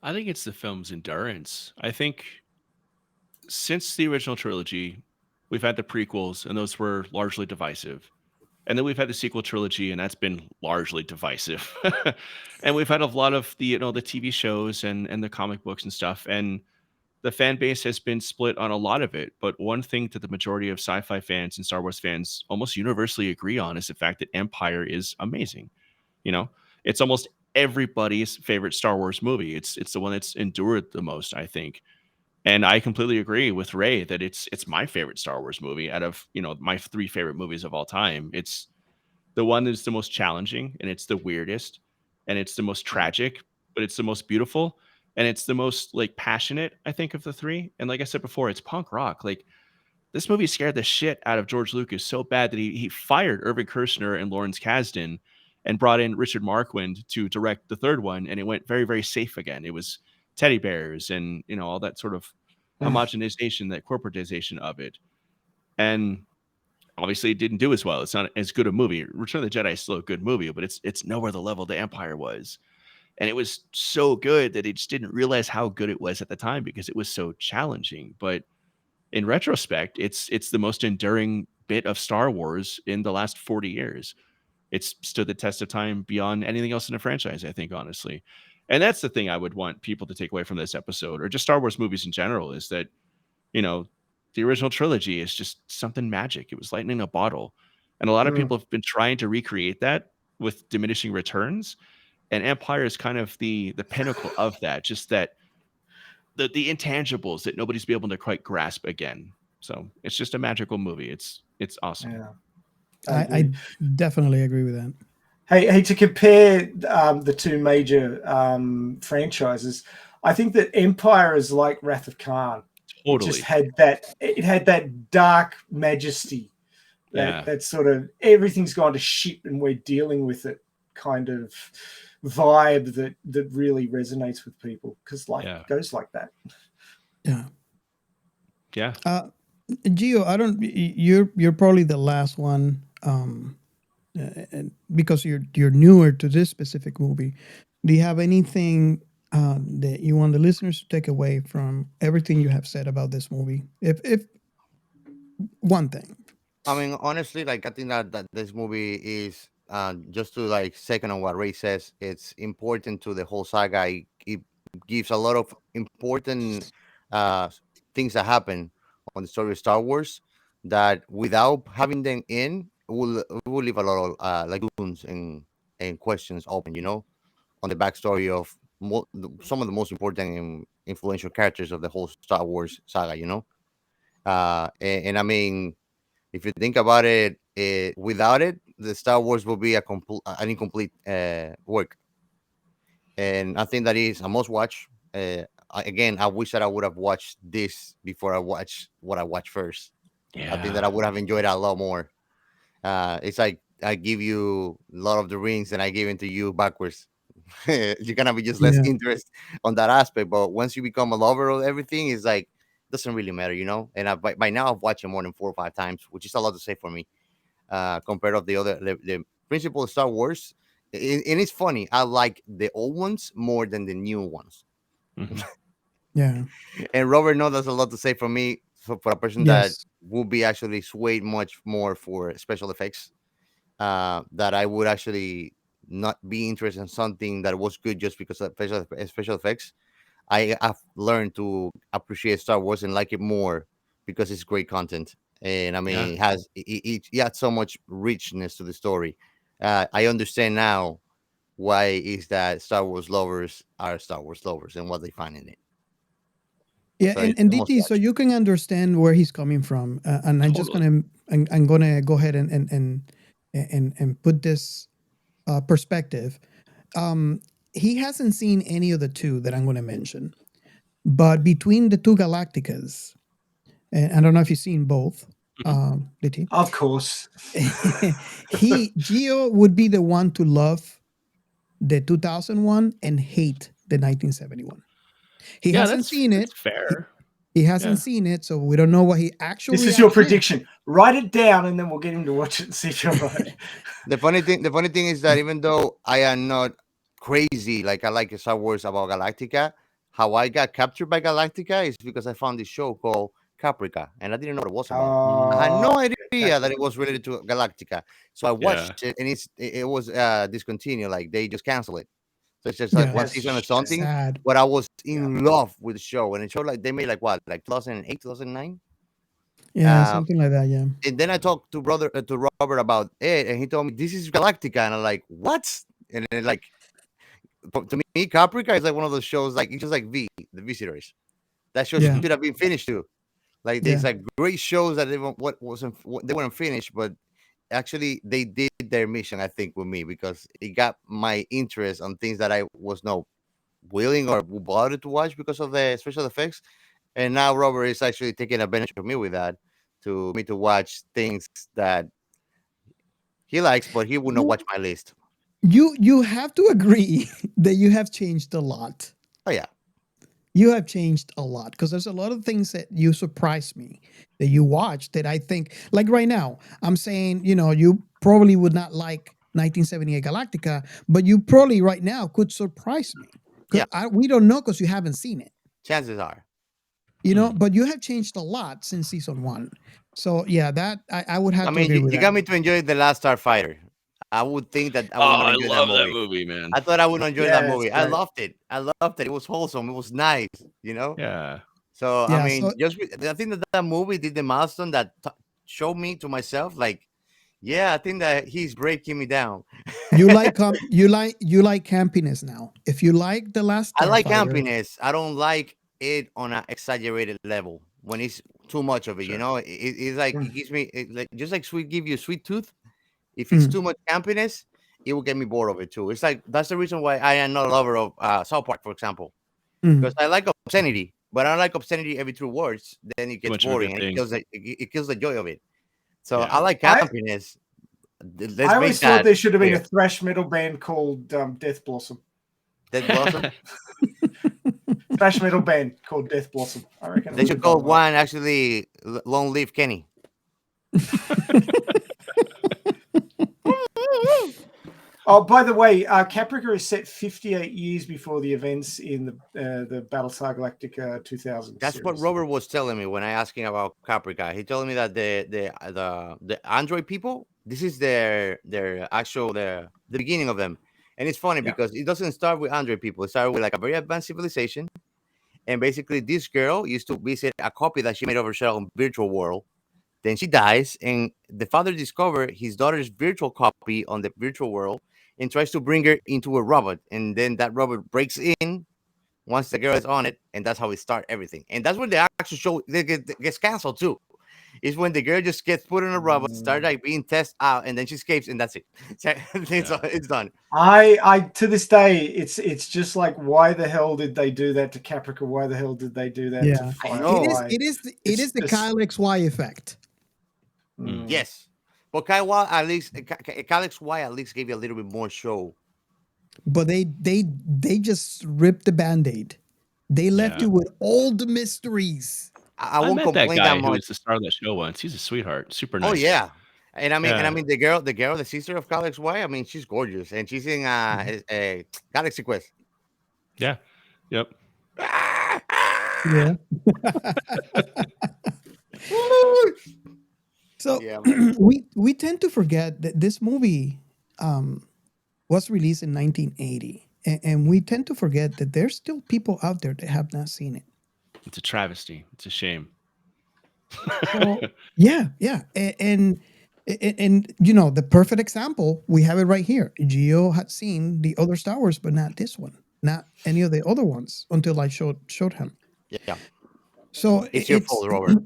I think it's the film's endurance. I think since the original trilogy, we've had the prequels, and those were largely divisive. And then we've had the sequel trilogy, and that's been largely divisive. And we've had a lot of the the TV shows and the comic books and stuff. And the fan base has been split on a lot of it. But one thing that the majority of sci-fi fans and Star Wars fans almost universally agree on is the fact that Empire is amazing. It's almost everybody's favorite Star Wars movie. It's the one that's endured the most, I think. And I completely agree with Ray that it's my favorite Star Wars movie out of, my three favorite movies of all time. It's the one that's the most challenging, and it's the weirdest, and it's the most tragic, but it's the most beautiful, and it's the most like passionate, I think, of the three. And like I said before, it's punk rock. Like, this movie scared the shit out of George Lucas so bad that he fired Irving Kershner and Lawrence Kasdan and brought in Richard Marquand to direct the third one, and it went very, very safe again. It was teddy bears and all that sort of homogenization, that corporatization of it. And obviously it didn't do as well. It's not as good a movie. Return of the Jedi is still a good movie, but it's nowhere the level the Empire was. And it was so good that it just didn't realize how good it was at the time because it was so challenging. But in retrospect, it's the most enduring bit of Star Wars in the last 40 years. It's stood the test of time beyond anything else in the franchise, I think, honestly. And that's the thing I would want people to take away from this episode, or just Star Wars movies in general, is that, the original trilogy is just something magic. It was lightning in a bottle. And a lot of people have been trying to recreate that with diminishing returns. And Empire is kind of the pinnacle of that, just that the intangibles that nobody's been able to quite grasp again. So it's just a magical movie. It's awesome. Yeah. I definitely agree with that. Hey, to compare the two major franchises, I think that Empire is like Wrath of Khan. It just Totally. had that dark majesty, Yeah. that sort of everything's gone to shit and we're dealing with it kind of vibe that really resonates with people because Yeah. it goes like that. Yeah. Yeah. Gio, I don't. You're probably the last one, and because you're newer to this specific movie. Do you have anything that you want the listeners to take away from everything you have said about this movie? If one thing. I mean, honestly, like I think that this movie is just to like second on what Ray says. It's important to the whole saga. It gives a lot of important uh, things that happen on the story of Star Wars that without having them in will leave a lot of lagoons and questions open. On the backstory of some of the most important and influential characters of the whole Star Wars saga. And I mean, if you think about it, without it, the Star Wars will be an incomplete work. And I think that is a must watch. Again, I wish that I would have watched this before I watched what I watched first. I think that I Yeah. would have enjoyed it a lot more. It's like I give you Lord of the Rings and I give it to you backwards. You're gonna be just less Yeah. interest on that aspect. But once you become a lover of everything, it's like doesn't really matter. And by now I've watched it more than 4 or 5 times, which is a lot to say for me. Compared of the principal Star Wars. And it's funny, I like the old ones more than the new ones. Mhm. Yeah. And Robert knows that's a lot to say for me, for a person that Yes. would be actually swayed much more for special effects. That I would actually not be interested in something that was good just because of special effects. I've learned to appreciate Star Wars and like it more because it's great content. And I Yeah. mean, it adds so much richness to the story. I understand now why is that Star Wars lovers are Star Wars lovers and what they find in it. Yeah, So and it's a must DT, so watch. you can understand where he's coming from, and Totally. I'm gonna go ahead and put this perspective. Um, he hasn't seen any of the two that I'm going to mention, but between the two Galacticas, and I don't know if you've seen both, Mhm. DT. Of course. Geo would be the one to love the 2001 and hate the 1971. He Yeah, hasn't that's seen it. that's fair. He hasn't Yeah. seen it, so we don't know what he This actual is your reaction is. prediction. Write it down, and then we'll get him to watch it and see if you're right. The funny thing is that even though I am not crazy like I like Star Wars about Galactica, how I got captured by Galactica is because I found this show called Caprica, and I didn't know what it was about. I had Mm. no Oh, idea gotcha. that it was related to Galactica, so I Yeah. watched it, and it was discontinued. Like they just canceled it. So it's just like Yeah, one That's a season or shame. something. sad. But I was Yeah. in love with the show, and it showed like they made like what, like 2008, 2009. Yeah, something like that. Yeah. And then I talked to Robert about it, and he told me this is Galactica, and I'm like, what? And then like to me, Caprica is like one of those shows like it's just like the V series. That show Yeah. should have been finished too. Like there's Yeah. like great shows that they weren't finished, but actually they did their mission. I think with me because it got my interest on things that I was not willing or bothered to watch because of the special effects. And now Robert is actually taking advantage of me with that to me to watch things that he likes, but he would not watch my list. You have to agree that you have changed a lot. Oh yeah, You have changed a lot because there's a lot of things that you surprised me that you watched that I think, like right now, I'm saying, you probably would not like 1978 Galactica, but you probably right now could surprise me. yeah. We don't know because you haven't seen it, Chances are. Mm. but you have changed a lot since season one. So yeah, that I would I have to mean, agree with you that. got me to enjoy the Last Starfighter. I would think that I Oh, would not I enjoy that love that movie. movie, man. I thought I would enjoy that Yeah, it's movie. I great. loved it. I loved it. It was wholesome. It was nice. You know. Yeah. So I Yeah. mean, So I think that movie did the milestone that showed me to myself, like, yeah, I think that he's breaking me down. you like campiness now. If you like the last I like Starfighter, campiness. I don't like it on an exaggerated level when it's too much of it. Sure. It's like Mm. it gives me like just like sweet give you a sweet tooth. If it's mm, too much campiness, it will get me bored of it too. It's like that's the reason why I am not a lover of South Park, for example, Mhm. because I like obscenity, but I don't like obscenity every 2 words. Then it Too gets much of a boring good and it thing. kills it kills the joy of it. So Yeah. I like I campiness. Let's I make always thought that there should have been a clear. thrash metal band called Death Blossom. Dead Blossom. Thrash metal band called Death Blossom. I reckon it They would should have call done well. one actually Long Live Kenny. Oh, by the way, Caprica is set 58 years before the events in the Battlestar Galactica 2000 That's series. what Robert was telling me when I asked him about Caprica. He told me that the Android people, this is their actual the beginning of them. And it's funny Yeah. because it doesn't start with Android people. It started with like a very advanced civilization. And basically this girl used to visit a copy that she made of herself in virtual world. Then she dies, and the father discovers his daughter's virtual copy on the virtual world and tries to bring her into a robot. And then that robot breaks in once the girl is on it, and that's how it starts everything. And that's when the actual show gets canceled too. Is when the girl just gets put in a robot, start like being tested out, and then she escapes, and that's it. It's done. I to this day, it's just like, why the hell did they do that to Caprica? Why the hell did they do that to Yeah. know. Firefly? It is the Kyle XY effect. Yes, but Kyle Y at least Kyle XY at least gave you a little bit more show. But they just ripped the band-aid. They left Yeah. you with all the mysteries. I I won't met that complain guy that who was much. the star of that show once. He's a sweetheart. Super nice. Oh yeah. And I mean, Yeah. the girl, the sister of Kyle XY, I mean, she's gorgeous, and she's in a Galaxy Quest. Yeah. Yep. Yeah. So Yeah, man. we tend to forget that this movie was released in 1980, and we tend to forget that there's still people out there that have not seen it. It's a travesty. It's a shame. So yeah, and you know, the perfect example, we have it right here. Gio had seen the other Star Wars, but not this one, not any of the other ones until I showed him. Yeah. So It's your fault, Robert.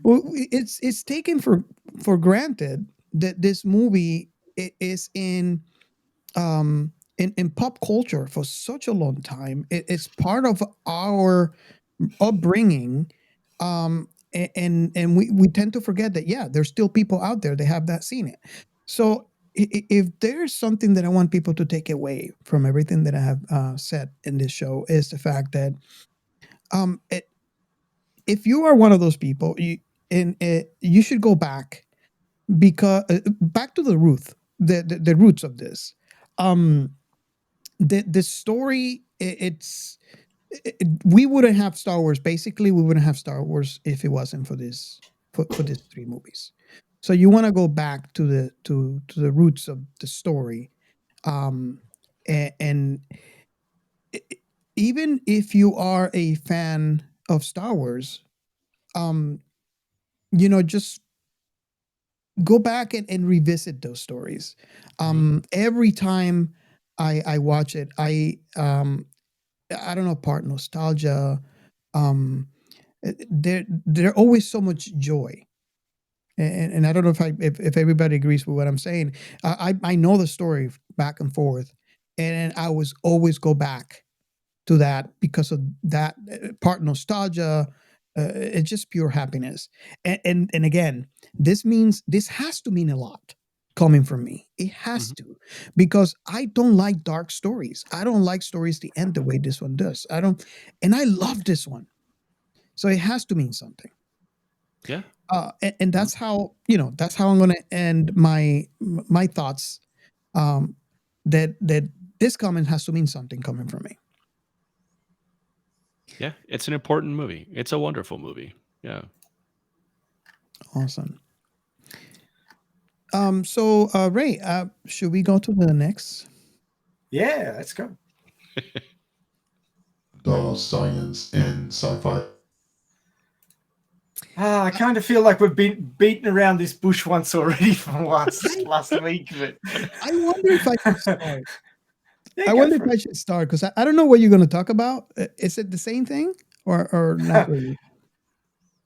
well, it's taken for granted that this movie is in pop culture for such a long time. It's part of our upbringing, and we tend to forget that, yeah, there's still people out there that have not seen it. So if there's something that I want people to take away from everything that I have said in this show, is the fact that if you are one of those people, you should go back, because back to the the roots of this. The story, we wouldn't have Star Wars. Basically, we wouldn't have Star Wars if it wasn't for this for these three movies. So you want to go back to the roots of the story, and even if you are a fan of Star Wars, you know, just go back and revisit those stories. Every time I watch it, I don't know, part nostalgia. There always so much joy, and I don't know if everybody agrees with what I'm saying. I know the story back and forth, and I was always go back to that because of that part nostalgia. It's just pure happiness, and again, this has to mean a lot coming from me. It has to, because I don't like dark stories. I don't like stories that end the way this one does. I don't, and I love this one, so it has to mean something. Yeah. And that's how, you know, that's how I'm going to end my thoughts. That this comment has to mean something coming from me. Yeah. It's an important movie. It's a wonderful movie. Yeah. Awesome. So Ray, should we go to the next? Yeah, let's go. The science in sci-fi. I kind of feel like we've been beaten around this bush once already from last week. But I wonder if I should start. Yeah, I go wonder for if I it. should start, because I don't know what you're going to talk about. Is it the same thing or not really?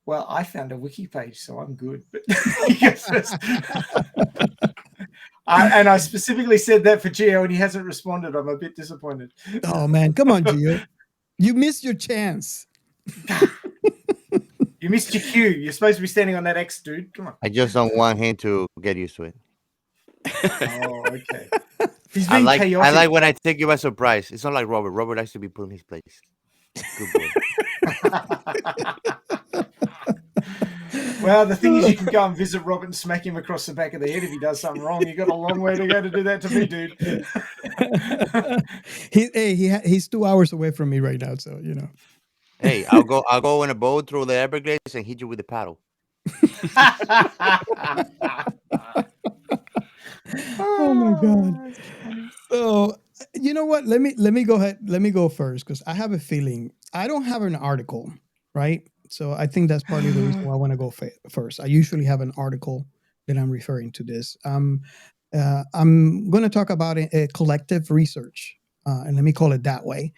Well, I found a wiki page, so I'm good. But you go first. And I specifically said that for Gio, and he hasn't responded. I'm a bit disappointed. Oh man, come on, Gio. You missed your chance. You missed your cue. You're supposed to be standing on that X, dude. Come on. I just don't want him to get used to it. Oh, okay. He's I being like chaotic. when I take you by surprise. It's not like Robert. Robert likes to be put in his place. Good boy. Well, the thing is, you can go and visit Robert and smack him across the back of the head if he does something wrong. You got a long way to go to do that to me, dude. He's 2 hours away from me right now, so you know. Hey, I'll go in a boat through the Everglades and hit you with a paddle. Oh my god. So you know what? Let me go ahead. Let me go first because I have a feeling I don't have an article, right? So I think that's partly the reason why I want to go first. I usually have an article that I'm referring to this. I'm going to talk about a collective research, and let me call it that way,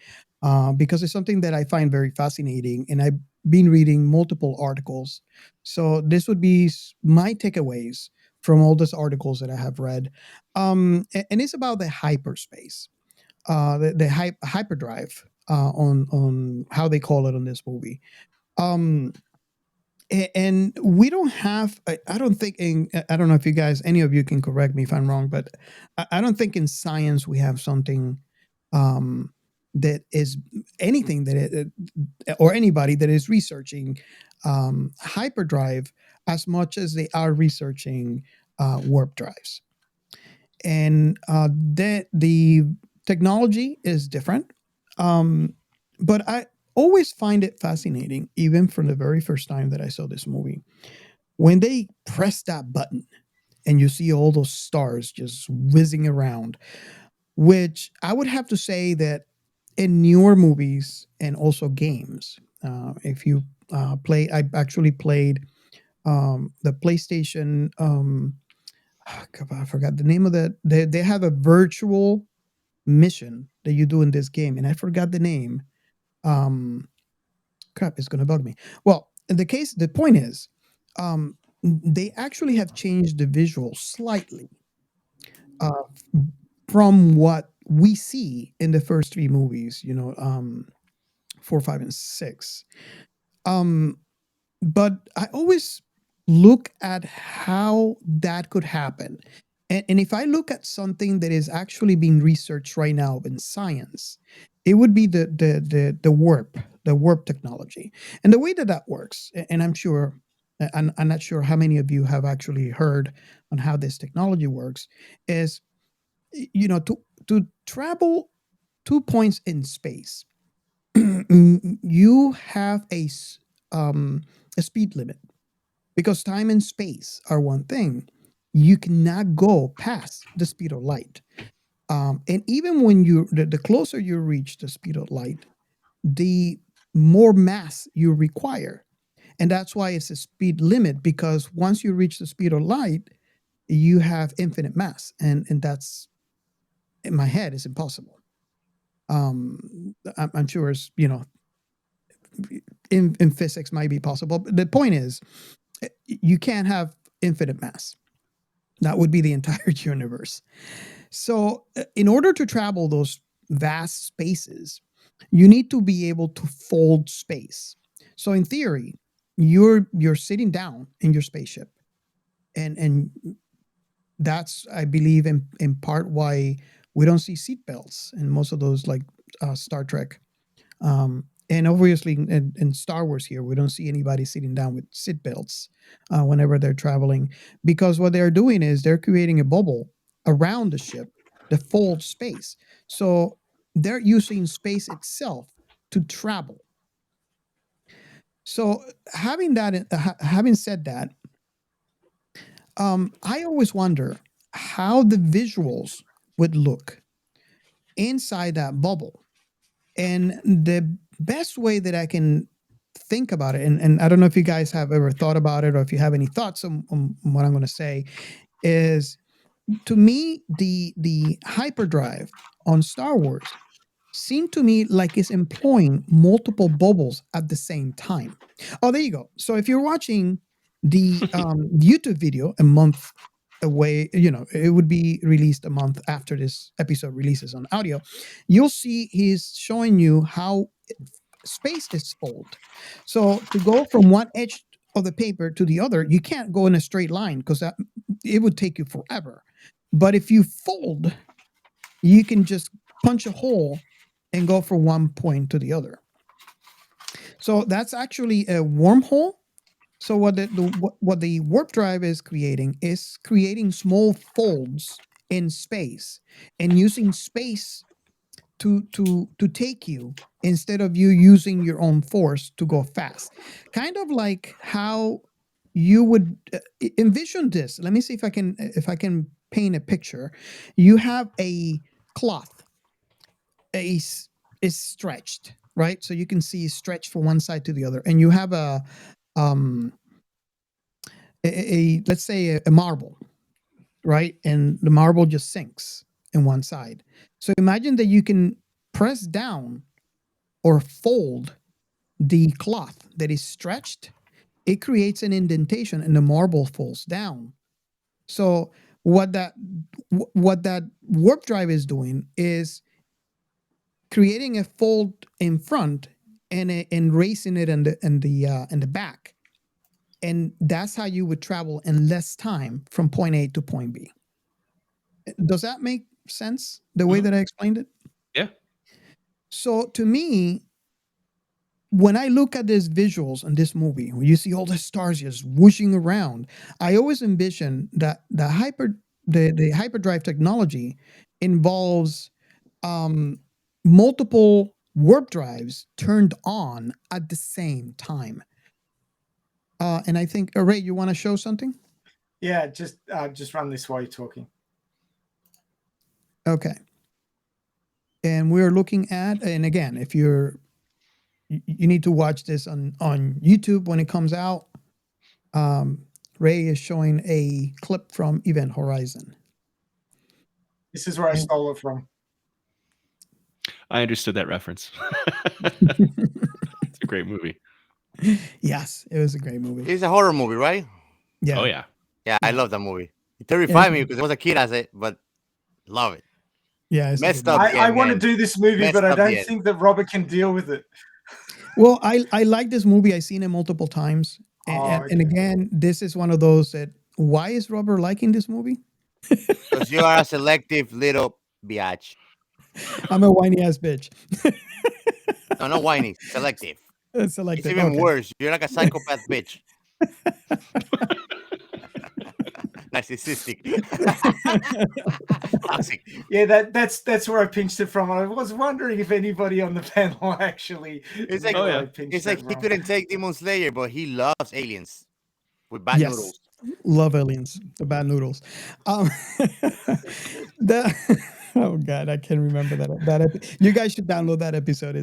because it's something that I find very fascinating, and I've been reading multiple articles. So this would be my takeaways from all those articles that I have read, and it's about the hyperspace, the hyperdrive, on how they call it on this movie. And we don't have, I don't think I don't know if you guys, any of you can correct me if I'm wrong, but I don't think in science we have something that is anything that or anybody that is researching hyperdrive as much as they are researching warp drives. And the technology is different. But I always find it fascinating, even from the very first time that I saw this movie, when they press that button and you see all those stars just whizzing around, which I would have to say that in newer movies and also games, if you I actually played the PlayStation. I forgot the name of that. They have a virtual mission that you do in this game, and I forgot the name. Crap, it's going to bug me. Well, in the case, the point is, they actually have changed the visual slightly uh, from what we see in the first three movies. 4, 5, and 6. But I always look at how that could happen. And if I look at something that is actually being researched right now in science, it would be the warp technology. And the way that that works, and I'm sure, I'm not sure how many of you have actually heard on how this technology works, is, to travel 2 points in space, you have a speed limit, because time and space are one thing. You cannot go past the speed of light. And even when the closer you reach the speed of light, the more mass you require. And that's why it's a speed limit, because once you reach the speed of light, you have infinite mass. And that's, in my head, is impossible. I'm sure it's, in physics might be possible. But the point is, you can't have infinite mass. That would be the entire universe. So in order to travel those vast spaces, you need to be able to fold space. So in theory, you're sitting down in your spaceship. And that's, I believe, in part why we don't see seatbelts in most of those, like Star Trek. And obviously in Star Wars here, we don't see anybody sitting down with seatbelts whenever they're traveling, because what they're doing is they're creating a bubble around the ship that folds space. So they're using space itself to travel. So having said that, I always wonder how the visuals would look inside that bubble. And the best way that I can think about it, and I don't know if you guys have ever thought about it, or if you have any thoughts on what I'm going to say, is, to me, the hyperdrive on Star Wars seemed to me like it's employing multiple bubbles at the same time. Oh, there you go. So if you're watching the YouTube video a month a way, it would be released a month after this episode releases on audio. You'll see he's showing you how space is folded. So to go from one edge of the paper to the other, you can't go in a straight line because it would take you forever. But if you fold, you can just punch a hole and go from one point to the other. So that's actually a wormhole. So what the warp drive is creating small folds in space and using space to take you instead of you using your own force to go fast. Kind of like how you would envision this. Let me see if I can paint a picture. You have a cloth, is stretched, right? So you can see stretched from one side to the other, and you have a let's say a marble, right? And the marble just sinks in one side. So imagine that you can press down or fold the cloth that is stretched. It creates an indentation and the marble falls down. So what that warp drive is doing is creating a fold in front and raising it in the back. And that's how you would travel in less time from point A to point B. Does that make sense, the way that I explained it? Yeah. So to me, when I look at these visuals in this movie, when you see all the stars just whooshing around, I always envision that the hyperdrive technology involves multiple warp drives turned on at the same time. And I think, Ray, you want to show something? Yeah, just run this while you're talking. Okay. And we're looking at, and again, if you need to watch this on YouTube when it comes out. Ray is showing a clip from Event Horizon. This is where I stole it from. I understood that reference. It's a great movie. Yes, it was a great movie. It's a horror movie, right? Yeah. Oh yeah. Yeah, I love that movie. It terrified me because I was a kid as it, but love it. Yeah, it's Messed a good up. movie. I want to do this movie, Messed but I up don't the end. think that Robert can deal with it. Well, I like this movie. I've seen it multiple times. And okay. again, this is one of those that, why is Robert liking this movie? Because you are a selective little biatch. I'm a whiny ass bitch. No, not whiny. Selective. Selective. It's even Okay. worse. You're like a psychopath bitch. Narcissistic. Toxic. Yeah, that's where I pinched it from. I was wondering if anybody on the panel actually. It's like, Oh, yeah. I pinched It's like that he from. couldn't take Demon Slayer, but he loves aliens with bad Yes. noodles. Love aliens, the bad noodles. Oh god, I can't remember that. You guys should download that episode.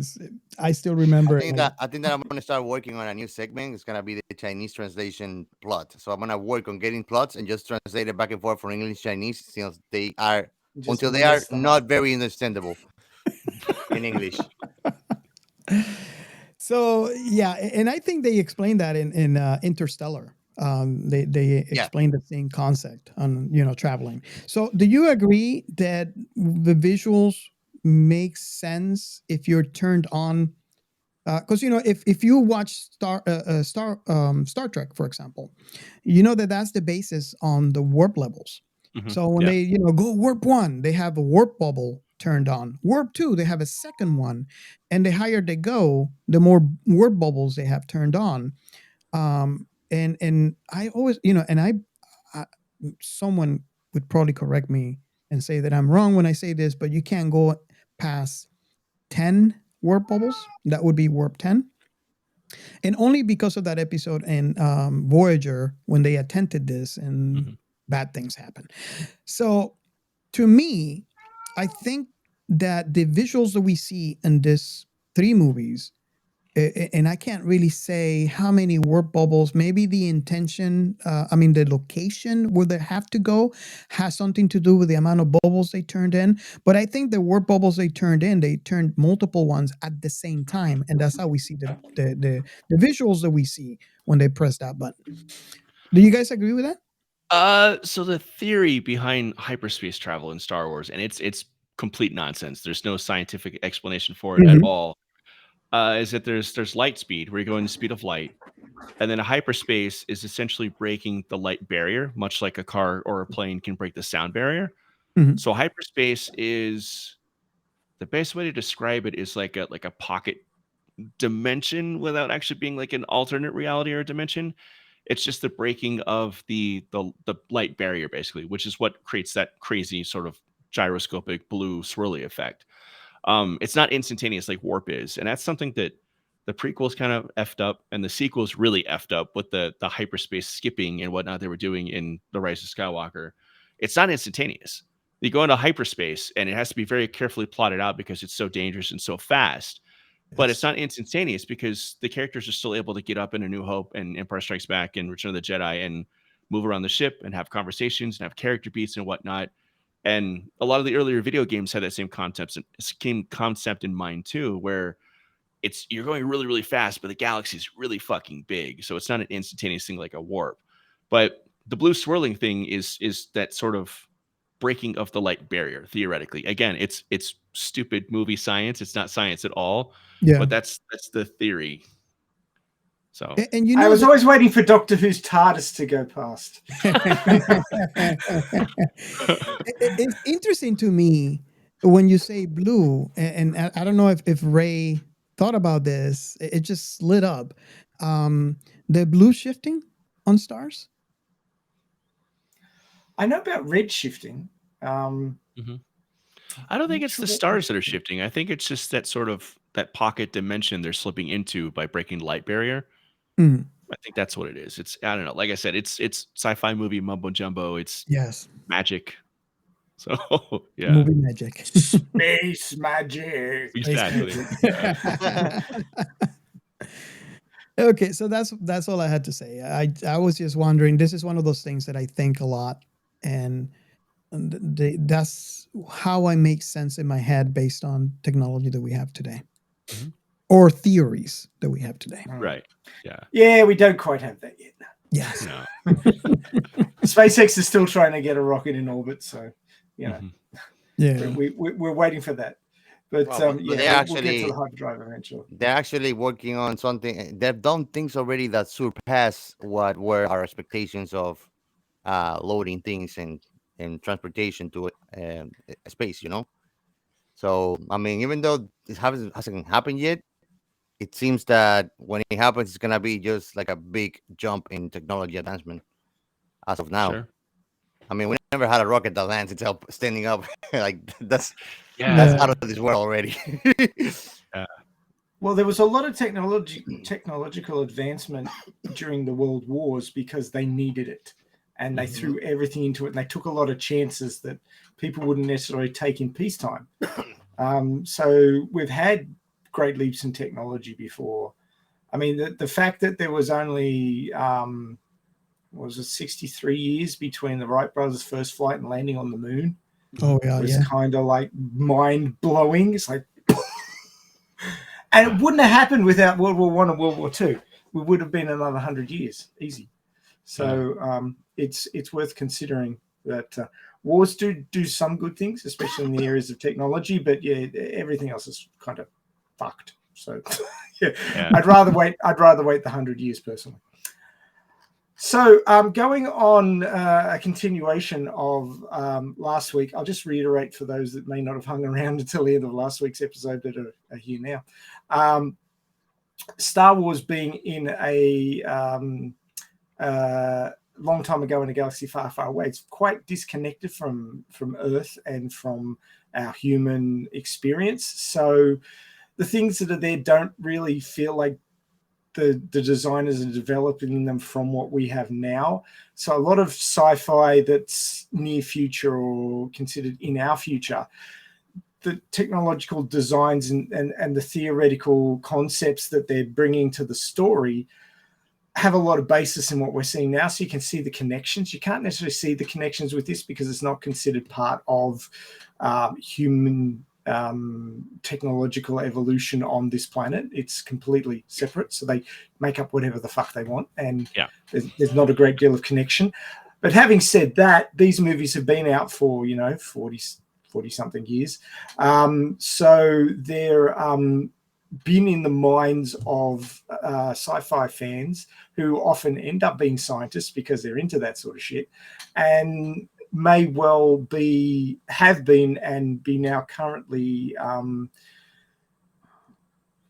I still remember I it. think that I'm gonna start working on a new segment. It's gonna be the Chinese translation plot. So I'm gonna work on getting plots and just translate it back and forth from English Chinese since they are Just until they are mess them not up. very understandable in English. So yeah, and I think they explained that in Interstellar. They explained the same concept on traveling. So do you agree that the visuals make sense if you're turned on? Because if you watch Star Trek, for example, you know that's the basis on the warp levels. Mhm. So when Yeah. they go warp 1, they have a warp bubble turned on. Warp 2, they have a second one, and the higher they go, the more warp bubbles they have turned on. And I always, and I someone would probably correct me and say that I'm wrong when I say this, but you can't go past 10 warp bubbles. That would be warp 10. And only because of that episode in Voyager when they attempted this and Mhm. bad things happen. So to me, I think that the visuals that we see in this 3 movies, and I can't really say how many warp bubbles, maybe the intention, the location where they have to go has something to do with the amount of bubbles they turned in. But I think the warp bubbles they turned multiple ones at the same time. And that's how we see the visuals that we see when they press that button. Do you guys agree with that? So the theory behind hyperspace travel in Star Wars, and it's complete nonsense. There's no scientific explanation for it at all. Is that there's light speed where you're going the speed of light, and then a hyperspace is essentially breaking the light barrier, much like a car or a plane can break the sound barrier. Mhm. So hyperspace is the best way to describe it is like a pocket dimension without actually being like an alternate reality or dimension. It's just the breaking of the light barrier, basically, which is what creates that crazy sort of gyroscopic blue swirly effect. It's not instantaneous like warp is, and that's something that the prequels kind of effed up, and the sequels really effed up with the hyperspace skipping and whatnot they were doing in The Rise of Skywalker. It's not instantaneous. You go into hyperspace, and it has to be very carefully plotted out because it's so dangerous and so fast. But it's not instantaneous because the characters are still able to get up in A New Hope and Empire Strikes Back and Return of the Jedi and move around the ship and have conversations and have character beats and whatnot. And a lot of the earlier video games had that same concept in mind too, where it's you're going really, really fast, but the galaxy is really fucking big. So it's not an instantaneous thing like a warp. But the blue swirling thing is that sort of breaking of the light barrier, theoretically. Again, it's stupid movie science. It's not science at all. Yeah. But that's the theory. So And you I know was that- always waiting for Doctor Who's TARDIS to go past. It's interesting to me when you say blue, and I don't know if Ray thought about this. It just lit up. The blue shifting on stars. I know about red shifting. I don't think it's sure the what stars that are shifting. I think it's just that sort of that pocket dimension they're slipping into by breaking the light barrier. Mhm. I think that's what it is. It's I don't know. Like I said, it's sci-fi movie mumbo jumbo. It's Yes. magic. So yeah, Movie magic. Space magic. exactly. Okay, so that's all I had to say. I was just wondering. This is one of those things that I think a lot, and that's how I make sense in my head based on technology that we have today, or theories that we have today. Right. Yeah. Yeah, we don't quite have that yet. Yes. No. SpaceX is still trying to get a rocket in orbit, so you know, Yeah. we're waiting for that. But Well, yeah, they we'll actually- get to the hyperdrive eventually. They're actually working on something. They've done things already that surpass what were our expectations of loading things and transportation to space. So I mean, even though it hasn't happened yet, it seems that when it happens, it's gonna be just like a big jump in technology advancement. As of now, Sure. I mean, we never had a rocket that lands itself standing up. Like that's Yeah. out of this world already. Well, there was a lot of technological advancement during the World Wars because they needed it, and they threw everything into it, and they took a lot of chances that people wouldn't necessarily take in peacetime. So we've had great leaps in technology before. I mean, the fact that there was only was it 63 years between the Wright brothers' first flight and landing on the moon Oh yeah. was Yeah. kind of like mind blowing. It's like, and it wouldn't have happened without World War I and World War II. We would have been another 100 years, easy. So it's worth considering that wars do some good things, especially in the areas of technology. But yeah, everything else is kind of fucked. So yeah, I'd rather wait the 100 years personally. So going on a continuation of last week, I'll just reiterate for those that may not have hung around until the end of last week's episode that are here now. Star Wars being in a long time ago in a galaxy far, far away, it's quite disconnected from Earth and from our human experience. So the things that are there don't really feel like the designers are developing them from what we have now. So a lot of sci-fi that's near future or considered in our future, the technological designs and the theoretical concepts that they're bringing to the story have a lot of basis in what we're seeing now. So you can see the connections. You can't necessarily see the connections with this because it's not considered part of human technological evolution on this planet. It's completely separate. So they make up whatever the fuck they want. And there's not a great deal of connection. But having said that, these movies have been out for 40 something years, so they're been in the minds of sci-fi fans, who often end up being scientists because they're into that sort of shit, and may well have been and be now currently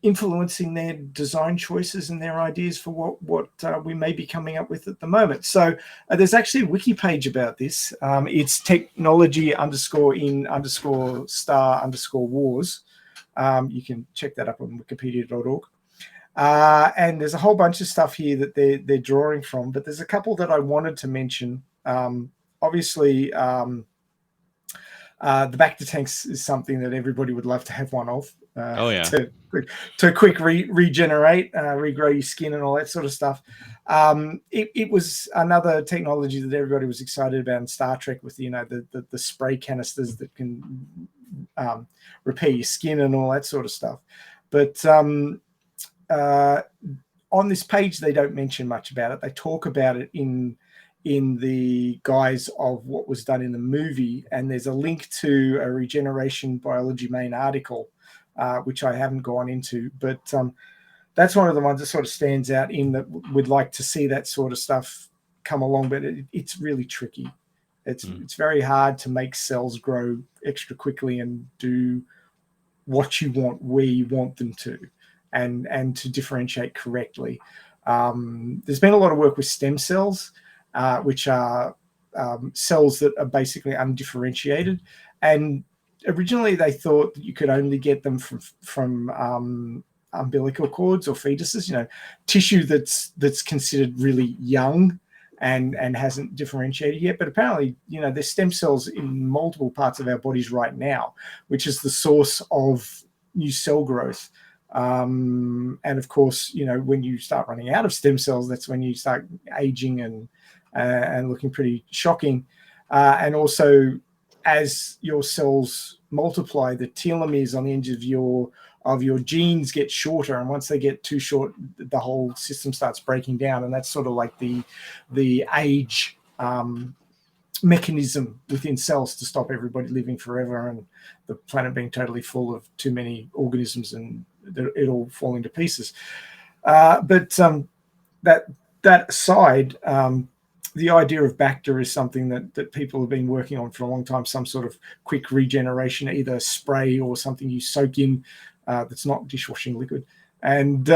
influencing their design choices and their ideas for what we may be coming up with at the moment. So there's actually a wiki page about this. It's technology_in_star_wars. You can check that up on wikipedia.org. And there's a whole bunch of stuff here that they're drawing from, but there's a couple that I wanted to mention. Obviously, the back to tanks is something that everybody would love to have one of. To quick regenerate, regrow your skin and all that sort of stuff. It was another technology that everybody was excited about in Star Trek, with the spray canisters that can repair your skin and all that sort of stuff. But on this page, they don't mention much about it. They talk about it in the guise of what was done in the movie, and there's a link to a regeneration biology main article, which I haven't gone into, but that's one of the ones that sort of stands out in that we'd like to see that sort of stuff come along, but it's really tricky. It's very hard to make cells grow extra quickly and do what you want where you want them to, and to differentiate correctly. There's been a lot of work with stem cells, which are cells that are basically undifferentiated, and originally they thought that you could only get them from umbilical cords or fetuses, tissue that's considered really young and hasn't differentiated yet. But apparently, there's stem cells in multiple parts of our bodies right now, which is the source of new cell growth. And of course, when you start running out of stem cells, that's when you start aging and looking pretty shocking. And also, as your cells multiply, the telomeres on the end of your genes get shorter, and once they get too short, the whole system starts breaking down, and that's sort of like the age mechanism within cells to stop everybody living forever and the planet being totally full of too many organisms and it all falling to pieces. But that aside, the idea of Bacta is something that people have been working on for a long time, some sort of quick regeneration, either spray or something you soak in that's not dishwashing liquid, and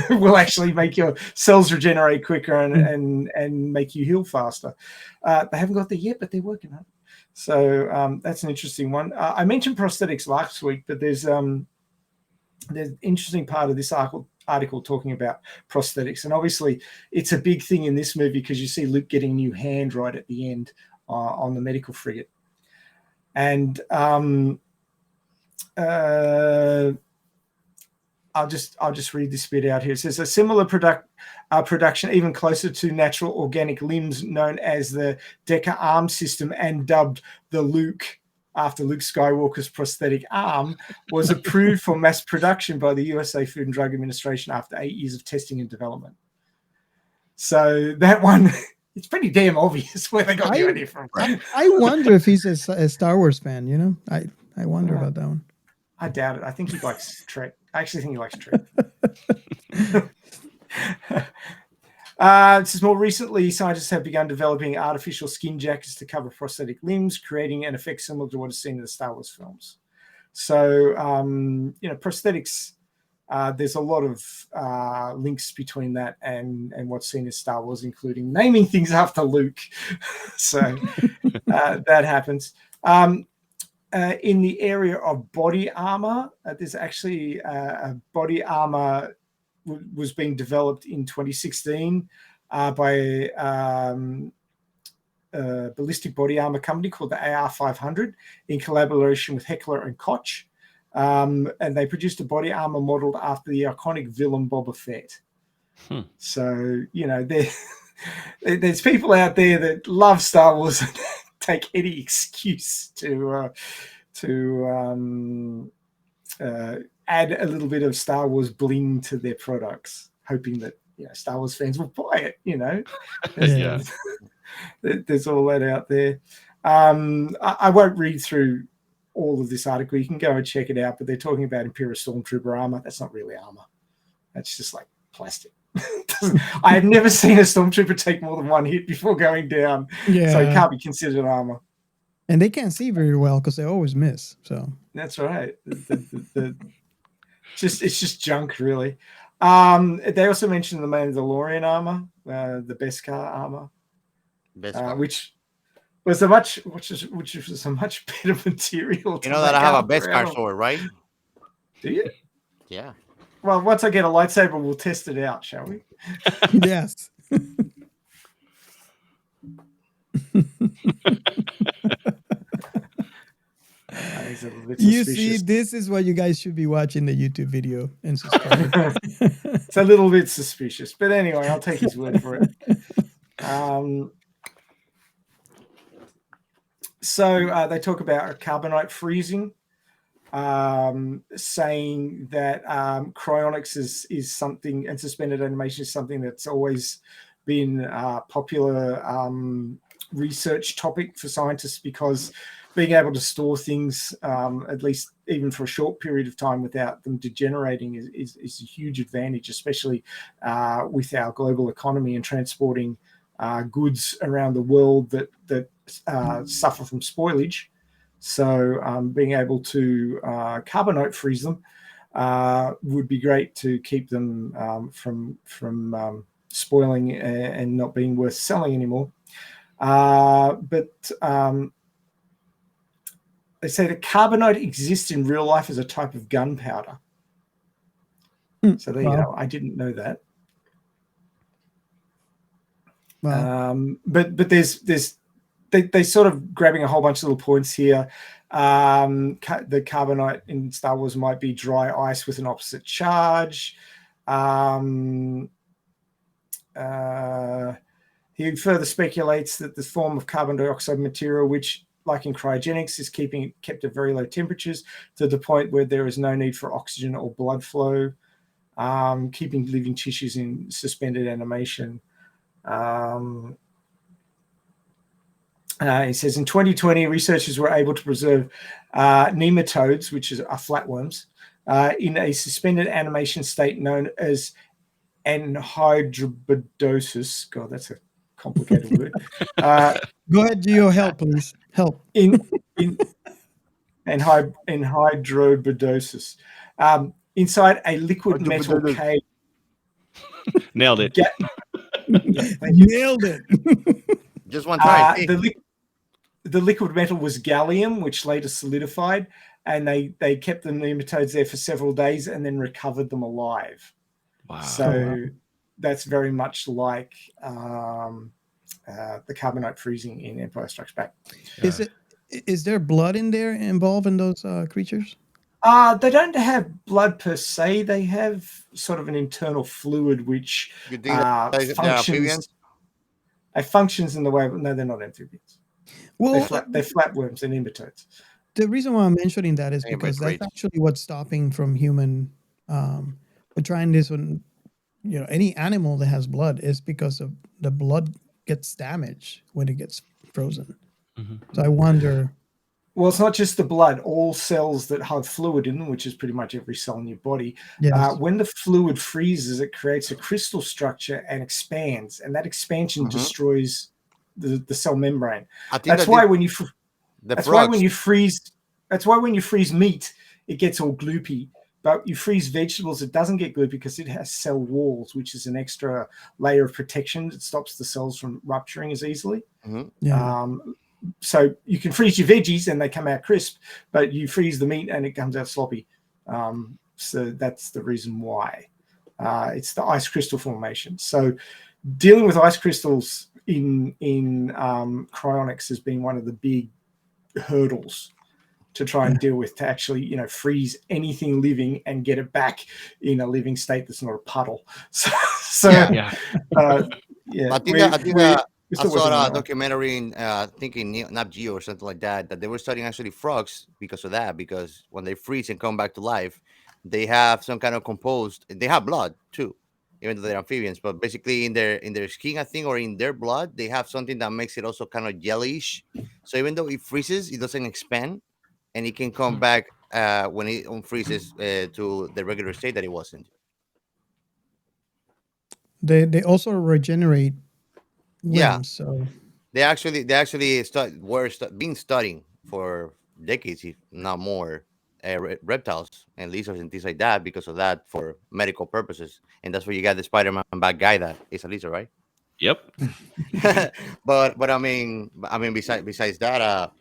will actually make your cells regenerate quicker and make you heal faster. They haven't got there yet, but they're working on it. So that's an interesting one. I mentioned prosthetics last week, but there's an interesting part of this article talking about prosthetics, and obviously it's a big thing in this movie because you see Luke getting a new hand right at the end on the medical frigate, and I'll just read this bit out here. It says a similar production, even closer to natural organic limbs, known as the Decker arm system and dubbed the Luke, after Luke Skywalker's prosthetic arm, was approved for mass production by the USA Food and Drug Administration after 8 years of testing and development. So that one, it's pretty damn obvious where they got the idea from. I wonder if he's a Star Wars fan, I wonder about that one. I doubt it. I think he likes Trek. I actually think he likes Trek. It says more recently, scientists have begun developing artificial skin jackets to cover prosthetic limbs, creating an effect similar to what is seen in the Star Wars films. So, prosthetics, there's a lot of links between that and what's seen in Star Wars, including naming things after Luke. So that happens. In the area of body armor, there's actually a body armor was being developed in 2016 by a ballistic body armor company called the AR500 in collaboration with Heckler and Koch. And they produced a body armor modeled after the iconic villain Boba Fett. So, there's people out there that love Star Wars and take any excuse to add a little bit of Star Wars bling to their products, hoping that Star Wars fans will buy it. Yeah. There's all that out there. I won't read through all of this article. You can go and check it out, but they're talking about Imperial Stormtrooper armor. That's not really armor. That's just like plastic. I have never seen a Stormtrooper take more than one hit before going down. Yeah. So it can't be considered armor. And they can't see very well because they always miss. So that's right. It's just junk, really. They also mentioned the Mandalorian armor, the Beskar armor, which was a much better material. You know that I have a Beskar sword, right? Do you? Yeah. Well, once I get a lightsaber, we'll test it out, shall we? Yes. You see, this is what you guys should be watching the YouTube video and subscribe. It's a little bit suspicious, but anyway, I'll take his word for it. So they talk about carbonite freezing, saying that cryonics is something, and suspended animation is something that's always been a popular research topic for scientists, because being able to store things, at least even for a short period of time without them degenerating is a huge advantage, especially with our global economy and transporting goods around the world that suffer from spoilage. So being able to carbonite freeze them would be great to keep them from spoiling and not being worth selling anymore. But they say that carbonite exists in real life as a type of gunpowder. So there you go. I didn't know that. Wow. But there's they sort of grabbing a whole bunch of little points here. The carbonite in Star Wars might be dry ice with an opposite charge. He further speculates that the form of carbon dioxide material, which, like in cryogenics, is kept at very low temperatures to the point where there is no need for oxygen or blood flow, keeping living tissues in suspended animation. He says in 2020, researchers were able to preserve nematodes, which are flatworms, in a suspended animation state known as anhydrobidosis. God, that's a complicated word. Go ahead, Gio. Help, please. Help. In anhydrobidosis. Inside a liquid metal cage. Nailed it. Nailed it. Just one time. The liquid metal was gallium, which later solidified, and they kept the nematodes there for several days and then recovered them alive. Wow. So that's very much like the carbonite freezing in Empire Strikes Back. Is there blood in there involved in those creatures? They don't have blood per se. They have sort of an internal fluid which functions in the way. No, they're not amphibians. Well, they're flatworms and nematodes. The reason why I'm mentioning that is because that's actually what's stopping from human. We're trying this on, any animal that has blood is because of the blood gets damaged when it gets frozen. Mm-hmm. So I wonder. Well, it's not just the blood. All cells that have fluid in them, which is pretty much every cell in your body, when the fluid freezes, it creates a crystal structure and expands, and that expansion destroys the cell membrane. That's why when you freeze meat, it gets all gloopy. But you freeze vegetables, it doesn't get gloopy because it has cell walls, which is an extra layer of protection that stops the cells from rupturing as easily. Mm-hmm. Yeah. So you can freeze your veggies and they come out crisp, but you freeze the meat and it comes out sloppy. So that's the reason why. It's the ice crystal formation. So dealing with ice crystals in cryonics has been one of the big hurdles to try and deal with, to actually, freeze anything living and get it back in a living state that's not a puddle. I saw a documentary in thinking Nat Geo or something like that they were studying actually frogs because of that, because when they freeze and come back to life, they have some kind of they have blood too. even though they're amphibians. But basically, in their skin, I think, or in their blood, they have something that makes it also kind of yellowish. So even though it freezes, it doesn't expand, and it can come back when it unfreezes to the regular state that it was in. They also regenerate Yeah, limbs. So they actually been studying for decades, if not more, reptiles and lizards and things like that because of that for medical purposes. And that's where you got the Spider-Man bad guy that is a lizard, right? Yep. but I mean, besides that,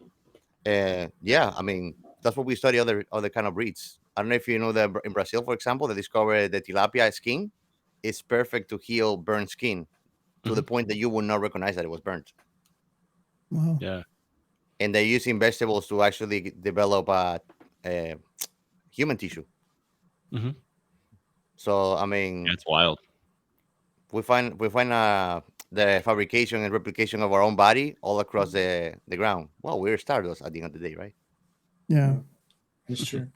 yeah, I mean, that's what we study other kind of breeds. I don't know if you know that in Brazil, for example, they discovered the tilapia skin is perfect to heal burned skin to the point that you would not recognize that it was burnt. wow. Yeah. And they're using vegetables to actually develop uh, human tissue. Hmm. So I Yeah, mean, it's wild. we find the fabrication and replication of our own body all across the ground. Well, we're stardust at the end of the day, right? Yeah. It's true.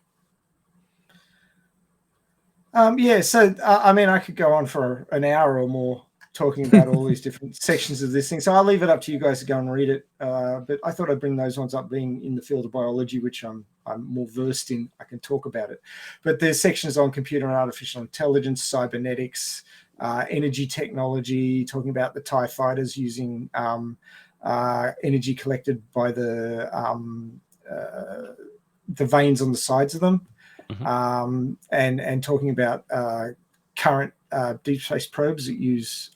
Yeah, so I mean, I could go on for an hour or more talking about all these different sections of this thing. So I'll leave it up to you guys to go and read it. But I thought I'd bring those ones up, being in the field of biology, which I'm more versed in. I can talk about it. But there's sections on computer and artificial intelligence, cybernetics, energy technology, talking about the TIE fighters using energy collected by the veins on the sides of them. And talking about current deep space probes that use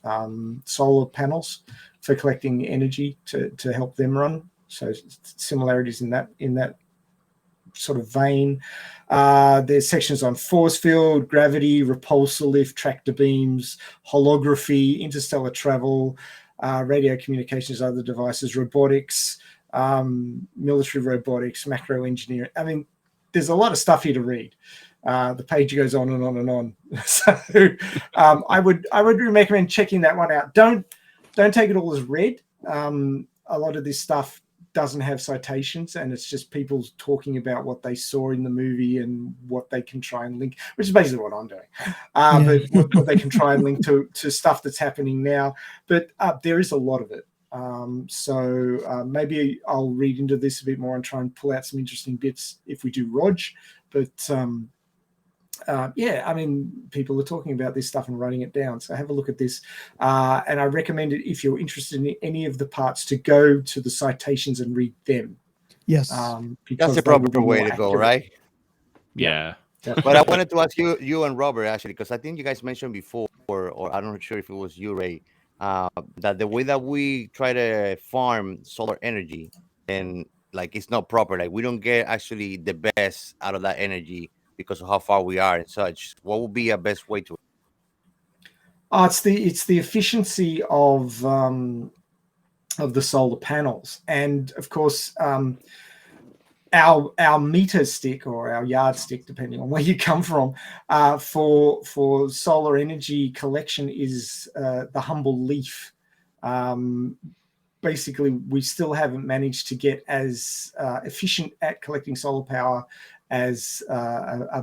solar panels for collecting energy to help them run. So similarities in that sort of vein. There's sections on force field, gravity, repulsor lift, tractor beams, holography, interstellar travel, radio communications, other devices, robotics, military robotics, macro engineering. I mean, there's a lot of stuff here to read. The page goes on and on and on. So I would recommend checking that one out. Don't take it all as read. A lot of this stuff doesn't have citations, and it's just people talking about what they saw in the movie and what they can try and link, which is basically what I'm doing. But what they can try and link to stuff that's happening now. But there is a lot of it. So maybe I'll read into this a bit more and try and pull out some interesting bits if we do Rog. But yeah, I mean, people are talking about this stuff and writing it down. So have a look at this. And I recommend it, if you're interested in any of the parts, to go to the citations and read them. Yes. That's the proper way to go, right? Yeah. But I wanted to ask you and Robert, actually, because I think you guys mentioned before, or I'm not sure if it was you, Ray, that the way that we try to farm solar energy, and like it's not proper, like we don't get actually the best out of that energy because of how far we are and such. What would be a best way to? It's the efficiency of the solar panels, and of course, our meter stick or our yardstick, depending on where you come from, for solar energy collection is the humble leaf. Basically, we still haven't managed to get as efficient at collecting solar power as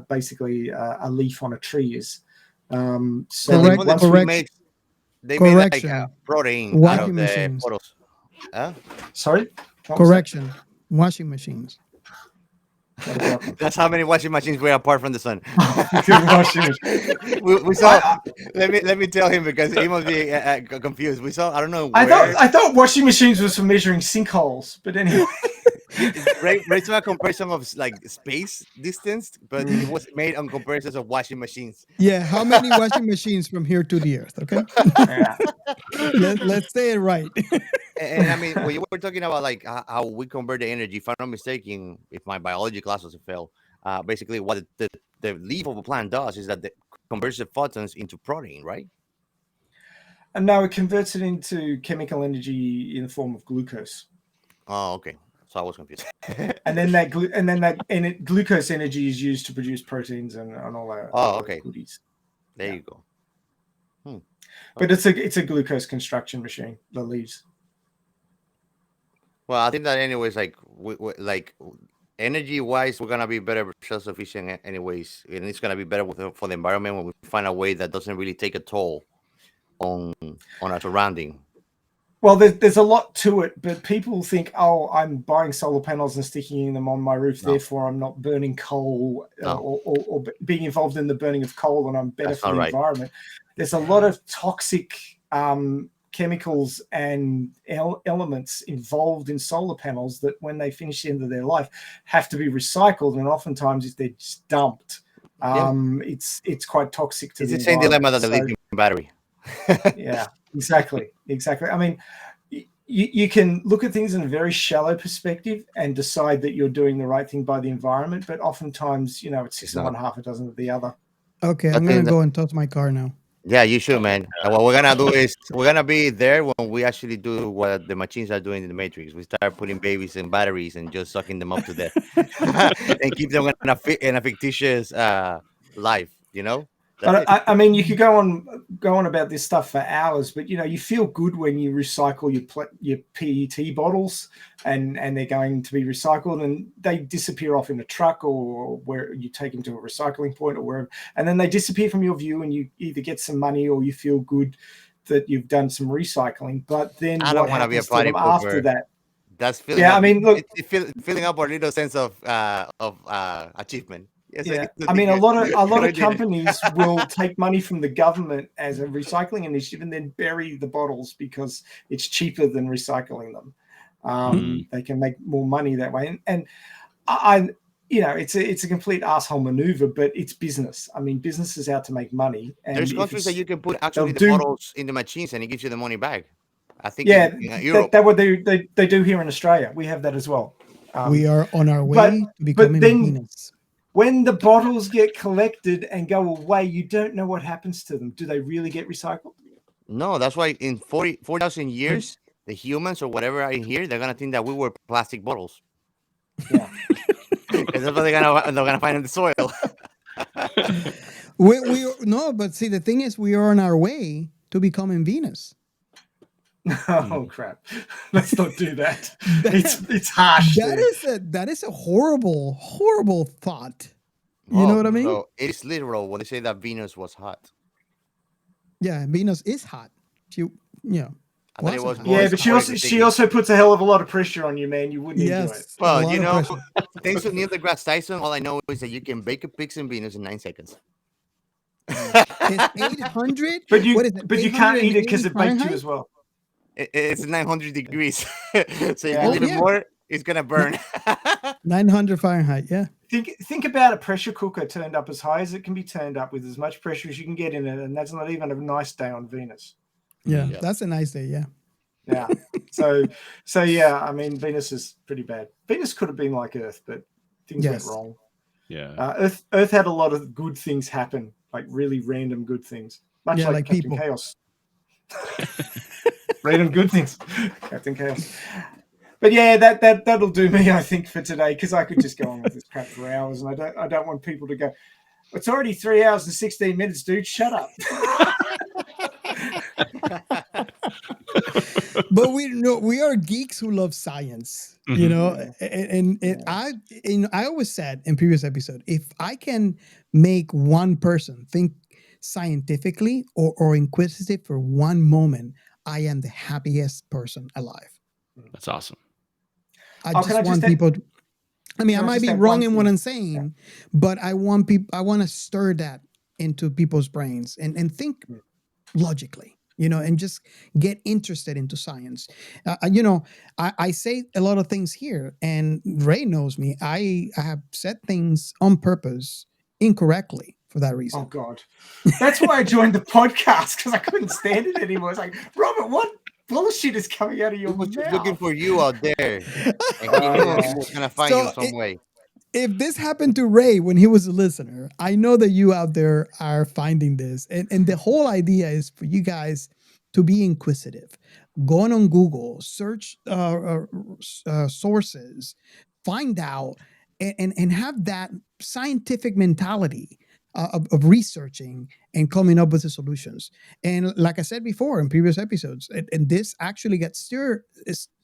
basically a leaf on a tree is. So Correct. once Correction. They made like Correction. protein out Washing of the machines. photos. Huh? Sorry? What was that? Correction. Washing machines. What about them? That's how many washing machines we're apart from the sun. Washing machines. we saw. Let me tell him because he must be confused. We saw. I don't know. Where, I thought washing machines was for measuring sinkholes, but anyway. Ray saw a comparison of like space distance, but it was made on comparisons of washing machines. Yeah. How many washing machines from here to the Earth? Okay. Yeah. Let's say it right. And I mean, when you were talking about like how we convert the energy, if I'm not mistaken, if my biology class was a fail, basically what the leaf of a plant does is that it converts the photons into protein, right? And now it converts it into chemical energy in the form of glucose. Oh, okay. So I was confused. And then glucose energy is used to produce proteins and all that. Okay. Goodies. There you go. But it's a glucose construction machine, the leaves. Well, I think that anyways, like energy wise, we're gonna be better self sufficient anyways, and it's gonna be better for the environment when we find a way that doesn't really take a toll on our surrounding. Well, there's a lot to it, but people think, oh, I'm buying solar panels and sticking them on my roof, No. therefore I'm not burning coal No. or being involved in the burning of coal, and I'm better That's for not the right. environment. There's a lot of toxic chemicals and elements involved in solar panels that, when they finish the end of their life, have to be recycled, and oftentimes if they're just dumped, it's quite toxic to It's the the same environment. dilemma that the lithium battery. Yeah, exactly. I mean, you can look at things in a very shallow perspective and decide that you're doing the right thing by the environment, but oftentimes, it's six of one, half a dozen of the other. Okay, I'm gonna go and toss my car now. Yeah, you should, man. And what we're gonna do is we're gonna be there when we actually do what the machines are doing in the Matrix. We start putting babies in batteries and just sucking them up to death, and keep them in a fictitious life. That's But it. I mean, you could go on about this stuff for hours, but you feel good when you recycle your PET bottles and they're going to be recycled, and they disappear off in a truck or where you take them to a recycling point or wherever, and then they disappear from your view, and you either get some money or you feel good that you've done some recycling. But then I don't what want to be a happens to party them after pooper. that? That's filling Yeah, up. I mean, look, Filling up our little sense of achievement. Yes, yeah, I mean, a lot of companies will take money from the government as a recycling initiative and then bury the bottles because it's cheaper than recycling them. They can make more money that way, and it's a complete asshole maneuver, but it's business. I mean, business is out to make money. And there's countries that you can put actually the bottles in the machines and it gives you the money back. I think Europe. That's what they do here in Australia. We have that as well. We are on our way to becoming Venus. When the bottles get collected and go away, you don't know what happens to them. Do they really get recycled? No, that's why in 4,000 years, the humans or whatever are in here, they're gonna think that we were plastic bottles. Yeah, because that's what they're gonna find in the soil. No, but see, the thing is, we are on our way to becoming Venus. Oh crap! Let's not do that. It's harsh. That is a horrible thought. You know what I mean? So it's literal when they say that Venus was hot. Yeah, Venus is hot. Yeah, but she also puts a hell of a lot of pressure on you, man. You wouldn't enjoy it. Well, thanks to Neil deGrasse Tyson, all I know is that you can bake a pix in Venus in 9 seconds. It's 800, but you can't eat it because it baked you as well. It's 900 degrees, so if you leave it more, it's gonna burn. 900 Fahrenheit. Yeah. Think about a pressure cooker turned up as high as it can be turned up with as much pressure as you can get in it, and that's not even a nice day on Venus. Yeah, that's a nice day. Yeah. Yeah. So yeah, I mean, Venus is pretty bad. Venus could have been like Earth, but things went wrong. Yeah. Earth had a lot of good things happen, like really random good things, much like Captain people. Chaos. Random good things, Captain Chaos. But yeah, that'll do me, I think, for today, because I could just go on with this crap for hours, and I don't want people to go, it's already 3 hours and 16 minutes, dude. Shut up. But we are geeks who love science, and I always said in previous episode, if I can make one person think scientifically or inquisitive for one moment, I am the happiest person alive. That's awesome. I just want people. I mean, I might be wrong in what I'm saying, but I want people. I want to stir that into people's brains and think logically, and just get interested into science. I say a lot of things here, and Ray knows me. I have said things on purpose incorrectly for that reason. Oh God, that's why I joined the podcast, because I couldn't stand it anymore. It's like, Robert, what bullshit is coming out of your mouth? Looking for you out there, and he's gonna find you some way. If this happened to Ray when he was a listener, I know that you out there are finding this, and the whole idea is for you guys to be inquisitive. Go on Google, search sources, find out, and have that scientific mentality of researching and coming up with the solutions. And like I said before in previous episodes, and this actually gets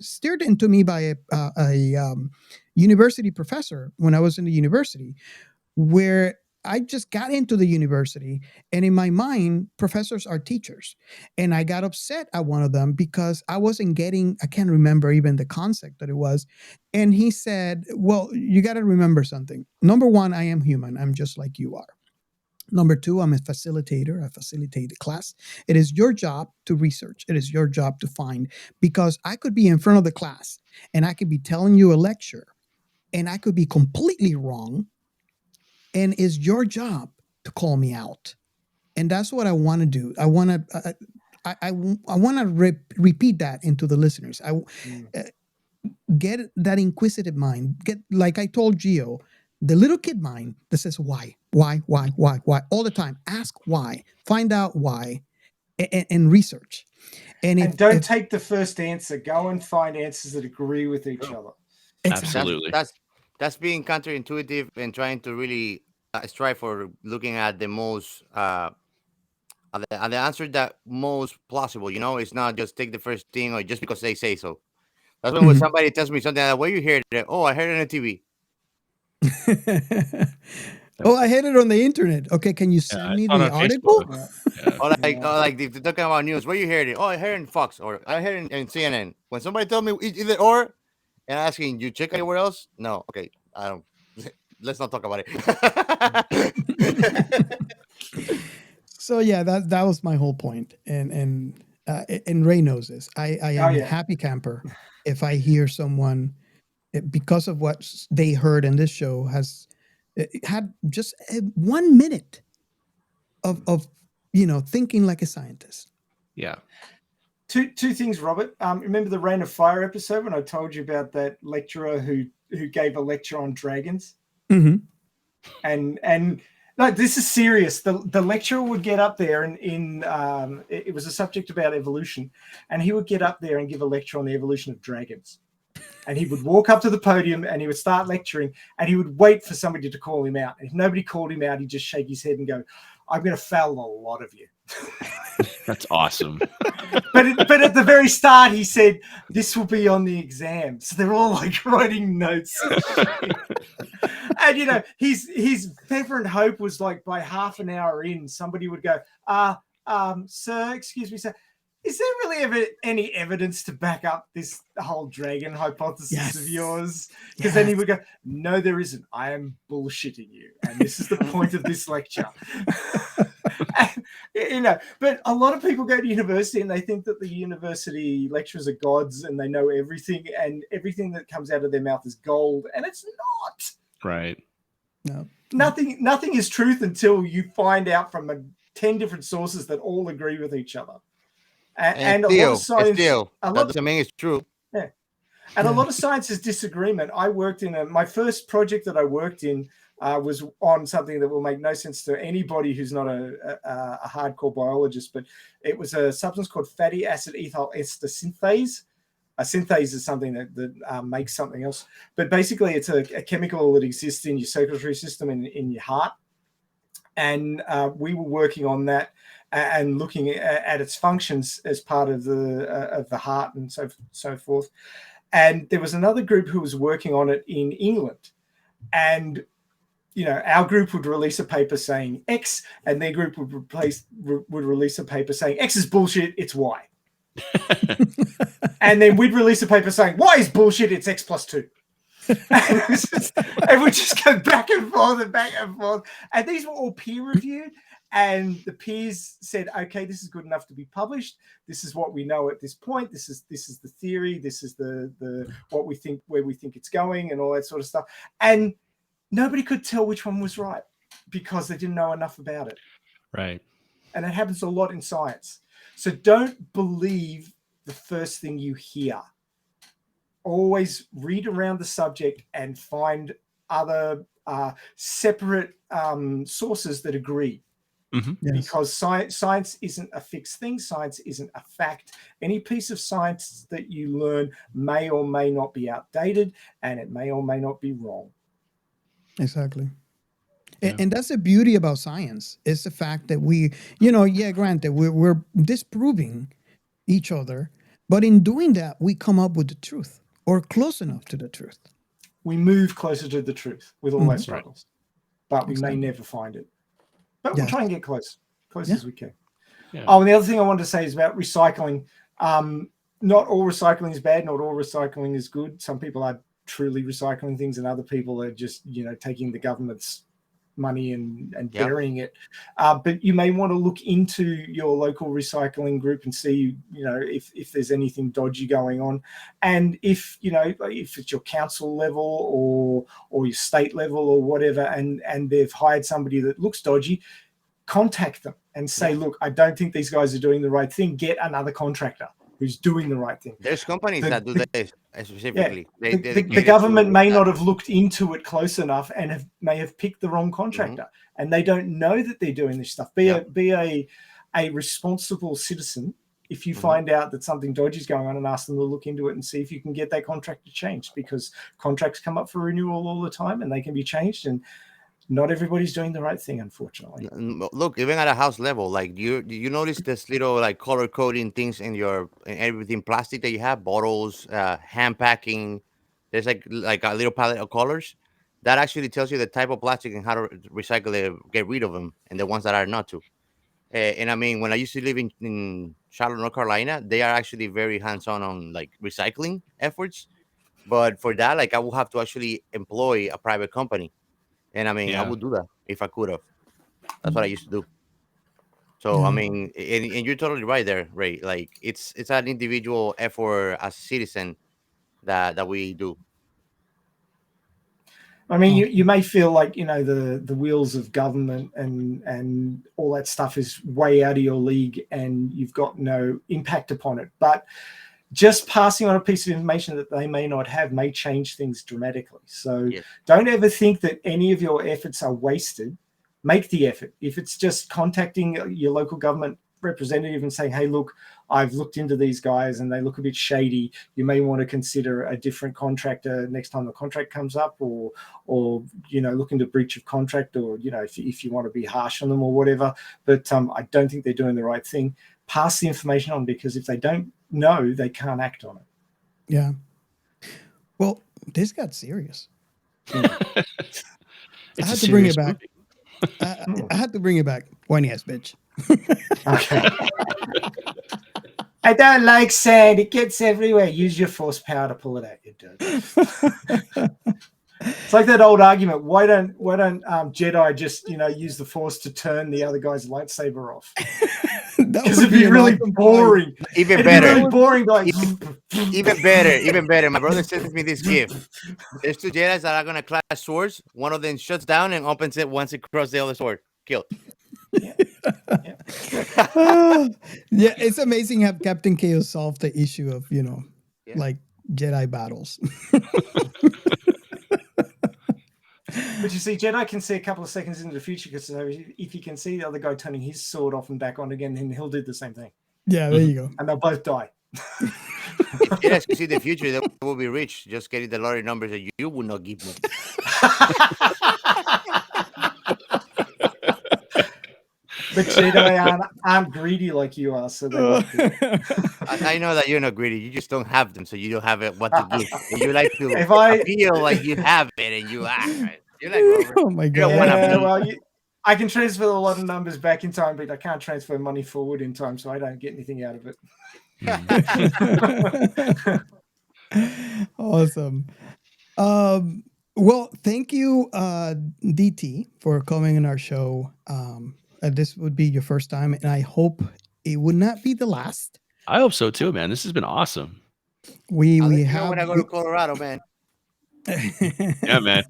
steered into me by a university professor when I was in the university, where I just got into the university, and in my mind, professors are teachers. And I got upset at one of them because I wasn't getting, I can't remember even the concept that it was. And he said, well, you got to remember something. Number one, I am human. I'm just like you are. Number two, I'm a facilitator. I facilitate the class. It is your job to research. It is your job to find, because I could be in front of the class and I could be telling you a lecture and I could be completely wrong. And it's your job to call me out. And that's what I want to do. I want to I want to repeat that into the listeners. Get that inquisitive mind. Get, like I told Gio, the little kid mind that says why all the time. Ask why. Find out why, and research. And don't take the first answer. Go and find answers that agree with each other. Absolutely. That's being counterintuitive and trying to really strive for looking at the most the answer that most plausible. It's not just take the first thing or just because they say so. That's when somebody tells me something like, where you hear it? Oh, I heard it on TV. Oh, I heard it on the internet. Okay, can you send me the article? Or like if they're talking about news, where you heard it? Oh, I heard it in Fox, or I heard it in CNN. When somebody told me either or, and asking, you check anywhere else? No. Okay, I don't. Let's not talk about it. So yeah, that was my whole point, and Ray knows this. I am a happy camper if I hear someone, because of what they heard in this show, has had just 1 minute of thinking like a scientist. Yeah. Two things, Robert. Remember the Rain of Fire episode when I told you about that lecturer who gave a lecture on dragons? Mm-hmm. And no, this is serious. The lecturer would get up there and it was a subject about evolution, and he would get up there and give a lecture on the evolution of dragons. And he would walk up to the podium and he would start lecturing, and he would wait for somebody to call him out. And if nobody called him out, he'd just shake his head and go, I'm going to fail a lot of you. That's awesome. But at the very start, he said, this will be on the exam. So they're all like writing notes. And, his fervent hope was like by half an hour in, somebody would go, sir, excuse me, sir, is there really any evidence to back up this whole dragon hypothesis of yours? Because then he would go, no, there isn't. I am bullshitting you. And this is the point of this lecture. And, but a lot of people go to university and they think that the university lecturers are gods and they know everything, and everything that comes out of their mouth is gold. And it's not. Right. No. Nothing is truth until you find out from 10 different sources that all agree with each other. And a lot of science, that doesn't mean it's true. Yeah. And a lot of science is disagreement. I worked in my first project that I worked in was on something that will make no sense to anybody who's not a hardcore biologist, but it was a substance called fatty acid ethyl ester synthase. A synthase is something that makes something else. But basically, it's a chemical that exists in your circulatory system in your heart. And we were working on that and looking at its functions as part of the heart and so forth. And there was another group who was working on it in England. And our group would release a paper saying X, and their group would release a paper saying X is bullshit, it's Y. And then we'd release a paper saying Y is bullshit, it's X plus 2. And we'd just go back and forth and back and forth. And these were all peer reviewed. And the peers said, okay, this is good enough to be published. This is what we know at this point. This is the theory. This is the what we think, where we think it's going, and all that sort of stuff. And nobody could tell which one was right because they didn't know enough about it. Right. And it happens a lot in science. So don't believe the first thing you hear. Always read around the subject and find other separate sources that agree. Mm-hmm. Yes. Because science isn't a fixed thing. Science isn't a fact. Any piece of science that you learn may or may not be outdated, and it may or may not be wrong. Exactly. And that's the beauty about science, is the fact that we, granted, we're disproving each other, but in doing that, we come up with the truth, or close enough to the truth. We move closer to the truth with all our Mhm. struggles, but we may Exactly. never find it. But we'll Yes. try and get close Yeah. as we can. Yeah. Oh, and the other thing I wanted to say is about recycling. Not all recycling is bad. Not all recycling is good. Some people are truly recycling things, and other people are just, taking the government's money and Yeah. burying it. But you may want to look into your local recycling group and see, if there's anything dodgy going on. And if it's your council level or your state level or whatever, and they've hired somebody that looks dodgy, contact them and say, look, I don't think these guys are doing the right thing. Get another contractor who's doing the right thing. There's companies that do this specifically. The dedicated government to may that. not have looked into it close enough and may have picked the wrong contractor, and they don't know that they're doing this stuff. Be a responsible citizen. If you find out that something dodgy is going on, and ask them to look into it and see if you can get that contractor changed, because contracts come up for renewal all the time and they can be changed, and not everybody's doing the right thing, unfortunately. Look, even at a house level, like you notice this little like color coding things in everything plastic that you have, bottles, hand packing. There's like a little palette of colors that actually tells you the type of plastic and how to recycle it, get rid of them, and the ones that are not to. And I mean, when I used to live in Charlotte, North Carolina, they are actually very hands-on on like recycling efforts. But for that, like I will have to actually employ a private company. And I mean, I would do that if I could have. That's what I used to do. So I mean, and you're totally right there, Ray. Like it's an individual effort as a citizen that we do. I mean, you may feel like, the wheels of government and all that stuff is way out of your league and you've got no impact upon it. But just passing on a piece of information that they may not have may change things dramatically. So don't ever think that any of your efforts are wasted. Make the effort. If it's just contacting your local government representative and saying, hey, look, I've looked into these guys and they look a bit shady, you may want to consider a different contractor next time the contract comes up, or look into breach of contract, or if you want to be harsh on them or whatever. But I don't think they're doing the right thing. Pass the information on, because if they don't know, they can't act on it. Yeah. Well, this got serious. It's I had to bring it back. I had to bring it back. Whiny ass bitch. Okay. I don't like sand. It gets everywhere. Use your force power to pull it out, you dude. It's like that old argument. Why don't Jedi just use the force to turn the other guy's lightsaber off? Because it'd be really boring. Even better. Really boring. Like even better. My brother sent me this gift. There's two Jedi's that are gonna clash swords. One of them shuts down and opens it once it crosses the other sword. Killed. Yeah, it's amazing how Captain Chaos solved the issue of like Jedi battles. But you see, Jedi can see a couple of seconds into the future, because if he can see the other guy turning his sword off and back on again, then he'll do the same thing. Yeah, there you go. And they'll both die. If Jedi can see the future, they will be rich. Just getting the lottery numbers that you will not give me. But Jedi aren't greedy like you are, so they won't do it. I know that you're not greedy. You just don't have them, so you don't have what to give. And you like to If I feel like you have it, and you act. Right? You're like, Robert. Oh my god! Yeah, well, I can transfer a lot of numbers back in time, but I can't transfer money forward in time, so I don't get anything out of it. Awesome. Well, thank you, DT, for coming on our show. This would be your first time, and I hope it would not be the last. I hope so too, man. This has been awesome. We have when I go to Colorado, man. Yeah, man.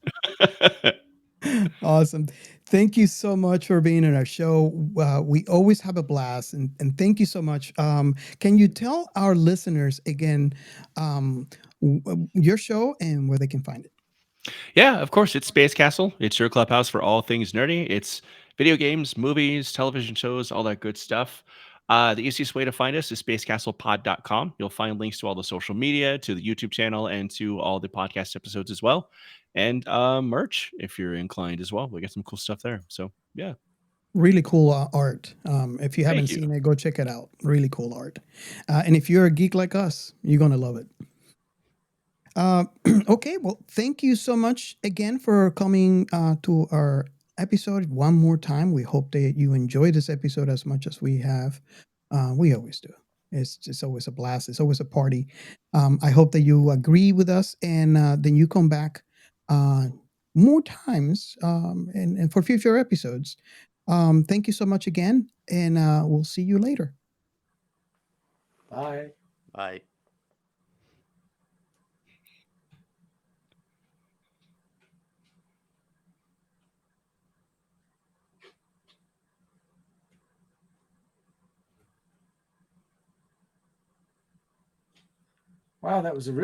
Awesome. Thank you so much for being on our show. We always have a blast, and thank you so much. Can you tell our listeners again your show and where they can find it? Yeah, of course. It's Space Castle. It's your clubhouse for all things nerdy. It's video games, movies, television shows, all that good stuff. The easiest way to find us is spacecastlepod.com. You'll find links to all the social media, to the YouTube channel, and to all the podcast episodes as well. and merch if you're inclined as well. We got some cool stuff there. So yeah, Really cool art. If you haven't Thank you. seen it, go check it out. Really cool art. And if you're a geek like us, you're gonna love it. Okay, well, thank you so much again for coming to our episode one more time. We hope that you enjoy this episode as much as we have. We always do. It's just always a blast. It's always a party. I hope that you agree with us and then you come back more times and for future episodes. Thank you so much again, and we'll see you later. Bye. Bye. Wow, that was a real